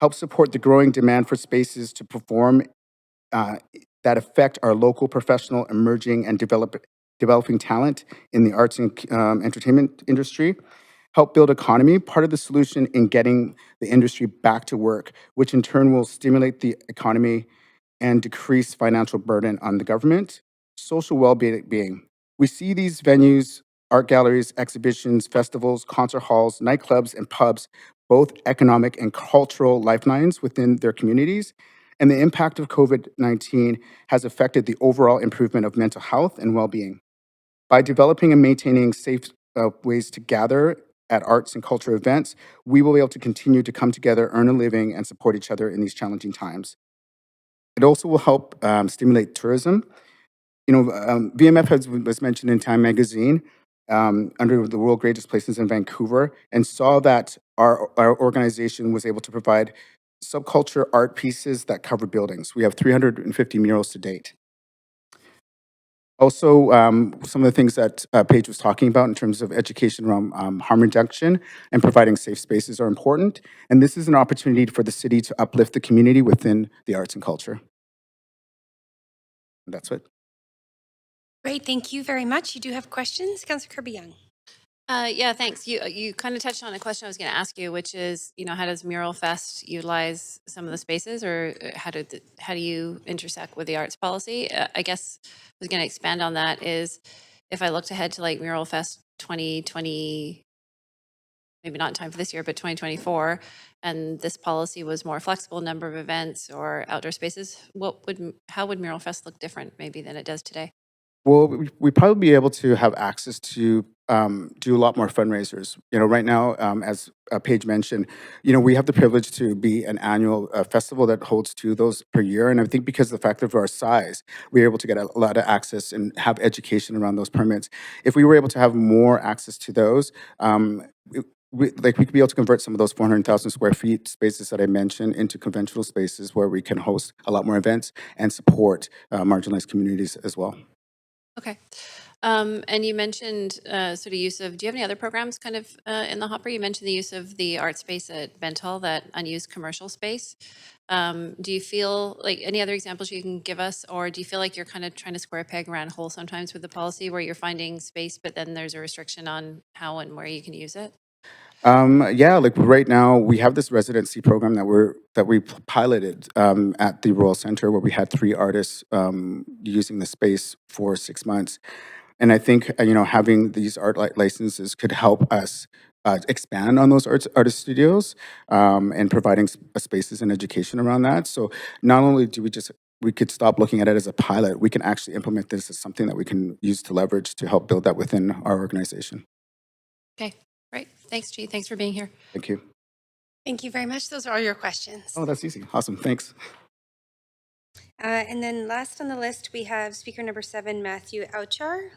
help support the growing demand for spaces to perform that affect our local professional, emerging, and developing talent in the arts and entertainment industry, help build economy, part of the solution in getting the industry back to work, which in turn will stimulate the economy and decrease financial burden on the government, social well-being. We see these venues, art galleries, exhibitions, festivals, concert halls, nightclubs, and pubs, both economic and cultural lifelines within their communities. And the impact of COVID-19 has affected the overall improvement of mental health and well-being. By developing and maintaining safe ways to gather at arts and culture events, we will be able to continue to come together, earn a living, and support each other in these challenging times. It also will help stimulate tourism. VMF was mentioned in Time Magazine under the World Greatest Places in Vancouver, and saw that our organization was able to provide subculture art pieces that cover buildings. We have 350 murals to date. Also, some of the things that Paige was talking about in terms of education around harm reduction and providing safe spaces are important. And this is an opportunity for the city to uplift the community within the arts and culture. And that's it. Great, thank you very much. You do have questions, Councillor Kirby Young. Yeah, thanks. You kind of touched on a question I was going to ask you, which is, how does Mural Fest utilize some of the spaces, or how do you intersect with the arts policy? I guess I was going to expand on that is, if I looked ahead to like Mural Fest 2020, maybe not in time for this year, but 2024, and this policy was more flexible, number of events or outdoor spaces, how would Mural Fest look different maybe than it does today? Well, we'd probably be able to have access to do a lot more fundraisers. Right now, as Paige mentioned, we have the privilege to be an annual festival that holds 2 of those per year. And I think because of the fact of our size, we're able to get a lot of access and have education around those permits. If we were able to have more access to those, we could be able to convert some of those 400,000 square feet spaces that I mentioned into conventional spaces where we can host a lot more events and support marginalized communities as well. Okay. And you mentioned sort of use of, do you have any other programs kind of in the hopper? You mentioned the use of the art space at Bentall, that unused commercial space. Do you feel like any other examples you can give us, or do you feel like you're kind of trying to square a peg around a hole sometimes with the policy where you're finding space, but then there's a restriction on how and where you can use it? Yeah, like right now we have this residency program that we piloted at the Royal Centre, where we had 3 artists using the space for 6 months. And I think having these art licenses could help us expand on those artist studios and providing spaces and education around that. So not only do we could stop looking at it as a pilot, we can actually implement this as something that we can use to leverage to help build that within our organization. Okay, great. Thanks, G. Thanks for being here. Thank you. Thank you very much. Those are all your questions. Oh, that's easy. Awesome. Thanks. And then last on the list, we have speaker number 7, Matthew Ouchar.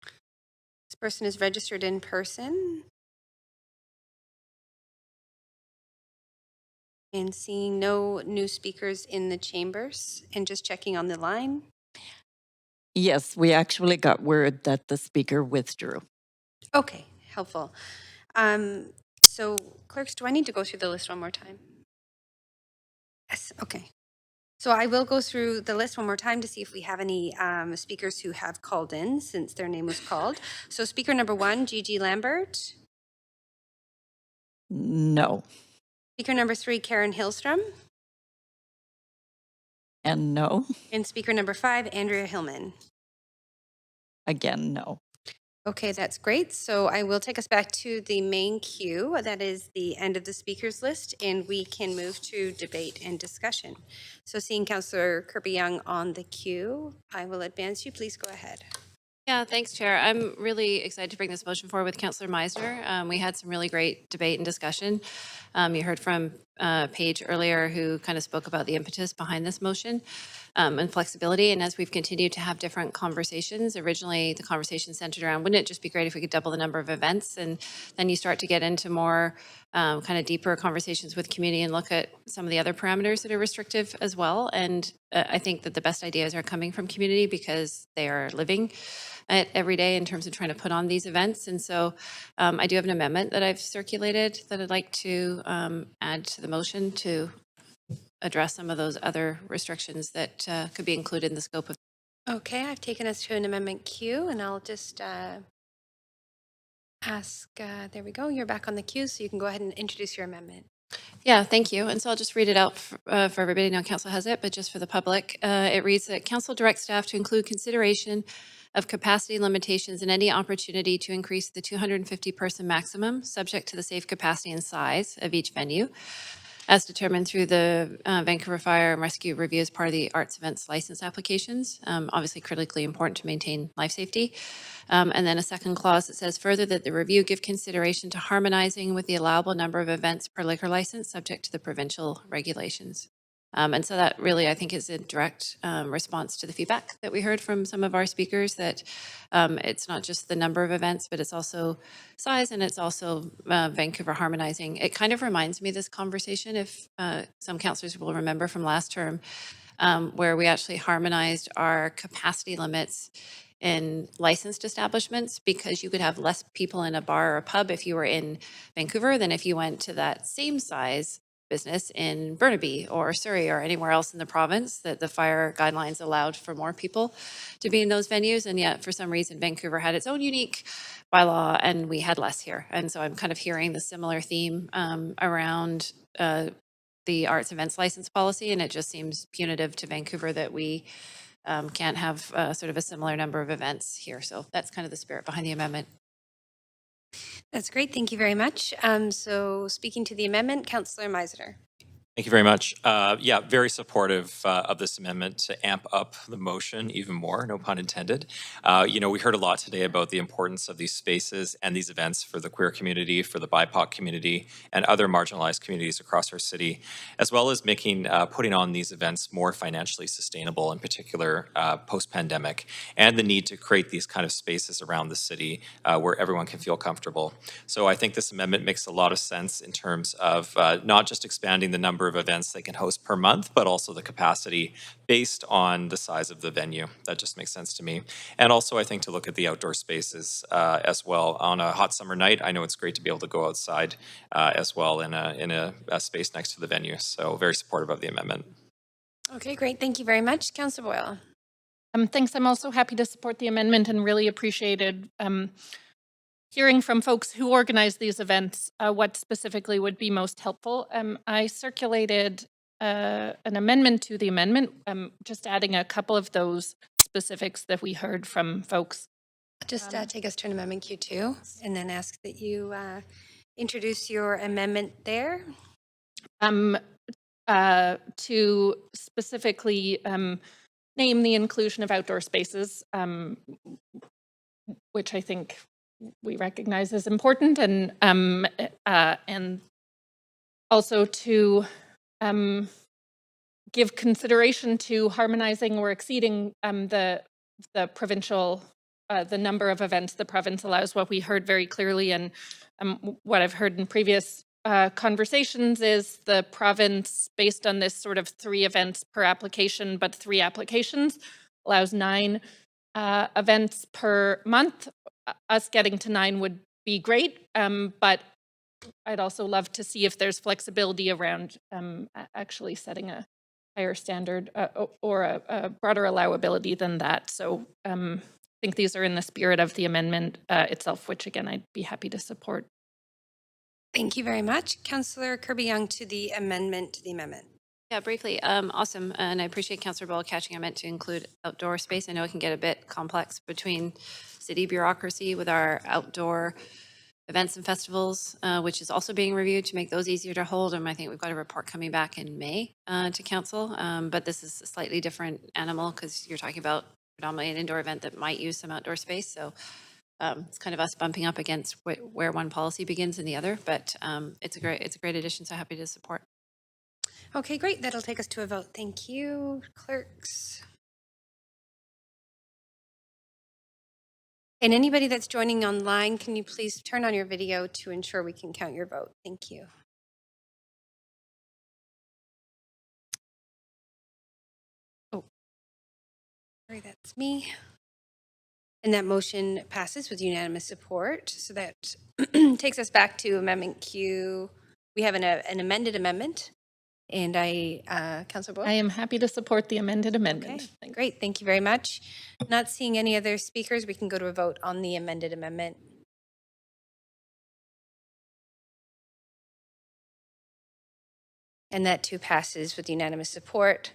This person is registered in person. And seeing no new speakers in the chambers, and just checking on the line. Yes, we actually got word that the speaker withdrew. Okay, helpful. So clerks, do I need to go through the list one more time? Yes, okay. So I will go through the list one more time to see if we have any speakers who have called in since their name was called. So speaker number 1, Gigi Lambert. No. Speaker number 3, Karen Hillstrom. And no. And speaker number 5, Andrea Hillman. Again, no. Okay, that's great. So I will take us back to the main queue. That is the end of the speakers list, and we can move to debate and discussion. So seeing Councillor Kirby Young on the queue, I will advance you. Please go ahead. Yeah, thanks, Chair. I'm really excited to bring this motion forward with Councillor Meisner. We had some really great debate and discussion. You heard from Paige earlier, who kind of spoke about the impetus behind this motion and flexibility. And as we've continued to have different conversations, originally the conversation centered around, wouldn't it just be great if we could double the number of events? And then you start to get into more kind of deeper conversations with community and look at some of the other parameters that are restrictive as well. And I think that the best ideas are coming from community because they are living it every day in terms of trying to put on these events. And so I do have an amendment that I've circulated that I'd like to add to the motion to address some of those other restrictions that could be included in the scope of. Okay, I've taken us to an amendment queue, and I'll just ask, there we go, you're back on the queue, so you can go ahead and introduce your amendment. Yeah, thank you. And so I'll just read it out for everybody. Now council has it, but just for the public. It reads that council directs staff to include consideration of capacity limitations and any opportunity to increase the 250 person maximum, subject to the safe capacity and size of each venue, as determined through the Vancouver Fire and Rescue Review as part of the arts events license applications. Obviously critically important to maintain life safety. And then a second clause that says further that the review give consideration to harmonizing with the allowable number of events per liquor license subject to the provincial regulations. And so that really, I think, is a direct response to the feedback that we heard from some of our speakers, that it's not just the number of events, but it's also size, and it's also Vancouver harmonizing. It kind of reminds me of this conversation, if some councillors will remember from last term, where we actually harmonized our capacity limits in licensed establishments, because you could have less people in a bar or a pub if you were in Vancouver than if you went to that same size business in Burnaby or Surrey or anywhere else in the province, that the fire guidelines allowed for more people to be in those venues. And yet for some reason, Vancouver had its own unique bylaw and we had less here. And so I'm kind of hearing the similar theme around the arts events license policy. And it just seems punitive to Vancouver that we can't have sort of a similar number of events here. So that's kind of the spirit behind the amendment. That's great. Thank you very much. So speaking to the amendment, Councillor Meisner. Thank you very much. Yeah, very supportive of this amendment to amp up the motion even more, no pun intended. We heard a lot today about the importance of these spaces and these events for the queer community, for the BIPOC community, and other marginalized communities across our city, as well as putting on these events more financially sustainable, in particular post-pandemic, and the need to create these kind of spaces around the city where everyone can feel comfortable. So I think this amendment makes a lot of sense in terms of not just expanding the number of events they can host per month, but also the capacity based on the size of the venue. That just makes sense to me. And also, I think, to look at the outdoor spaces as well. On a hot summer night, I know it's great to be able to go outside as well in a space next to the venue. So very supportive of the amendment. Okay, great. Thank you very much. Councillor Boyle. Thanks. I'm also happy to support the amendment and really appreciated hearing from folks who organize these events what specifically would be most helpful. I circulated an amendment to the amendment, just adding a couple of those specifics that we heard from folks. Just take us to an amendment Q2 and then ask that you introduce your amendment there. To specifically name the inclusion of outdoor spaces, which I think we recognize as important, and also to give consideration to harmonizing or exceeding the provincial the number of events the province allows. What we heard very clearly, and what I've heard in previous conversations, is the province, based on this sort of 3 events per application, but 3 applications, allows 9 events per month. Us getting to 9 would be great, but I'd also love to see if there's flexibility around actually setting a higher standard or a broader allowability than that. So I think these are in the spirit of the amendment itself, which again, I'd be happy to support. Thank you very much. Councillor Kirby Young to the amendment. Yeah, briefly. Awesome. And I appreciate Councillor Ball catching. I meant to include outdoor space. I know it can get a bit complex between city bureaucracy with our outdoor events and festivals, which is also being reviewed to make those easier to hold. And I think we've got a report coming back in May to council. But this is a slightly different animal because you're talking about predominantly an indoor event that might use some outdoor space. So it's kind of us bumping up against where one policy begins and the other. But it's a great addition. So happy to support. Okay, great. That'll take us to a vote. Thank you, clerks. And anybody that's joining online, can you please turn on your video to ensure we can count your vote? Thank you. Oh, sorry, that's me. And that motion passes with unanimous support. So that takes us back to Amendment Q. We have an amended amendment. And Councillor Boyle? I am happy to support the amended amendment. Okay, Thank you. great. Thank you very much. Not seeing any other speakers, we can go to a vote on the amended amendment. And that too passes with unanimous support.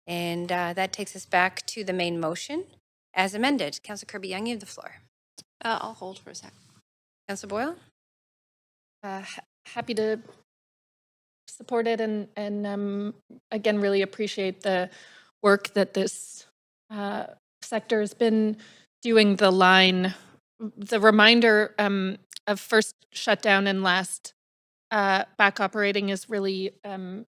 And that takes us back to the main motion as amended. Councillor Kirby Young, you have the floor. I'll hold for a sec. Councillor Boyle? Happy to support it and again, really appreciate the work that this sector has been doing. The reminder of first shutdown and last back operating is really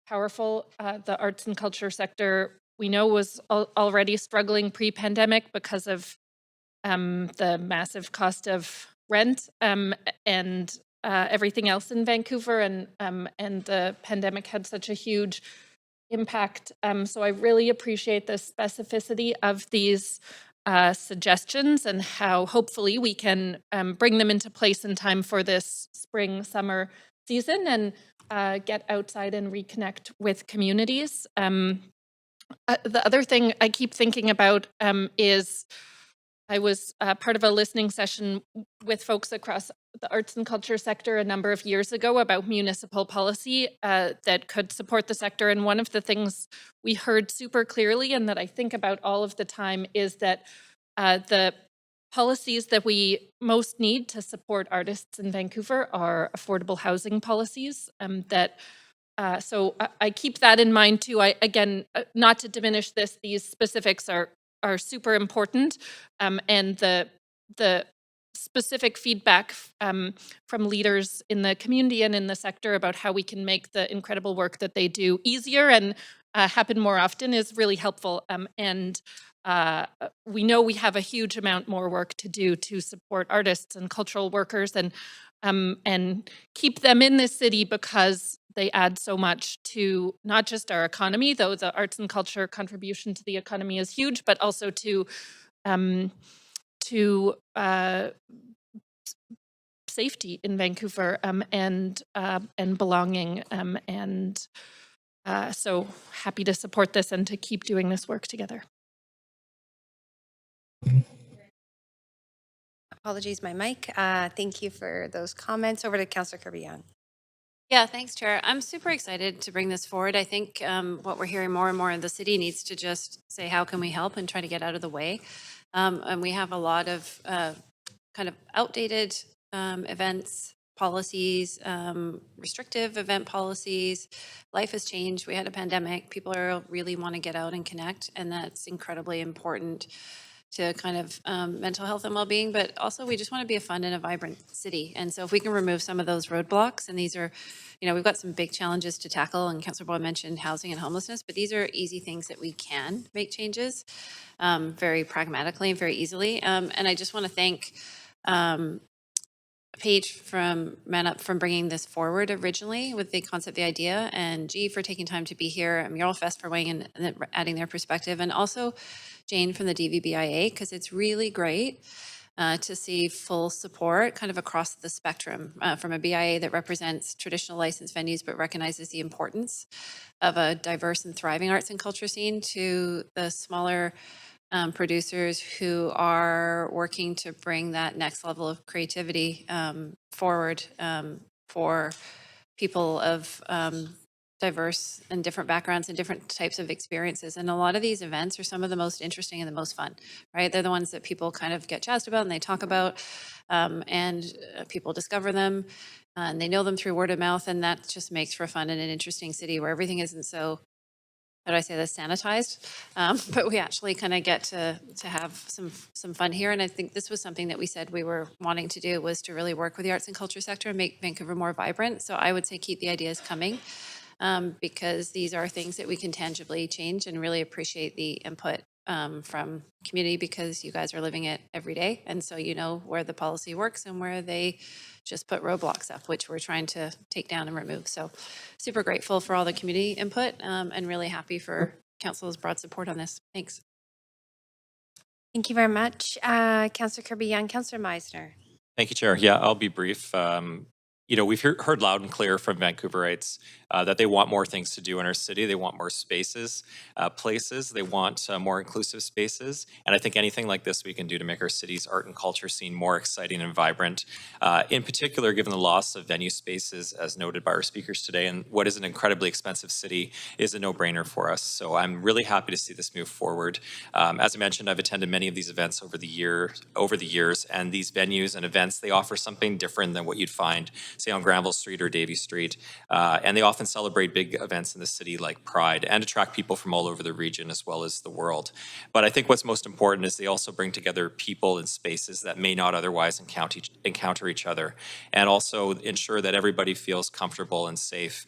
powerful. The arts and culture sector, we know, was already struggling pre-pandemic because of the massive cost of rent and everything else in Vancouver, and the pandemic had such a huge impact. So I really appreciate the specificity of these suggestions and how hopefully we can bring them into place in time for this spring, summer season and get outside and reconnect with communities. The other thing I keep thinking about is I was part of a listening session with folks across the arts and culture sector a number of years ago about municipal policy that could support the sector. And one of the things we heard super clearly and that I think about all of the time is that the policies that we most need to support artists in Vancouver are affordable housing policies so I keep that in mind too. Again, not to diminish this, these specifics are super important, and the specific feedback from leaders in the community and in the sector about how we can make the incredible work that they do easier and happen more often is really helpful. And we know we have a huge amount more work to do to support artists and cultural workers and keep them in this city because they add so much to not just our economy, though the arts and culture contribution to the economy is huge, but also to safety in Vancouver and belonging. So happy to support this and to keep doing this work together. Apologies, my mic. Thank you for those comments. Over to Councillor Kirby Young. Yeah, thanks, Chair. I'm super excited to bring this forward. I think what we're hearing more and more, the city needs to just say, how can we help and try to get out of the way? And we have a lot of kind of outdated events, policies, restrictive event policies. Life has changed. We had a pandemic. People really want to get out and connect, and that's incredibly important to kind of mental health and well-being, but also we just want to be a fun and a vibrant city. And so if we can remove some of those roadblocks, and these are, we've got some big challenges to tackle, and Councillor Boyle mentioned housing and homelessness, but these are easy things that we can make changes very pragmatically and very easily. And I just want to thank Paige from Man Up from bringing this forward originally with the concept, the idea, and G for taking time to be here, Mural Fest for weighing in and adding their perspective, and also Jane from the DVBIA, because it's really great to see full support kind of across the spectrum from a BIA that represents traditional licensed venues but recognizes the importance of a diverse and thriving arts and culture scene, to the smaller producers who are working to bring that next level of creativity forward for people of diverse and different backgrounds and different types of experiences. And a lot of these events are some of the most interesting and the most fun, right? They're the ones that people kind of get jazzed about and they talk about, and people discover them and they know them through word of mouth. And that just makes for fun and an interesting city where everything isn't so, how do I say this, sanitized, but we actually kind of get to have some fun here. And I think this was something that we said we were wanting to do, was to really work with the arts and culture sector and make Vancouver more vibrant. So I would say keep the ideas coming, because these are things that we can tangibly change, and really appreciate the input from community, because you guys are living it every day. And so you know where the policy works and where they just put roadblocks up, which we're trying to take down and remove. So super grateful for all the community input and really happy for Council's broad support on this. Thanks. Thank you very much. Councillor Kirby Young, Councillor Meisner. Thank you, Chair. Yeah, I'll be brief. We've heard loud and clear from Vancouverites that they want more things to do in our city. They want more spaces, places. They want more inclusive spaces. And I think anything like this we can do to make our city's art and culture scene more exciting and vibrant. In particular, given the loss of venue spaces, as noted by our speakers today, and what is an incredibly expensive city, is a no-brainer for us. So I'm really happy to see this move forward. As I mentioned, I've attended many of these events over the years, and these venues and events, they offer something different than what you'd find, say, on Granville Street or Davie Street. And they often celebrate big events in the city like Pride and attract people from all over the region as well as the world. But I think what's most important is they also bring together people in spaces that may not otherwise encounter each other, and also ensure that everybody feels comfortable and safe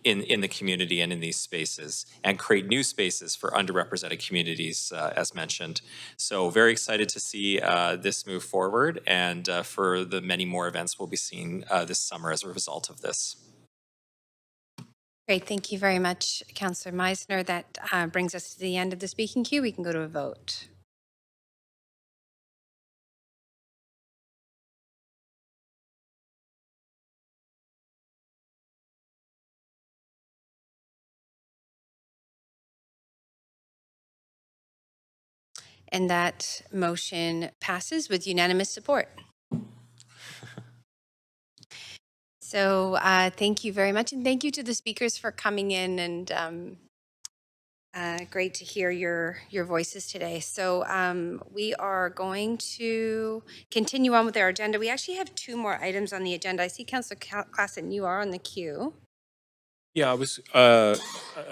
in the community and in these spaces, and create new spaces for underrepresented communities, as mentioned. So very excited to see this move forward, and for the many more events we'll be seeing this summer as a result of this. Great, thank you very much, Councillor Meisner. That brings us to the end of the speaking queue. We can go to a vote. And that motion passes with unanimous support. So thank you very much, and thank you to the speakers for coming in, and great to hear your voices today. So we are going to continue on with our agenda. We actually have 2 more items on the agenda. I see Councillor Klassen, you are on the queue. Yeah, I was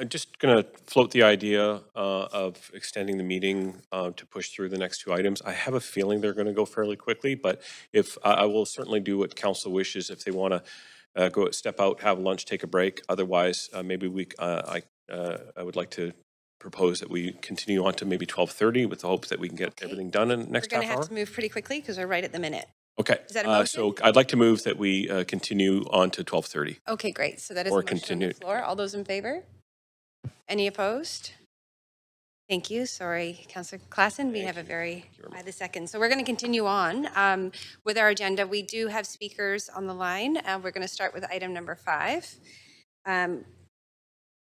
just going to float the idea of extending the meeting to push through the next 2 items. I have a feeling they're going to go fairly quickly, but if I will certainly do what council wishes if they want to go step out, have lunch, take a break. Otherwise, maybe I would like to propose that we continue on to maybe 12:30 with the hope that we can get everything done in the next half hour. We're going to have to move pretty quickly because we're right at the minute. Okay. Is that a motion? So I'd like to move that we continue on to 12:30. Okay, great. So that is Or a motion continue. on the floor. All those in favor? Any opposed? Thank you. Sorry, Councillor Klassen. We have a very by the second. So we're going to continue on with our agenda. We do have speakers on the line. We're going to start with item number 5.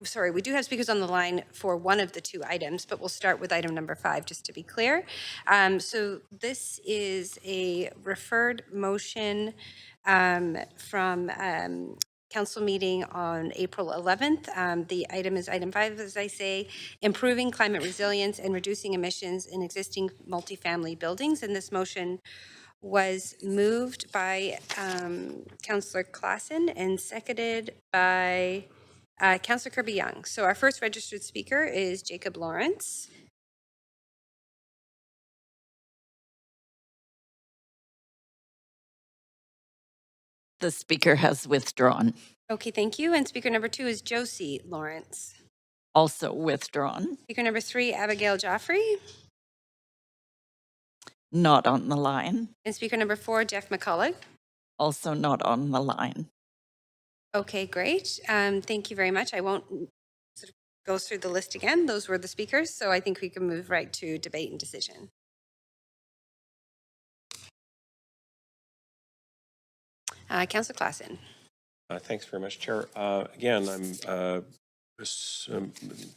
Sorry, we do have speakers on the line for one of the 2 items, but we'll start with item number 5, just to be clear. So this is a referred motion from council meeting on April 11th. The item is item 5, as I say, improving climate resilience and reducing emissions in existing multifamily buildings. And this motion was moved by Councillor Klassen and seconded by Councillor Kirby Young. So our first registered speaker is Jacob Lawrence. The speaker has withdrawn. Okay, thank you. And speaker number 2 is Josie Lawrence. Also withdrawn. Speaker number 3, Abigail Joffrey. Not on the line. And speaker number 4, Jeff McCullough. Also not on the line. Okay, great. Thank you very much. I won't sort of go through the list again. Those were the speakers. So I think we can move right to debate and decision. Councillor Klassen. Thanks very much, Chair. Again, I'm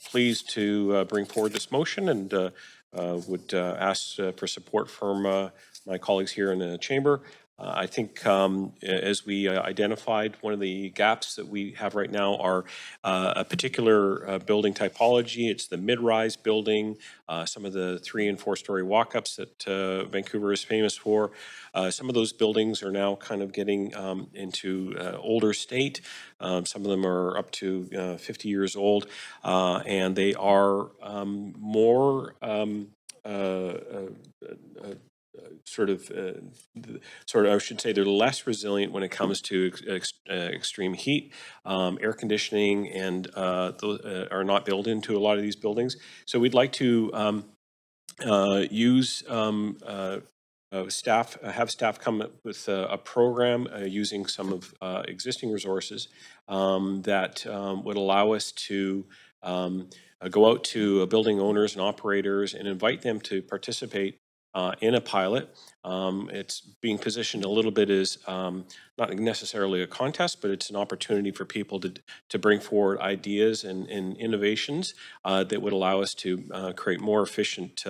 pleased to bring forward this motion, and would ask for support from my colleagues here in the chamber. I think as we identified, one of the gaps that we have right now are a particular building typology. It's the mid-rise building, some of the 3- and 4-story walk-ups that Vancouver is famous for. Some of those buildings are now kind of getting into older state. Some of them are up to 50 years old, and they are more I should say they're less resilient when it comes to extreme heat. Air conditioning and are not built into a lot of these buildings. So we'd like to use have staff come up with a program using some of existing resources that would allow us to go out to building owners and operators and invite them to participate in a pilot. It's being positioned a little bit as not necessarily a contest, but it's an opportunity for people to bring forward ideas and innovations that would allow us to create more efficient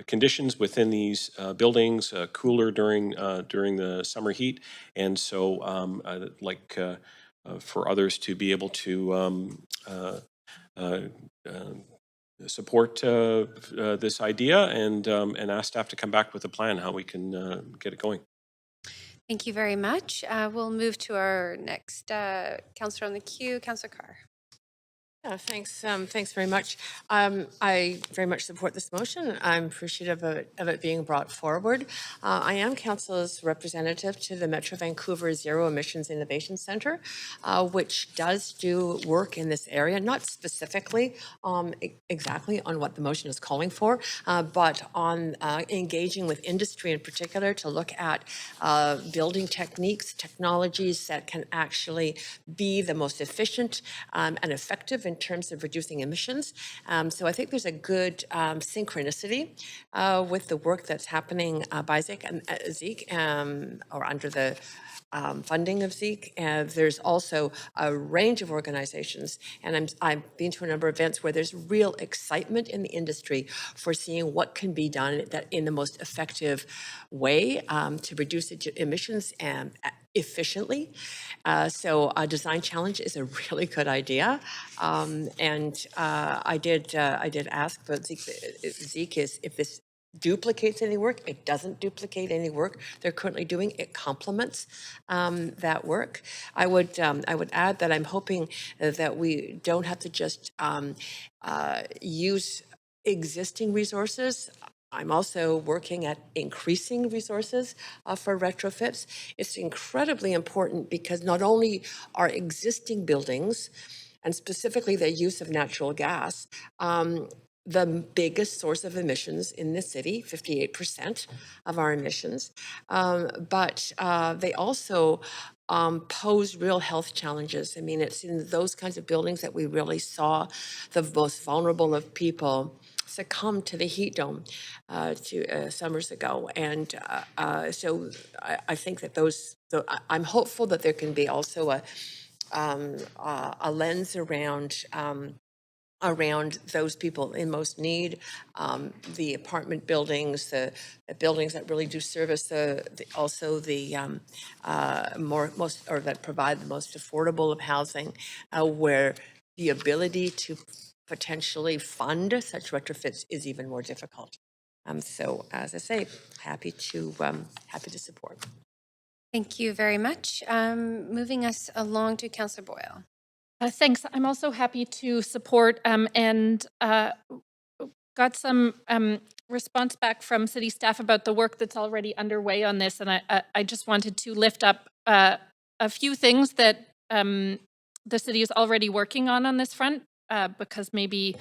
conditions within these buildings, cooler during the summer heat, and so I'd like for others to be able to support this idea and ask staff to come back with a plan how we can get it going. Thank you very much. We'll move to our next councillor on the queue, Councillor Carr. Yeah, thanks. Thanks very much. I very much support this motion. I'm appreciative of it being brought forward. I am Council's representative to the Metro Vancouver Zero Emissions Innovation Centre, which does do work in this area, not specifically exactly on what the motion is calling for, but on engaging with industry in particular to look at building techniques, technologies that can actually be the most efficient and effective in terms of reducing emissions. So I think there's a good synchronicity with the work that's happening by Zeke, or under the funding of Zeke. There's also a range of organizations, and I've been to a number of events where there's real excitement in the industry for seeing what can be done that in the most effective way to reduce emissions efficiently. So a design challenge is a really good idea. I did ask about Zeke is if this duplicates any work. It doesn't duplicate any work they're currently doing. It complements that work. I would add that I'm hoping that we don't have to just use existing resources. I'm also working at increasing resources for retrofits. It's incredibly important because not only are existing buildings, and specifically the use of natural gas, the biggest source of emissions in the city, 58% of our emissions, but they also pose real health challenges. I mean, it's in those kinds of buildings that we really saw the most vulnerable of people succumb to the heat dome summers ago. And so I think that I'm hopeful that there can be also a lens around those people in most need, the apartment buildings, the buildings that really do service that provide the most affordable of housing, where the ability to potentially fund such retrofits is even more difficult. So, as I say, happy to support. Thank you very much. Moving us along to Councillor Boyle. Thanks. I'm also happy to support and got some response back from city staff about the work that's already underway on this. And I just wanted to lift up a few things that the city is already working on this front, because maybe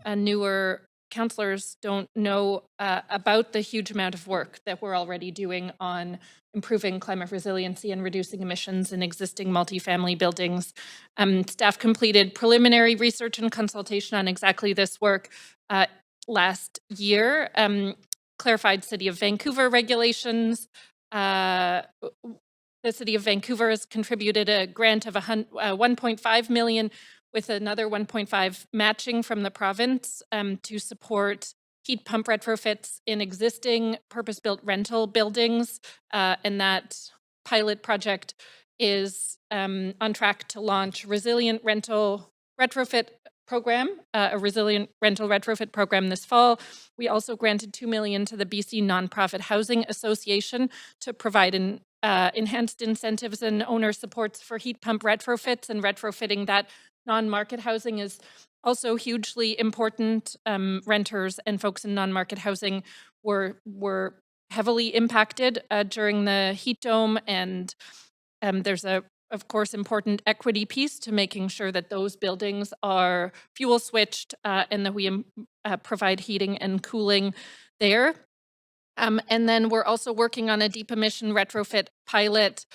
newer councillors don't know about the huge amount of work that we're already doing on improving climate resiliency and reducing emissions in existing multifamily buildings. Staff completed preliminary research and consultation on exactly this work last year, clarified City of Vancouver regulations. The City of Vancouver has contributed a grant of 1.5 million with another 1.5 matching from the province to support heat pump retrofits in existing purpose-built rental buildings. And that pilot project is on track to launch resilient rental retrofit program, a resilient rental retrofit program this fall. We also granted 2 million to the BC Nonprofit Housing Association to provide enhanced incentives and owner supports for heat pump retrofits, and retrofitting that non-market housing is also hugely important. Renters and folks in non-market housing were heavily impacted during the heat dome, and there's of course, important equity piece to making sure that those buildings are fuel switched and that we provide heating and cooling there. And then we're also working on a deep emission retrofit pilot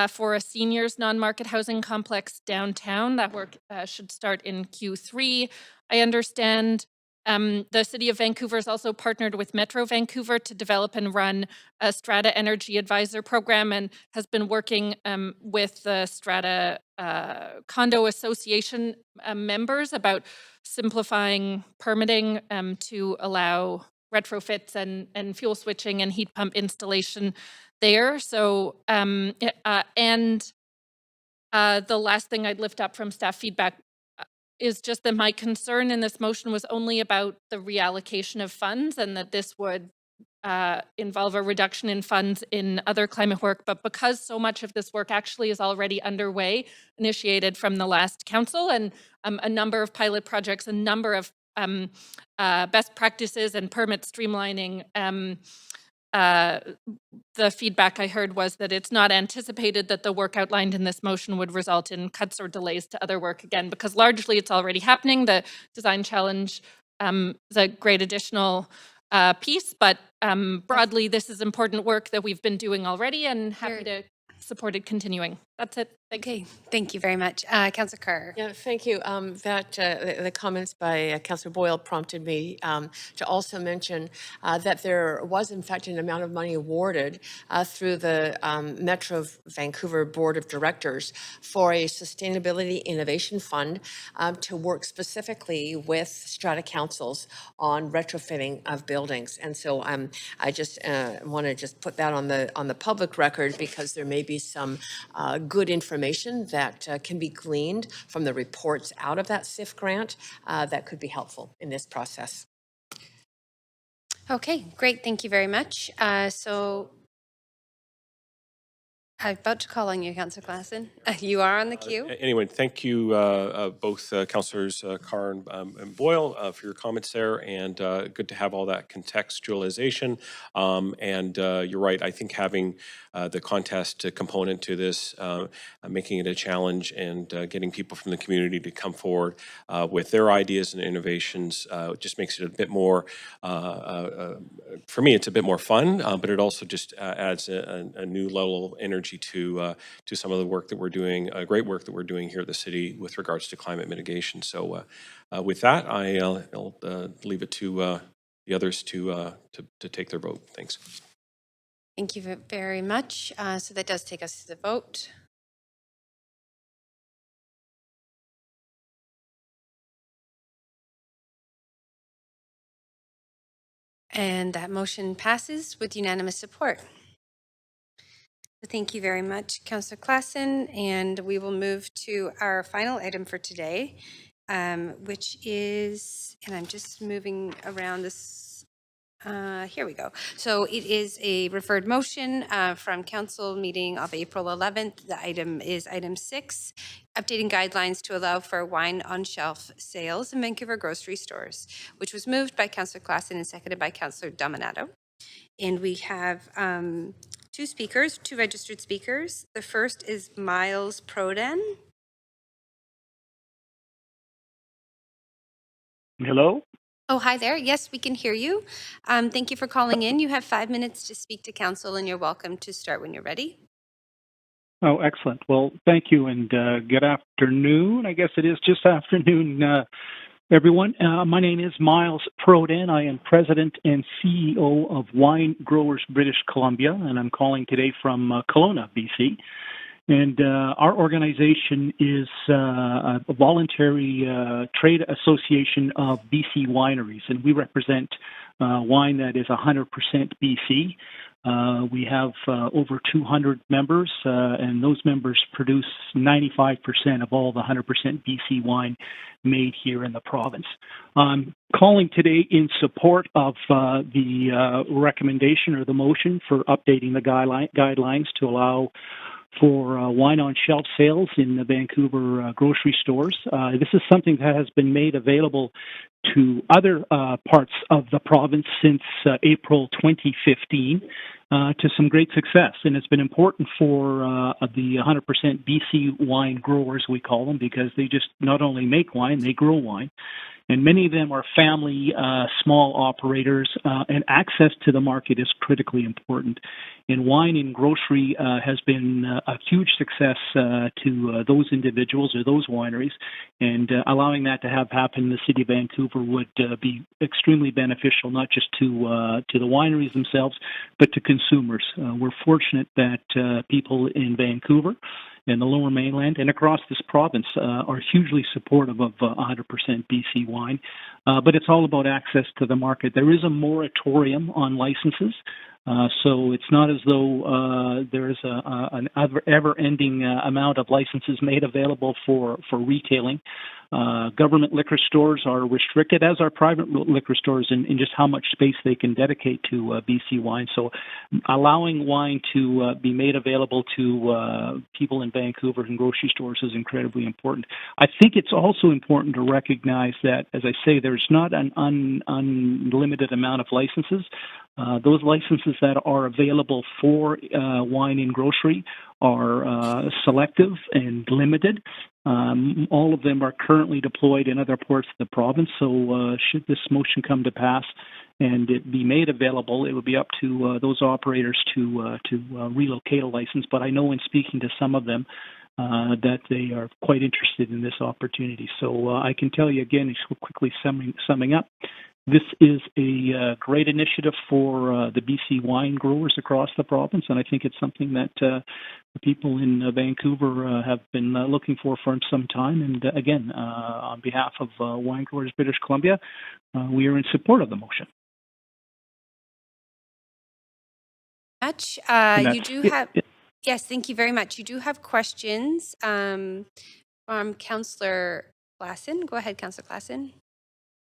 for a seniors non-market housing complex downtown. That work should start in Q3. I understand the City of Vancouver has also partnered with Metro Vancouver to develop and run a Strata Energy Advisor program and has been working with the Strata Condo Association members about simplifying permitting to allow retrofits and fuel switching and heat pump installation there. So, the last thing I'd lift up from staff feedback is just that my concern in this motion was only about the reallocation of funds and that this would involve a reduction in funds in other climate work. But because so much of this work actually is already underway, initiated from the last council, and a number of pilot projects, a number of best practices and permit streamlining, the feedback I heard was that it's not anticipated that the work outlined in this motion would result in cuts or delays to other work again, because largely it's already happening. The design challenge is a great additional piece, but broadly, this is important work that we've been doing already and happy to support it continuing. That's it. Okay, thank you very much. Councillor Carr. Yeah, thank you. The comments by Councillor Boyle prompted me to also mention that there was, in fact, an amount of money awarded through the Metro Vancouver Board of Directors for a Sustainability Innovation Fund to work specifically with strata councils on retrofitting of buildings. And so I just want to just put that on the public record, because there may be some good information that can be gleaned from the reports out of that SIF grant that could be helpful in this process. Okay, great. Thank you very much. So I'm about to call on you, Councillor Klassen. You are on the queue. Anyway, thank you both Councillors Carr and Boyle for your comments there, and good to have all that contextualization. And you're right, I think having the contest component to this, making it a challenge and getting people from the community to come forward with their ideas and innovations just makes it a bit more, for me, it's a bit more fun, but it also just adds a new level of energy to some of the work that we're doing, great work that we're doing here at the city with regards to climate mitigation. So with that, I'll leave it to the others to take their vote. Thanks. Thank you very much. So that does take us to the vote. And that motion passes with unanimous support. Thank you very much, Councillor Klassen. And we will move to our final item for today, which is, and I'm just moving around this, here we go. So it is a referred motion from Council meeting of April 11th. The item is item 6, updating guidelines to allow for wine on shelf sales in Vancouver grocery stores, which was moved by Councillor Klassen and seconded by Councillor Dominato. And we have two registered speakers. The first is Miles Prodan. Hello? Oh, hi there. Yes, we can hear you. Thank you for calling in. You have 5 minutes to speak to council, and you're welcome to start when you're ready. Oh, excellent. Well, thank you, and good afternoon. I guess it is just afternoon, everyone. My name is Miles Prodan. I am President and CEO of Wine Growers British Columbia, and I'm calling today from Kelowna, BC. And our organization is a voluntary trade association of BC wineries, and we represent wine that is 100% BC. We have over 200 members, and those members produce 95% of all the 100% BC wine made here in the province. I'm calling today in support of the recommendation or the motion for updating the guidelines to allow for wine on shelf sales in the Vancouver grocery stores. This is something that has been made available to other parts of the province since April 2015 to some great success. And it's been important for the 100% BC wine growers, we call them, because they just not only make wine, they grow wine. And many of them are family, small operators, and access to the market is critically important. And wine and grocery has been a huge success to those individuals or those wineries, and allowing that to have happen in the city of Vancouver would be extremely beneficial, not just to the wineries themselves, but to consumers. We're fortunate that people in Vancouver and the Lower Mainland and across this province are hugely supportive of 100% BC wine, but it's all about access to the market. There is a moratorium on licenses. So it's not as though there is an ever-ending amount of licenses made available for retailing. Government liquor stores are restricted, as are private liquor stores, in just how much space they can dedicate to BC wine. So allowing wine to be made available to people in Vancouver and grocery stores is incredibly important. I think it's also important to recognize that, as I say, there's not an unlimited amount of licenses. Those licenses that are available for wine and grocery are selective and limited. All of them are currently deployed in other parts of the province. So should this motion come to pass and it be made available, it would be up to those operators to relocate a license. But I know in speaking to some of them that they are quite interested in this opportunity. So I can tell you again, quickly summing up, this is a great initiative for the BC wine growers across the province, and I think it's something that the people in Vancouver have been looking for some time. And again, on behalf of Wine Growers British Columbia, we are in support of the motion. Much. You do have, yes, thank you very much. You do have questions from Councillor Klassen. Go ahead, Councillor Klassen.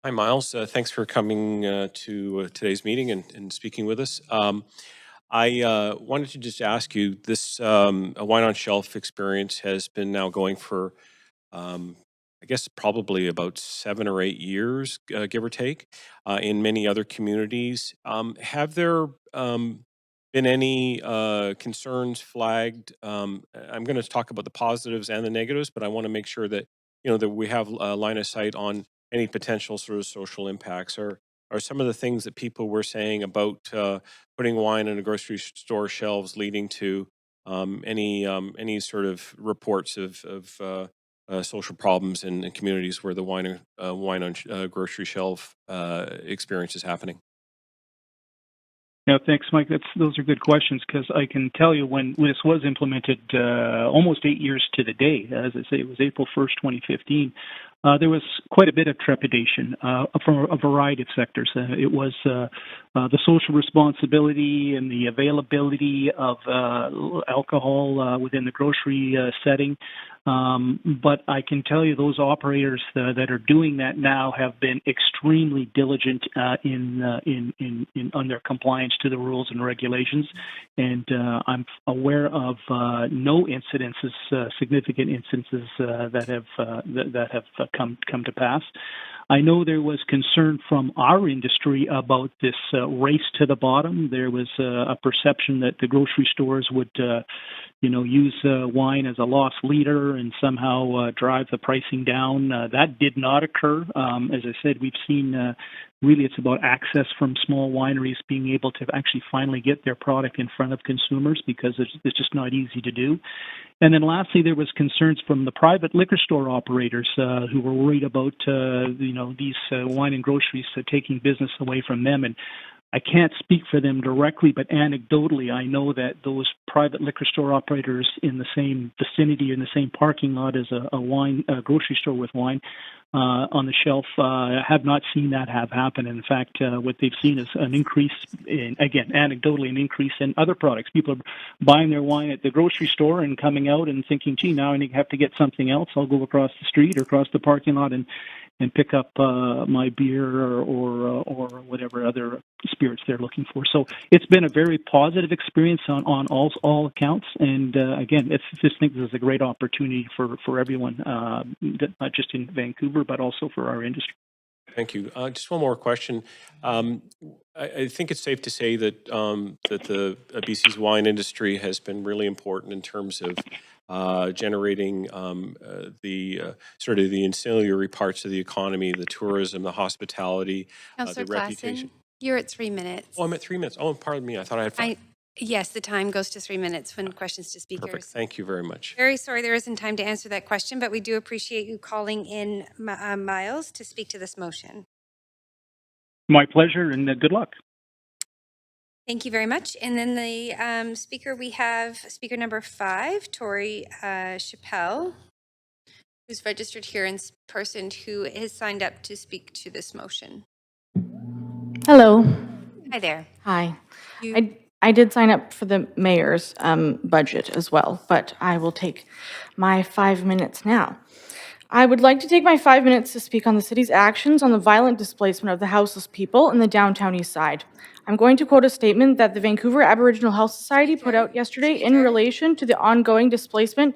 Hi, Miles. Thanks for coming to today's meeting and speaking with us. I wanted to just ask you, this a wine on shelf experience has been now going for, I guess, probably about 7 or 8 years, give or take, in many other communities. Have there been any concerns flagged? I'm going to talk about the positives and the negatives, but I want to make sure that that we have a line of sight on any potential sort of social impacts. Or some of the things that people were saying about putting wine on a grocery store shelves leading to any sort of reports of social problems in communities where the wine on grocery shelf experience is happening? Yeah, thanks, Mike. Those are good questions, because I can tell you when this was implemented almost 8 years to the day, as I say, it was April 1st, 2015, there was quite a bit of trepidation from a variety of sectors. It was the social responsibility and the availability of alcohol within the grocery setting. But I can tell you those operators that are doing that now have been extremely diligent on their compliance to the rules and regulations. And I'm aware of no incidences, significant incidences that have come to pass. I know there was concern from our industry about this race to the bottom. There was a perception that the grocery stores would, use wine as a loss leader and somehow drive the pricing down. That did not occur. As I said, we've seen really it's about access from small wineries being able to actually finally get their product in front of consumers, because it's just not easy to do. And then lastly, there was concerns from the private liquor store operators who were worried about, these wine and groceries taking business away from them. And I can't speak for them directly, but anecdotally, I know that those private liquor store operators in the same vicinity, in the same parking lot as a grocery store with wine on the shelf, have not seen that have happen. In fact, what they've seen is an increase in, again, anecdotally, an increase in other products. People are buying their wine at the grocery store and coming out and thinking, gee, now I have to get something else. I'll go across the street or across the parking lot and pick up my beer or whatever other spirits they're looking for. So it's been a very positive experience on all accounts. And again, I just think this is a great opportunity for everyone, not just in Vancouver, but also for our industry. Thank you. Just one more question. I think it's safe to say that that the BC's wine industry has been really important in terms of generating the sort of the ancillary parts of the economy, the tourism, the hospitality, Councillor the reputation. Klassen, you're at 3 minutes. Oh, I'm at 3 minutes. Oh, pardon me. I thought I had 5. Yes, the time goes to 3 minutes when questions to speakers. Perfect. Thank you very much. Very sorry there isn't time to answer that question, but we do appreciate you calling in, Miles, to speak to this motion. My pleasure, and good luck. Thank you very much. And then the speaker, we have speaker number 5, Tori Chappelle, who's registered here in person, who has signed up to speak to this motion. Hello. Hi there. Hi. I did sign up for the mayor's budget as well, but I will take my 5 minutes now. I would like to take my 5 minutes to speak on the city's actions on the violent displacement of the houseless people in the downtown east side. I'm going to quote a statement that the Vancouver Aboriginal Health Society put out yesterday in relation to the ongoing displacement.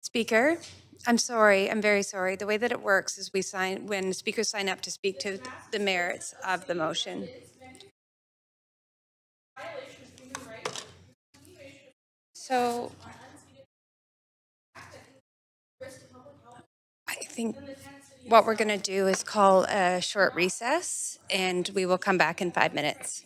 Speaker, I'm sorry. I'm very sorry. The way that it works is when speakers sign up to speak to the merits of the motion. So I think what we're going to do is call a short recess, and we will come back in 5 minutes.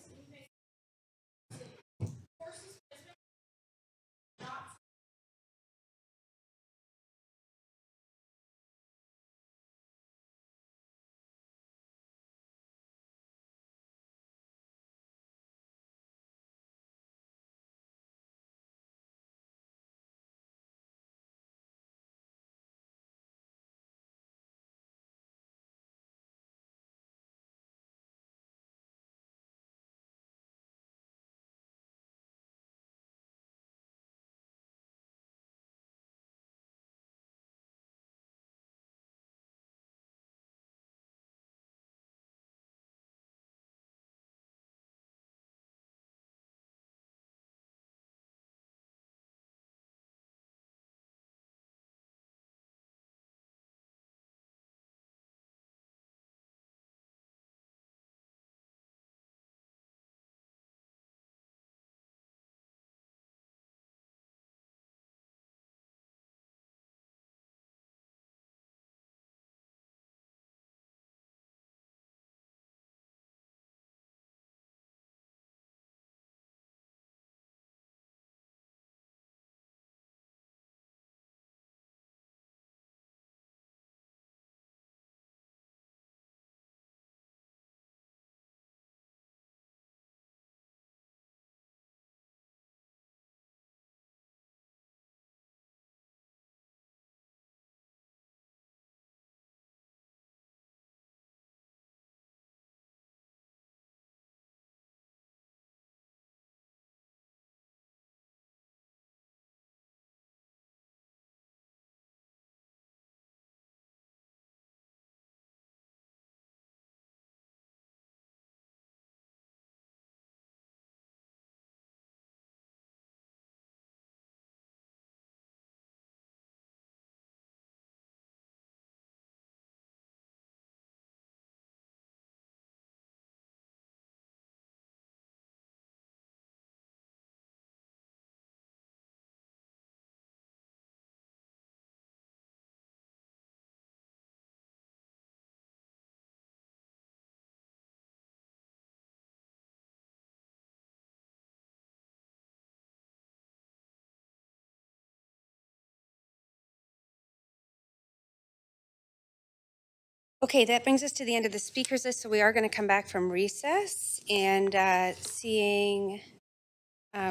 Okay, that brings us to the end of the speakers list, so we are going to come back from recess, and seeing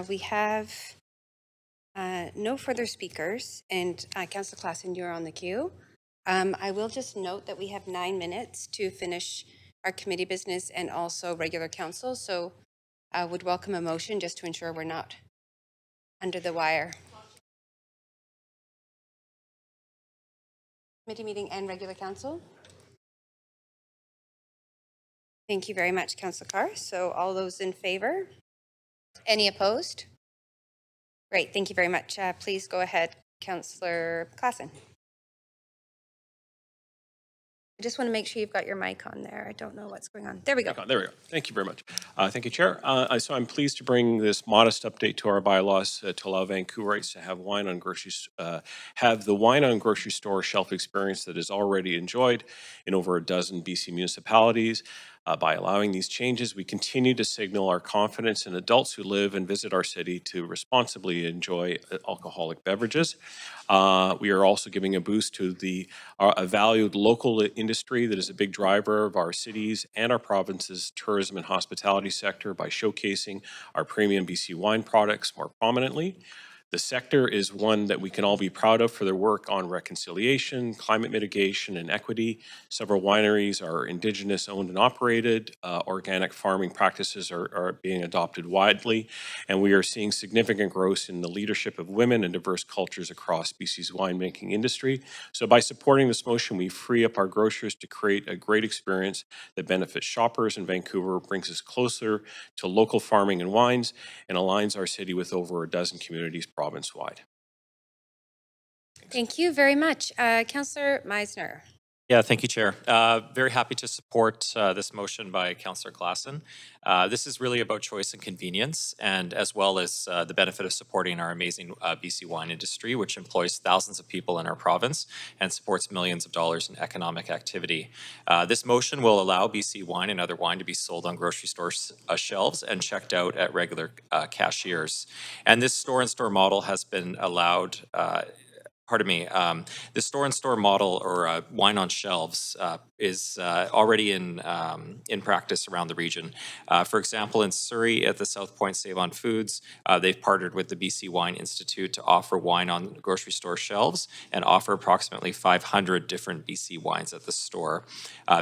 we have no further speakers, and Councillor Klassen, you're on the queue. I will just note that we have 9 minutes to finish our committee business and also regular council, so I would welcome a motion just to ensure we're not under the wire. Committee meeting and regular council. Thank you very much, Councillor Carr. So all those in favor? Any opposed? Great, thank you very much. Please go ahead, Councillor Klassen. I just want to make sure you've got your mic on there. I don't know what's going on. There we go. There we go. Thank you very much. Thank you, Chair. So I'm pleased to bring this modest update to our bylaws to allow Vancouverites to have have the wine on grocery store shelf experience that is already enjoyed in over a dozen BC municipalities. By allowing these changes, we continue to signal our confidence in adults who live and visit our city to responsibly enjoy alcoholic beverages. We are also giving a boost to a valued local industry that is a big driver of our cities and our province's tourism and hospitality sector by showcasing our premium BC wine products more prominently. The sector is one that we can all be proud of for their work on reconciliation, climate mitigation, and equity. Several wineries are Indigenous owned and operated. Organic farming practices are being adopted widely, and we are seeing significant growth in the leadership of women and diverse cultures across BC's winemaking industry. So by supporting this motion, we free up our grocers to create a great experience that benefits shoppers in Vancouver, brings us closer to local farming and wines, and aligns our city with over a dozen communities province-wide. Thank you very much. Councillor Meisner. Yeah, thank you, Chair. Very happy to support this motion by Councillor Klassen. This is really about choice and convenience, and as well as the benefit of supporting our amazing BC wine industry, which employs thousands of people in our province and supports millions of dollars in economic activity. This motion will allow BC wine and other wine to be sold on grocery store shelves and checked out at regular cashiers. And this store-in-store model has been allowed the store-in-store model or wine on shelves is already in practice around the region. For example, in Surrey at the South Point Save-On Foods, they've partnered with the BC Wine Institute to offer wine on grocery store shelves and offer approximately 500 different BC wines at the store.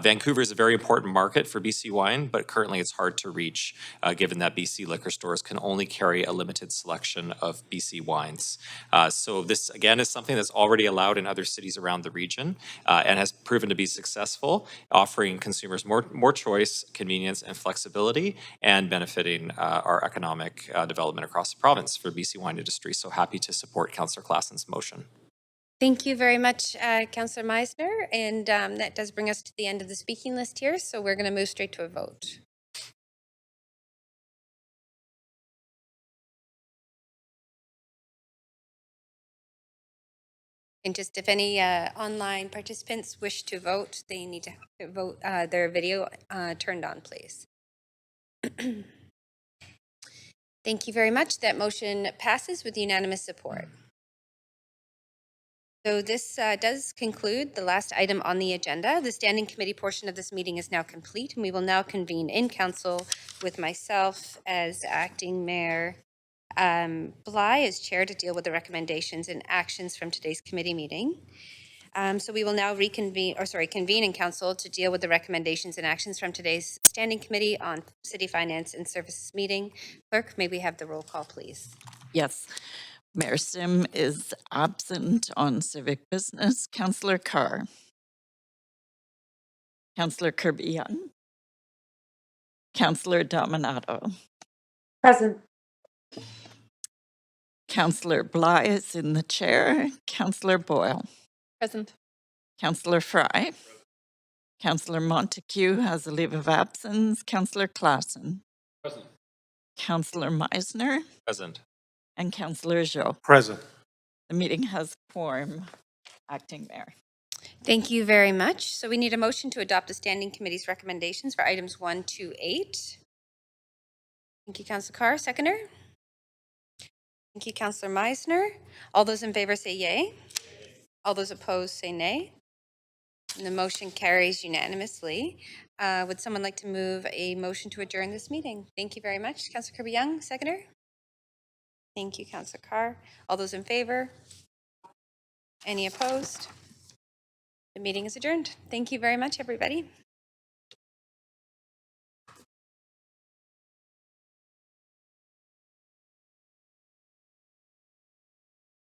Vancouver is a very important market for BC wine, but currently it's hard to reach given that BC liquor stores can only carry a limited selection of BC wines. So this, again, is something that's already allowed in other cities around the region and has proven to be successful, offering consumers more choice, convenience, and flexibility, and benefiting our economic development across the province for BC wine industry. So happy to support Councillor Klassen's motion. Thank you very much, Councillor Meisner. And that does bring us to the end of the speaking list here. So we're going to move straight to a vote. And just if any online participants wish to vote, they need to vote their video turned on, please. Thank you very much. That motion passes with unanimous support. So this does conclude the last item on the agenda. The standing committee portion of this meeting is now complete, and we will now convene in council with myself as acting mayor, Bligh as chair to deal with the recommendations and actions from today's committee meeting. So we will now convene in council to deal with the recommendations and actions from today's standing committee on city finance and services meeting. Clerk, may we have the roll call, please? Yes. Mayor Sim is absent on civic business. Councillor Carr. Councillor Kirby Young. Councillor Dominato. Present. Councillor Bligh is in the chair. Councillor Boyle. Present. Councillor Fry. Councillor Montague has a leave of absence. Councillor Klassen. Present. Councillor Meisner. Present. And Councillor Joe. Present. The meeting has quorum. Acting Mayor. Thank you very much. So we need a motion to adopt the standing committee's recommendations for items 1 to 8. Thank you, Councillor Carr. Seconder? Thank you, Councillor Meisner. All those in favor say yay. All those opposed say nay. And the motion carries unanimously. Would someone like to move a motion to adjourn this meeting? Thank you very much. Councillor Kirby Young, seconder. Thank you, Councillor Carr. All those in favor? Any opposed? The meeting is adjourned. Thank you very much, everybody.